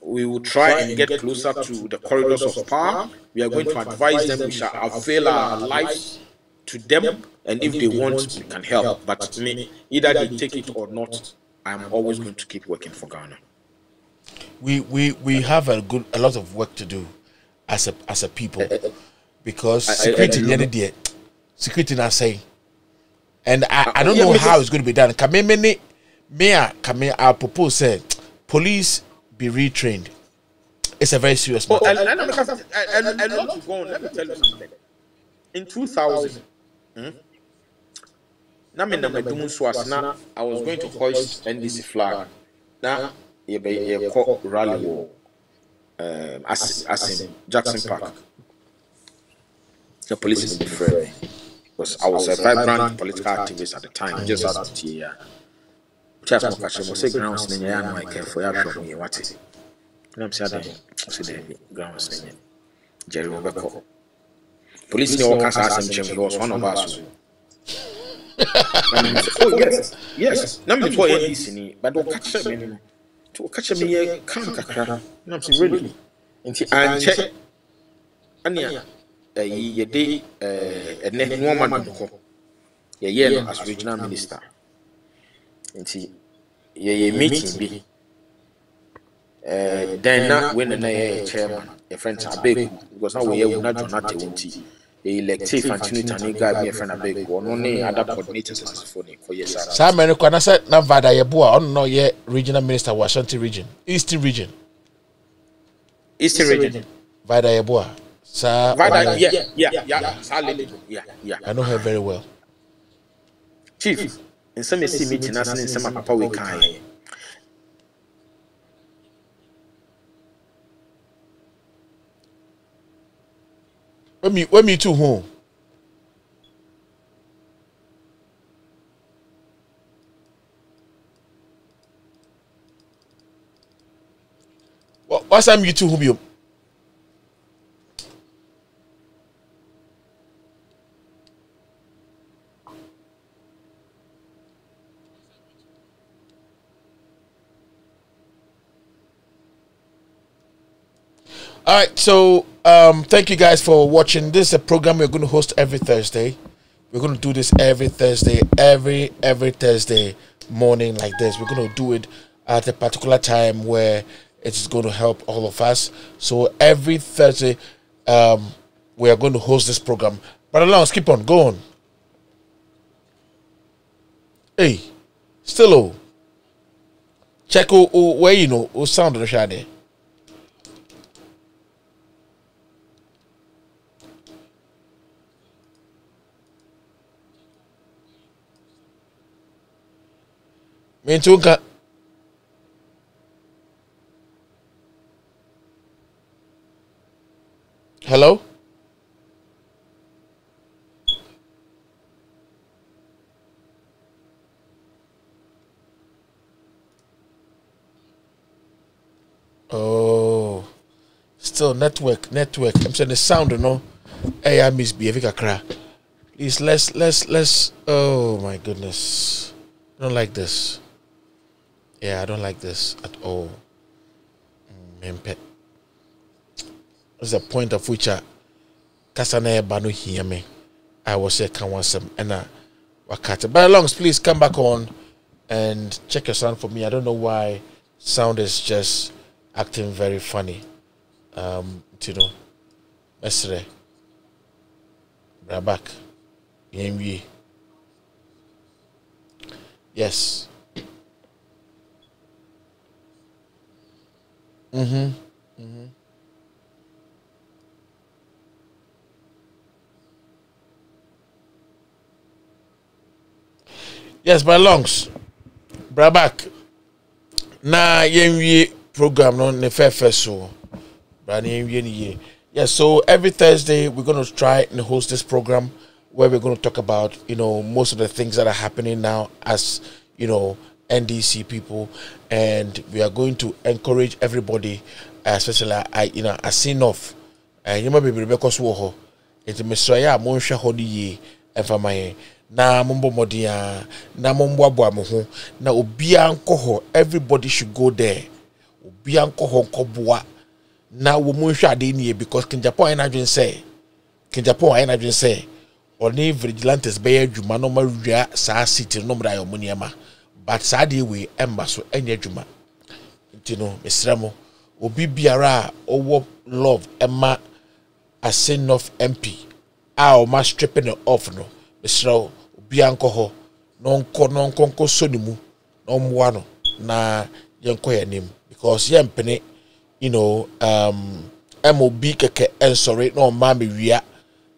We will try and get closer to the corridors of power. We are going to advise them. We shall avail our lives to them, and if they want, we can help. But either they take it or not, I am always going to keep working for Ghana. We have a lot of work to do as a people, because security not saying, and I don't know how it's going to be done. I propose said police be retrained. It's a very serious matter. A lot to go on. Let me tell you something. In 2000, I was going to hoist NDC flag. Now, you call rally war. As in Jackson Park. The police didn't prefer me because I was a vibrant political activist at the time. Just as a year. Just more catch say grounds in the my care for your from you what it. I'm saying the grounds in Jerry Obeko. Police no can ask him he was one of us. Oh yes. Now me for NDC but don't catch me. To catch me come kakra. I'm saying really. And check ania ye dey no man ko. Ye as regional minister. Ye meeting be then when the chairman your friends are big because now we have not elective and guy me a friend a big one only other coordinators as for the yes sir America na say na vada yeboa on no ye regional minister Washington region Eastern region vada yeboa sir vada yeah I know her very well chief in some see meeting as in some papa we can when me too home. What's I'm you too home you? All right, so thank you guys for watching. This is a program we're going to host every Thursday. We're going to do this every Thursday, every Thursday morning like this. We're going to do it at a particular time where it's going to help all of us. So every Thursday, we are going to host this program. But along, keep on, go on. Hey, still low. Check where you know who sound the shade. Mentunka. Hello? Oh, still network. I'm saying the sound, you know. Hey, I misbehaving a cry. Please, let's. Oh my goodness, I don't like this. Yeah, I don't like this at all. What's the point of which Kasane Banu hear me? I was say can want some and wakata. But longs, please come back on and check your sound for me. I don't know why sound is just acting very funny. You know, yesterday. Back. Yes. Yes, my lungs. Brabak. Na yenwie program no ne fefe so. Bra yenwie ni. Yes, so every Thursday we're going to try and host this program where we're going to talk about, you know, most of the things that are happening now as, you know, NDC people, and we are going to encourage everybody, especially as seen off. And you might be Rebecca Swoho. It's Messiah Monsha Hodi and Famaye. Na mumbo modia, na mumbo abuamuhu, na ubiankoho. Everybody should go there. Ubiankoho kobwa. Na umunsha adini because Kinjapo I imagine say, only vigilantes bear jumano maria sa city no mra yomuniama. But sadly we emba so enye juma. Ntino mesramo obi biara owo love emma asin of MP. O ma stripping it off no. Mesrao obi anko no nko sonimu no mwano na yenko yanim because yempene you know MOB keke and sorry no mama wia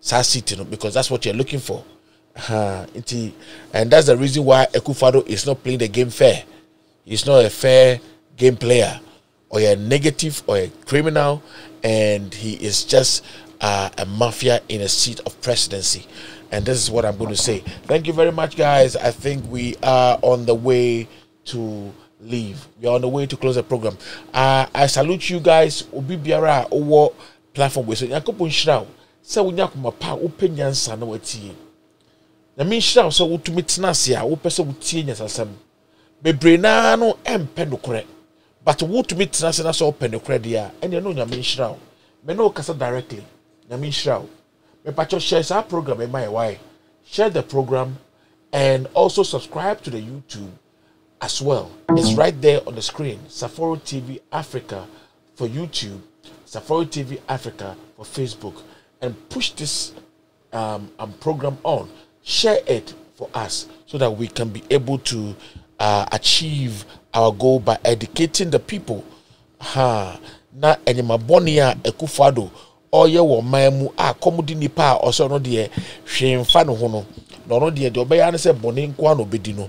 sa city no because that's what you're looking for. And that's the reason why Ekufado is not playing the game fair. He's not a fair game player, or a negative, or a criminal, and he is just a mafia in a seat of presidency. And this is what I'm going to say. Thank you very much, guys. I think we are on the way to leave. We are on the way to close the program. I salute you guys. Obi biara owo platform we so yakopon shraw. Se wonya komapa openyansa na watie. Na me shraw so wotumi tenase a wo pese wotie nyasasam. Bebre na no empe nokore. But wotumi tenase na so open nokore dia. Ene no nya me shraw. Me no kasa directly. Na me shraw. Me pacho share our program in my way. Share the program and also subscribe to the YouTube as well. It's right there on the screen. Safari TV Africa for YouTube, Safari TV Africa for Facebook, and push this program on. Share it for us so that we can be able to achieve our goal by educating the people. Na enyima bonia ekufado oye wo mamu akomudi nipa osono de hwemfa no ho no no de obeya ne se bone nko ano bedi no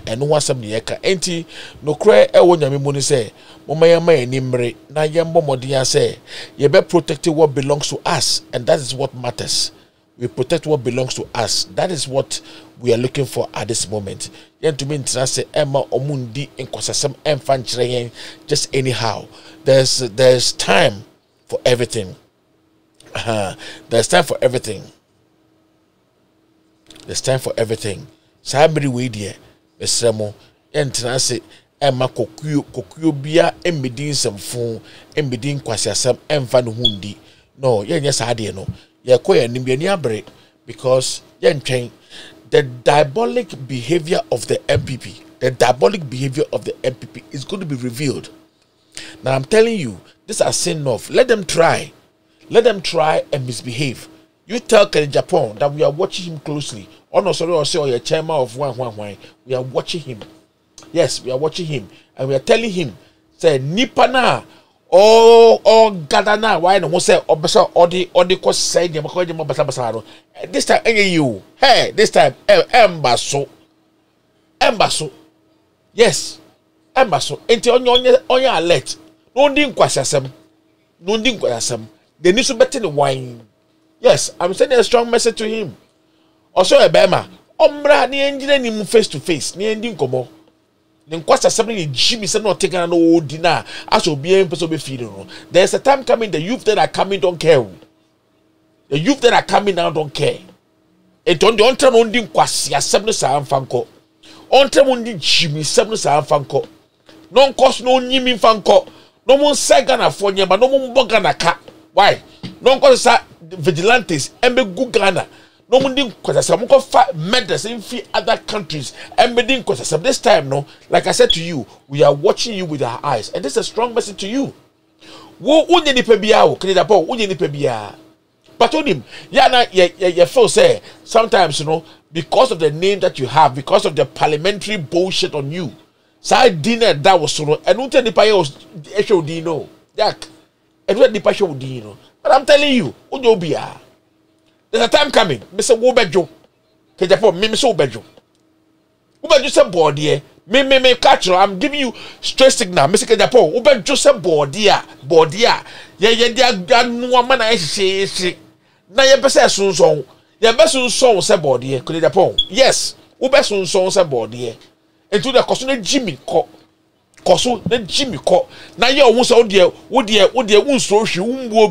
eno wasam ne yeka enti no kra ewo nyame mu ni se momayama animre na yembo modin say ye be protect what belongs to us, and that is what matters. We protect what belongs to us. That is what we are looking for at this moment. Yen to me say Emma omundi enkosasem emfanchire just anyhow. There's time for everything. There's time for everything. There's time for everything. Sabri we dear Mesremo yen say Emma kokuyo bia embedin semfon embedin kwasiasem emfa no hundi. No, yen yes ade no. Because the diabolic behavior of the MPP is going to be revealed. Now I'm telling you, this is sin of. Let them try and misbehave. You tell Agyapong that we are watching him closely. Oh no, sorry, or say you're chairman of one. We are watching him. Yes, we are watching him, and we are telling him, say Nipana. Gather now. Why no say obeso odi ko say dem ko dem basa no. This time you. Hey, this time embaso. Yes. Embaso. Enti onye alert. No ndin kwasasem. They need to better the wine. Yes, I'm sending a strong message to him. Also Ebema. Ombra ni engineer ni face to face. Ni ending komo. Jimmy said not taking an old dinner. As will be able to be feeding. There's a time coming, the youth that are coming don't care. The youth that are coming now don't care. And on turn on the Quasia 7 Sam Fanco. On turn on the Jimmy 7 Sam Fanco. No cost no Nimi Fanco. No one Sagana for you, but no one Bogana cat. Why? No cost vigilantes and be good Ghana. No one didn't cause some murders in other countries. And we didn't cause this time, no. Like I said to you, we are watching you with our eyes, and this is a strong message to you. But on him, you feel say sometimes, you know, because of the name that you have, because of the parliamentary bullshit on you. Side dinner that was so, and don't tell the pay was Dino, Jack, and what the passion Dino. But I'm telling you, Udobia. There's a time coming, Mr. Wobejo. Agyapong, me so Wobejo. Wobejo some body, me catch. I'm giving you straight signal, Mr. Agyapong. Wobejo some body. Yeah, no man I say. Na ye best soon song. Ye best soon song say body. Agyapong. Yes, Wobejo song say body. Into the question Jimmy call. Koso na Jimmy ko na ye ohun se wo de unso hwe umbuo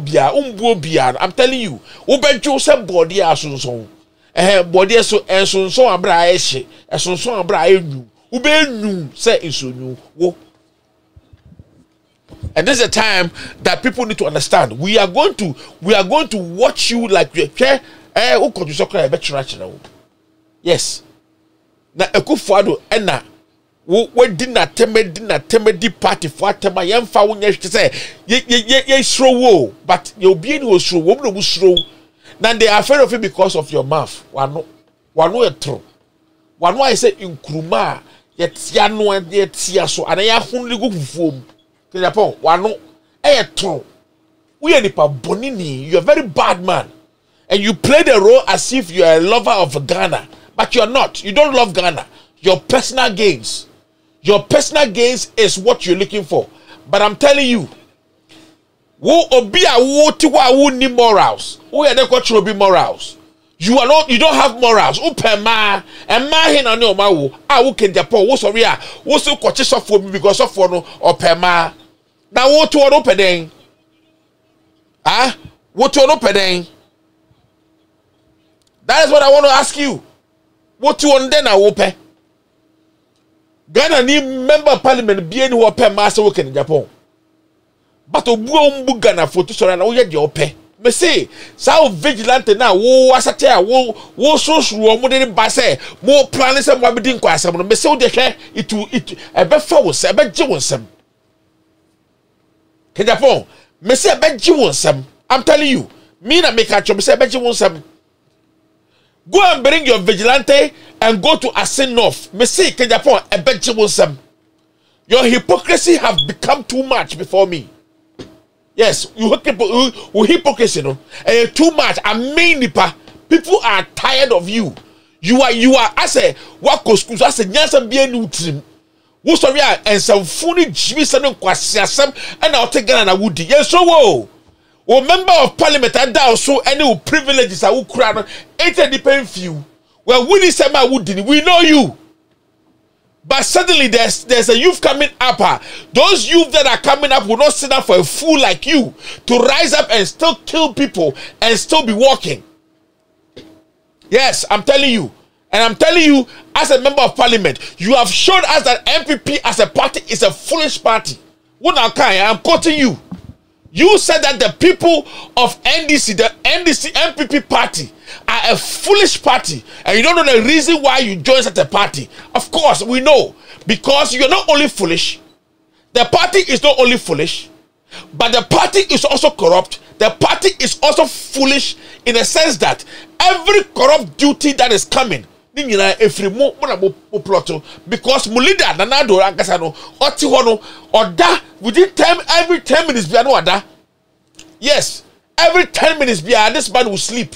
bia I'm telling you wo bejo se body asonson body so ensonson abra ehye esonson abra enyu wo be enyu se ensonyu wo. And this is a time that people need to understand. We are going to watch you like we wo ko so kra e be chira. Yes, na Ekufuado ena we did not temedi party for tema yemfa wo nye say ye slow wo, but you be no slow wo no slow. Now they are afraid of it because of your mouth. One no true. One I say nkruma yet ya no yet ya so and ya hunli go fufuom. Agyapong one no true. We are nipa bonini. You are a very bad man, and you play the role as if you are a lover of Ghana, but you are not. You don't love Ghana. Your personal gains. Your personal gains is what you're looking for. But I'm telling you, wo ni morals. Wo ya de be morals. You don't have morals. Upema and ma hin on your ma wo. Wo Agyapong wo sorry wo so kwache sofo bi because of no opema. Na wo to no peden. Wo to no peden. That is what I want to ask you. What you on then na wo pe? Ghana ni member of parliament be any who pay master work in Agyapong. But obu Ghana for to sorry na wo ye de ope. Me say, sao vigilante na wo asate wo so wo mo de ba say mo plan say mo be din kwa asem no. Me say wo de hwe it e be fa wo say e be je wo nsem. Agyapong, me say e be je wo nsem. I'm telling you, me na make a chop say e be je wo nsem. Go and bring your vigilante and go to Asin North. Me say Agyapong a benchable. Your hypocrisy have become too much before me. Yes, you hypocrisy, no? Too much. I mean, people are tired of you. You are as a work school, as a nyansa be a new team. Who sorry and some funny Jewish and Quasiasam and I'll take Ghana Woody. Yes, so whoa. Or member of parliament and also any privileges I will crown 80 depend few. Well, we say my Woody, we know you. But suddenly there's a youth coming up. Those youth that are coming up will not sit down for a fool like you to rise up and still kill people and still be walking. Yes, I'm telling you. And I'm telling you, as a member of parliament, you have shown us that MPP as a party is a foolish party. I'm quoting you. You said that the people of NDC, the NDC MPP party, are a foolish party. And you don't know the reason why you joined such a party. Of course, we know. Because you're not only foolish, the party is not only foolish, but the party is also corrupt. The party is also foolish in the sense that every corrupt duty that is coming, because Mulida Nanado Agasano Otihono or da within every 10 minutes biano. Yes, every 10 minutes this man will sleep.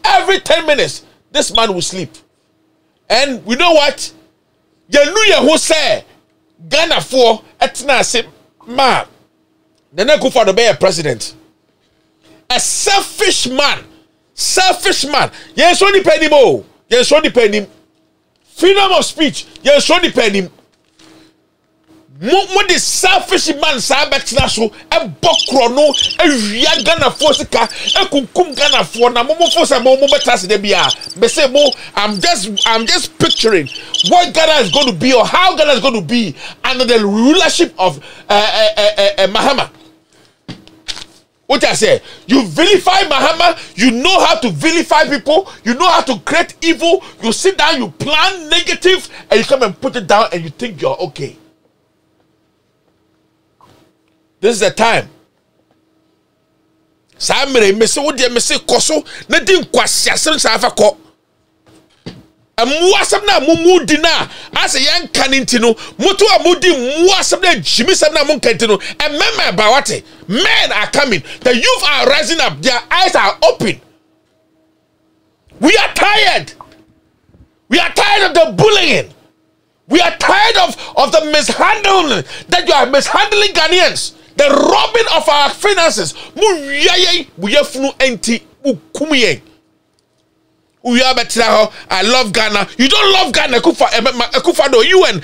Every 10 minutes this man will sleep. And we know what? Yanuya who say Ghana for etna say ma the next for the be a president. A selfish man. Selfish man. Yes, only penny mo. Yes, only penny. Freedom of speech. Yes, only penny. What the selfish man sabetina so e bokrono e wia Ghana force ka e kunkum Ghana for na momo force momo betase de bia. Me say mo I'm just picturing what Ghana is going to be or how Ghana is going to be under the rulership of Mahama. What I say, you vilify Mahama, you know how to vilify people, you know how to create evil, you sit down, you plan negative, and you come and put it down and you think you're okay. This is the time. Samere, me say what me say koso, na din kwasiasem sa afa ko. Muasam na mumu dina as a young canintino, mutu amudi muasam na jimisam na munkantino, and men bawate. Men are coming, the youth are rising up, their eyes are open. We are tired. We are tired of the bullying. We are tired of the mishandling that you are mishandling Ghanaians. The robbing of our finances. I love Ghana. You don't love Ghana, Akufado. You and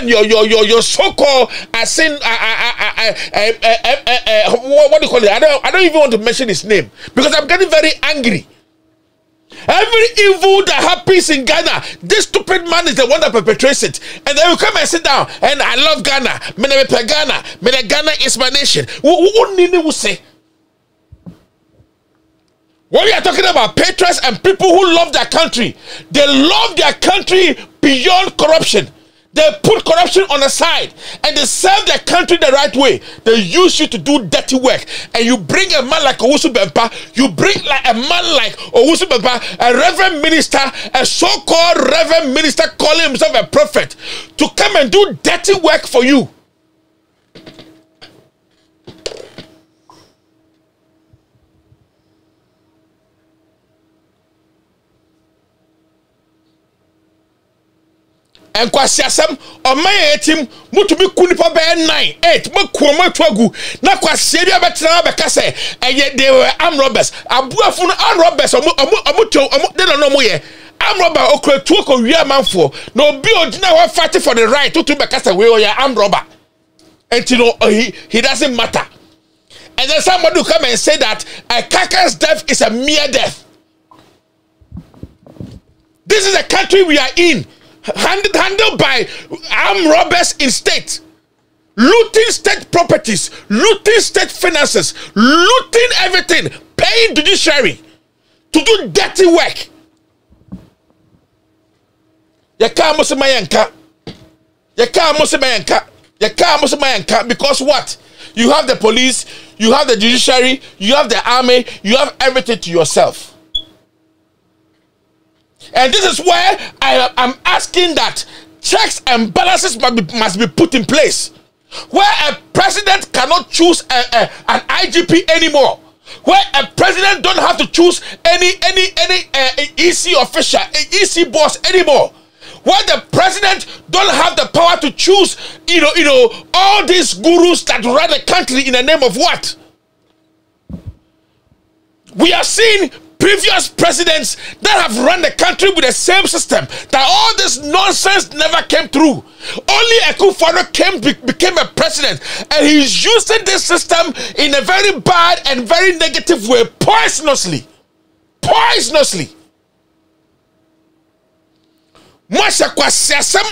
your so-called what do you call it? I don't even want to mention his name because I'm getting very angry. Every evil that happens in Ghana, this stupid man is the one that perpetrates it. And then you come and sit down and I love Ghana. Ghana is my nation. What will say? When we are talking about patriots and people who love their country, they love their country beyond corruption. They put corruption on the side and they serve their country the right way. They use you to do dirty work. And you bring a man like Owusu Bempah, you bring like a man like Owusu Bempah, a reverend minister, a so-called reverend minister calling himself a prophet, to come and do dirty work for you. And kwasiasam o my team mutumi kunipa be 9 8 makuoma twagu na kwasia bia betena beka se they were armed robbers abuafo no armed robbers they don't know mo ye armed robber okretu ko wi amanfo na obi odina wa fight for the right to beka se we are armed robber and you know he doesn't matter. And then somebody will come and say that a carcass death is a mere death. This is the country we are in. Handled by armed robbers in state, looting state properties, looting state finances, looting everything, paying judiciary to do dirty work. Because what? You have the police, you have the judiciary, you have the army, you have everything to yourself. And this is where I'm asking that checks and balances must be put in place. Where a president cannot choose an IGP anymore. Where a president don't have to choose any EC official, EC boss anymore. Where the president don't have the power to choose, all these gurus that run the country in the name of what? We have seen previous presidents that have run the country with the same system, that all this nonsense never came through. Only Akufo-Addo became a president, and he's using this system in a very bad and very negative way, poisonously. Masha kwasiasem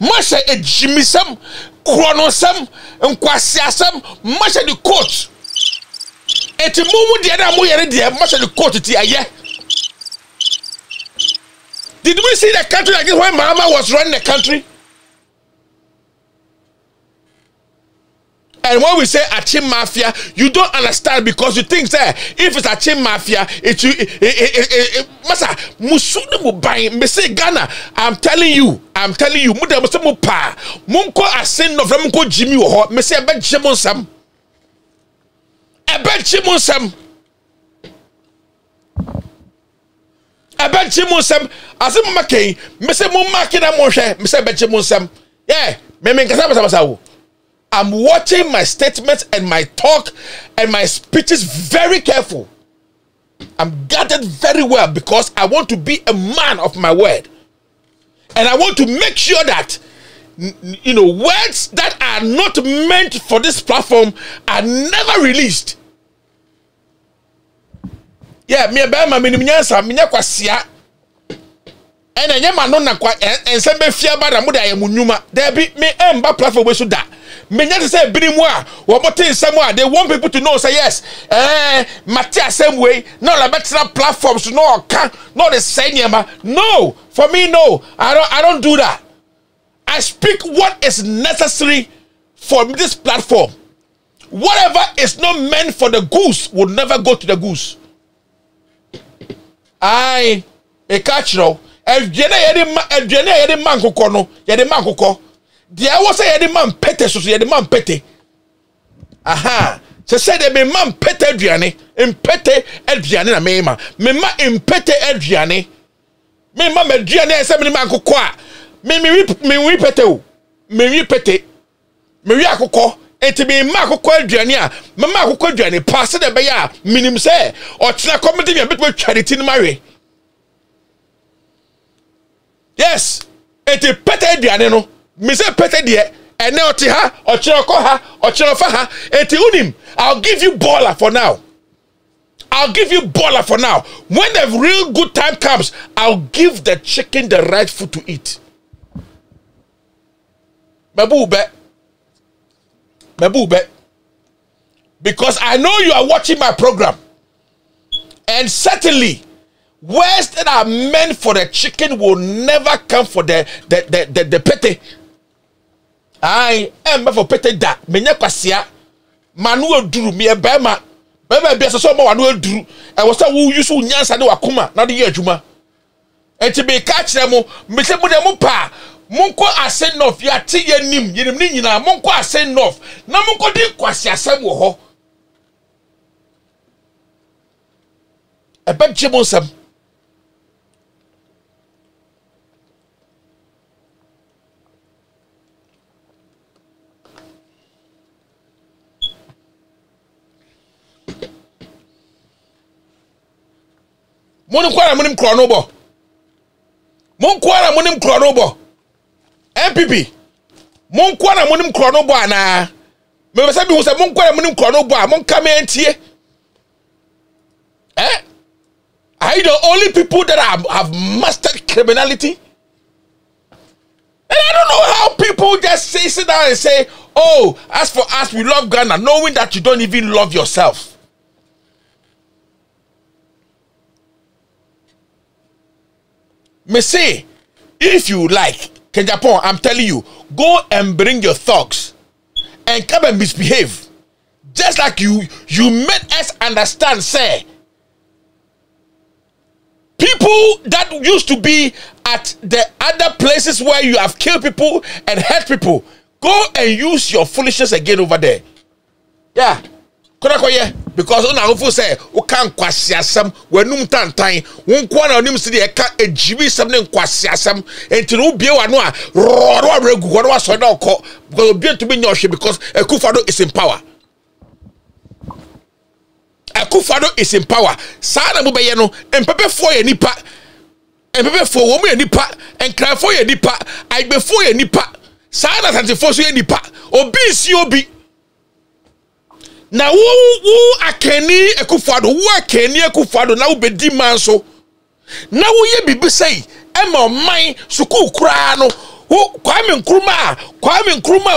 masha ejimisem kronosem nkwasiasem masha the court. Eti mumu de na mu yere de masha the court ti aye. Did we see the country like this when Mahama was running the country? And when we say Achim Mafia, you don't understand because you think that if it's Achim Mafia, Masa Musunu Mubai, Mese Ghana. I'm telling you, Muda Musamu Pa, Munko Asen of Ramko Jimmy or Mese Abed Jimonsam. Abed Jimonsam, as a Maki, Mese Mumakina Moshe, Mese Abed Jimonsam. Yeah, Memen Kasabasa. I'm watching my statements and my talk and my speeches very careful. I'm guarded very well because I want to be a man of my word. And I want to make sure that, words that are not meant for this platform are never released. Yeah, me abema minimnyansa minya kwasia. Ene nyama no na kwa ensembe fia ba da muda ye munyuma. There be me emba platform we so da. Menya to say binimwa womotin samwa. They want people to know say yes. Matia same way. No la better platforms no can not the same. No, for me no. I don't do that. I speak what is necessary for this platform. Whatever is not meant for the goose will never go to the goose. I a catch no. Yedi man koko no. Yedi man koko. There was a yedi man pete so yedi man pete. Aha. Se said de me man pete aduane. Impete aduane na mema. Me ma impete aduane. Me ma me aduane se me man koko a. Me wi pete o. Me wi pete. Me wi akoko. Enti me ma akoko aduane a. Me ma akoko aduane pass de be ya minim se. O tena comedy me betwe charity ni mawe. Yes, eti pete aduane no. Me say pete de ene oti ha, ochiroko ha, ochirofa ha. Eti unim, I'll give you baller for now. When the real good time comes, I'll give the chicken the right food to eat. Mabube. Because I know you are watching my program. And certainly, words that are meant for the chicken will never come for the pete. I am for pete da. Menya kwasia. Manuel duru me e bema. Bema bia so mo manuel duru. E wo say wo use nyansa de wakoma na de ye adwuma. Enti be ka kire mo, me se mo de mo pa. Monko ase nof ya te yanim, yenim ni nyina monko ase nof. Na monko di kwasi asem wo ho. E ba jemonsam. Monkwara munim kronobo. MPP. Monkwara munim kronobo ana. Me say bi hu say monkwara munim kronobo a mon come entie. Are you the only people that have mastered criminality? And I don't know how people just sit down and say, "Oh, as for us, we love Ghana," knowing that you don't even love yourself. Me say, if you like, Agyapong, I'm telling you, go and bring your thugs and come and misbehave. Just like you made us understand, say, People that used to be at the other places where you have killed people and hurt people, go and use your foolishness again over there. Yeah. Because on our say, "O can't quasiasam when num tantain, won't quarter on him city a cat a GB something quasiasam, and to no be one what was so now call because be to be your ship because a Kufado is in power. A Kufado is in power. Sana Mubayano and Pepe for a nipa and Pepe for woman nipa and cry for a nipa. I before a nipa. Sana and force a nipa or be COB. Now who akeni ekufado who akeni ekufado na ubedi manso na wo ye bibi say e ma man suku kura no Kwame Nkrumah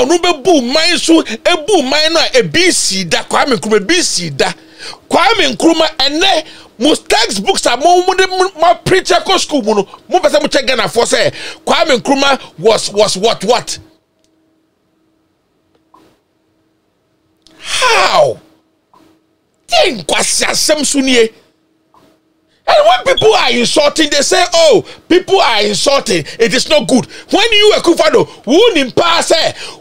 no be bu man so ebu man no e bi sida Kwame Nkrumah bi sida Kwame Nkrumah ene most textbooks are more preacher ko school mo no mo pese mo check Ghana for say Kwame Nkrumah was what how? Then and when people are insulting, they say, "Oh, people are insulting. It is not good." When you are Kufado, who in pass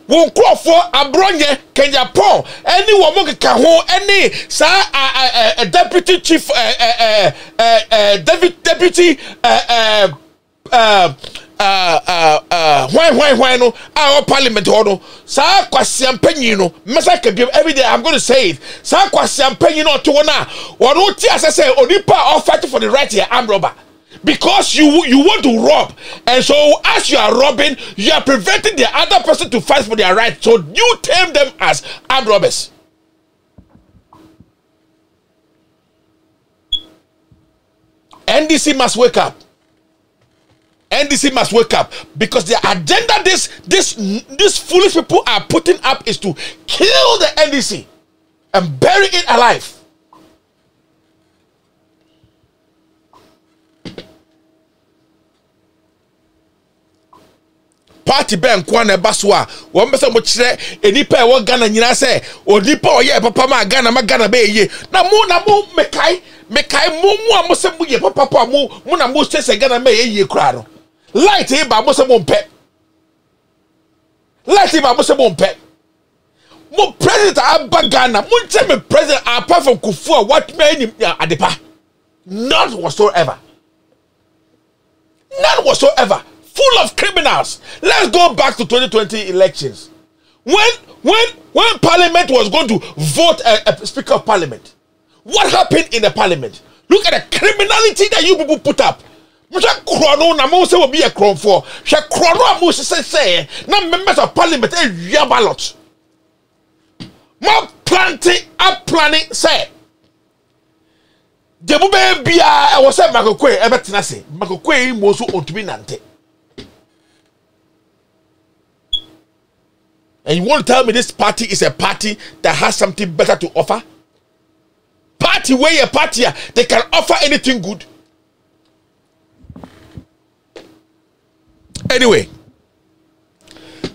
won't call for Abronye, Agyapong, any woman can hold any deputy chief, deputy why no our parliament no sa kwasiam panyino mesa can be every day I'm going to say it sa kwasiam panyino to na one ti asese onipa or fight for the right here armed robber because you want to rob and so as you are robbing you are preventing the other person to fight for their right so you term them as armed robbers. NDC must wake up. NDC must wake up because the agenda these foolish people are putting up is to kill the NDC and bury it alive. Party ben kwana baswa wo mbese mo kire enipa e wo Ghana nyina se onipa oye papa ma Ghana be ye na mo mekai mo amose mo ye papa mo na mo se Ghana me ye kura no light e ba mo se mo mpe mo president aba Ghana mo nche me president apart from Kufuor what me any adepa none whatsoever full of criminals. Let's go back to 2020 elections. When Parliament was going to vote a Speaker of Parliament, what happened in the Parliament? Look at the criminality that you people put up. Members of Parliament ballot. More planning say. The baby I was saying Makokwe ebetinase. Makokwe mosu ontumi nante. And you want to tell me this party is a party that has something better to offer? Party where a party they can offer anything good. Anyway,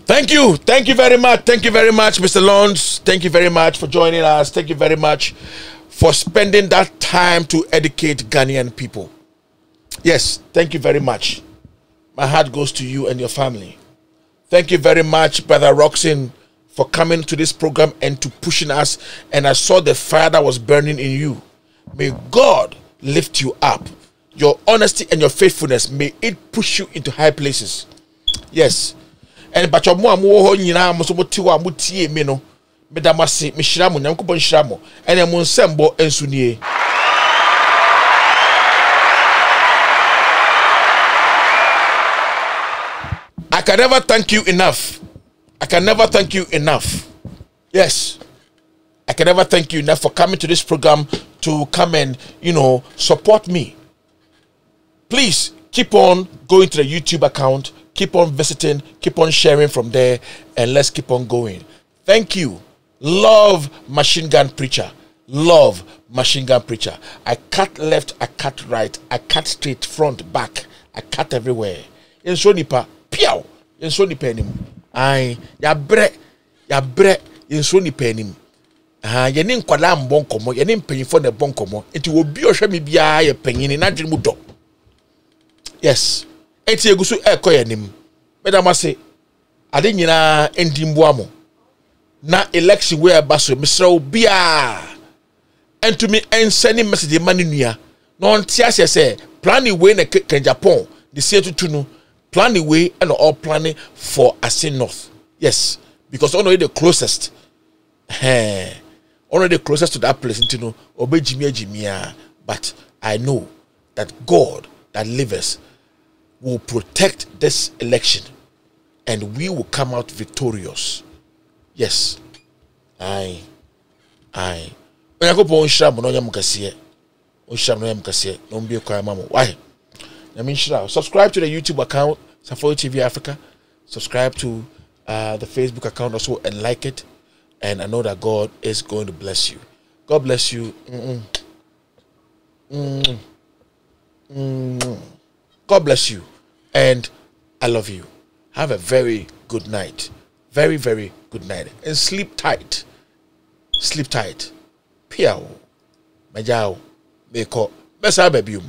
thank you very much, Mr. Lawrence. Thank you very much for joining us. Thank you very much for spending that time to educate Ghanaian people. Yes, thank you very much. My heart goes to you and your family. Thank you very much, Brother Roxin, for coming to this program and to pushing us. And I saw the fire that was burning in you. May God lift you up. Your honesty and your faithfulness, may it push you into high places. Yes. And but your mo nyina mo so motiwa mutie me no. Medamase me hira mo nyankopon hira mo. Ene mo nsembo ensu nie. I can never thank you enough. Yes. I can never thank you enough for coming to this program to come and, support me. Please keep on going to the YouTube account, keep on visiting, keep on sharing from there, and let's keep on going. Thank you. Love Machine Gun Preacher. I cut left, I cut right, I cut straight, front, back. I cut everywhere. In Shonipa. Piao yenso ni penim ai ya bre yenso ni penim ye ni nkwala mbon komo ye ni mpanyifo na bon komo enti obi ohwe me bia ye panyini na dwene mu do Yes. Eti egusu ekoye nim. Medama say ade nyina endimboa mo. Na election where baso misra obia. And to me sending message mani nua. No ntia say planning way na Agyapong. The say to no planning way and all planning for Asin North. Yes, because only the closest. Only the closest to that place into no obey Jimia. But I know that God that liveth will protect this election and we will come out victorious. Yes. Aye. Oyakopo onshira mo no nyam kase. Onshira no nyam kase. No be kwa mamo. Why? Subscribe to the YouTube account, Safari TV Africa. Subscribe to the Facebook account also and like it. And I know that God is going to bless you. God bless you. God bless you. And I love you. Have a very good night. Very, very good night. And sleep tight. Sleep tight. Piao. Majao. Meko. Besa bebium.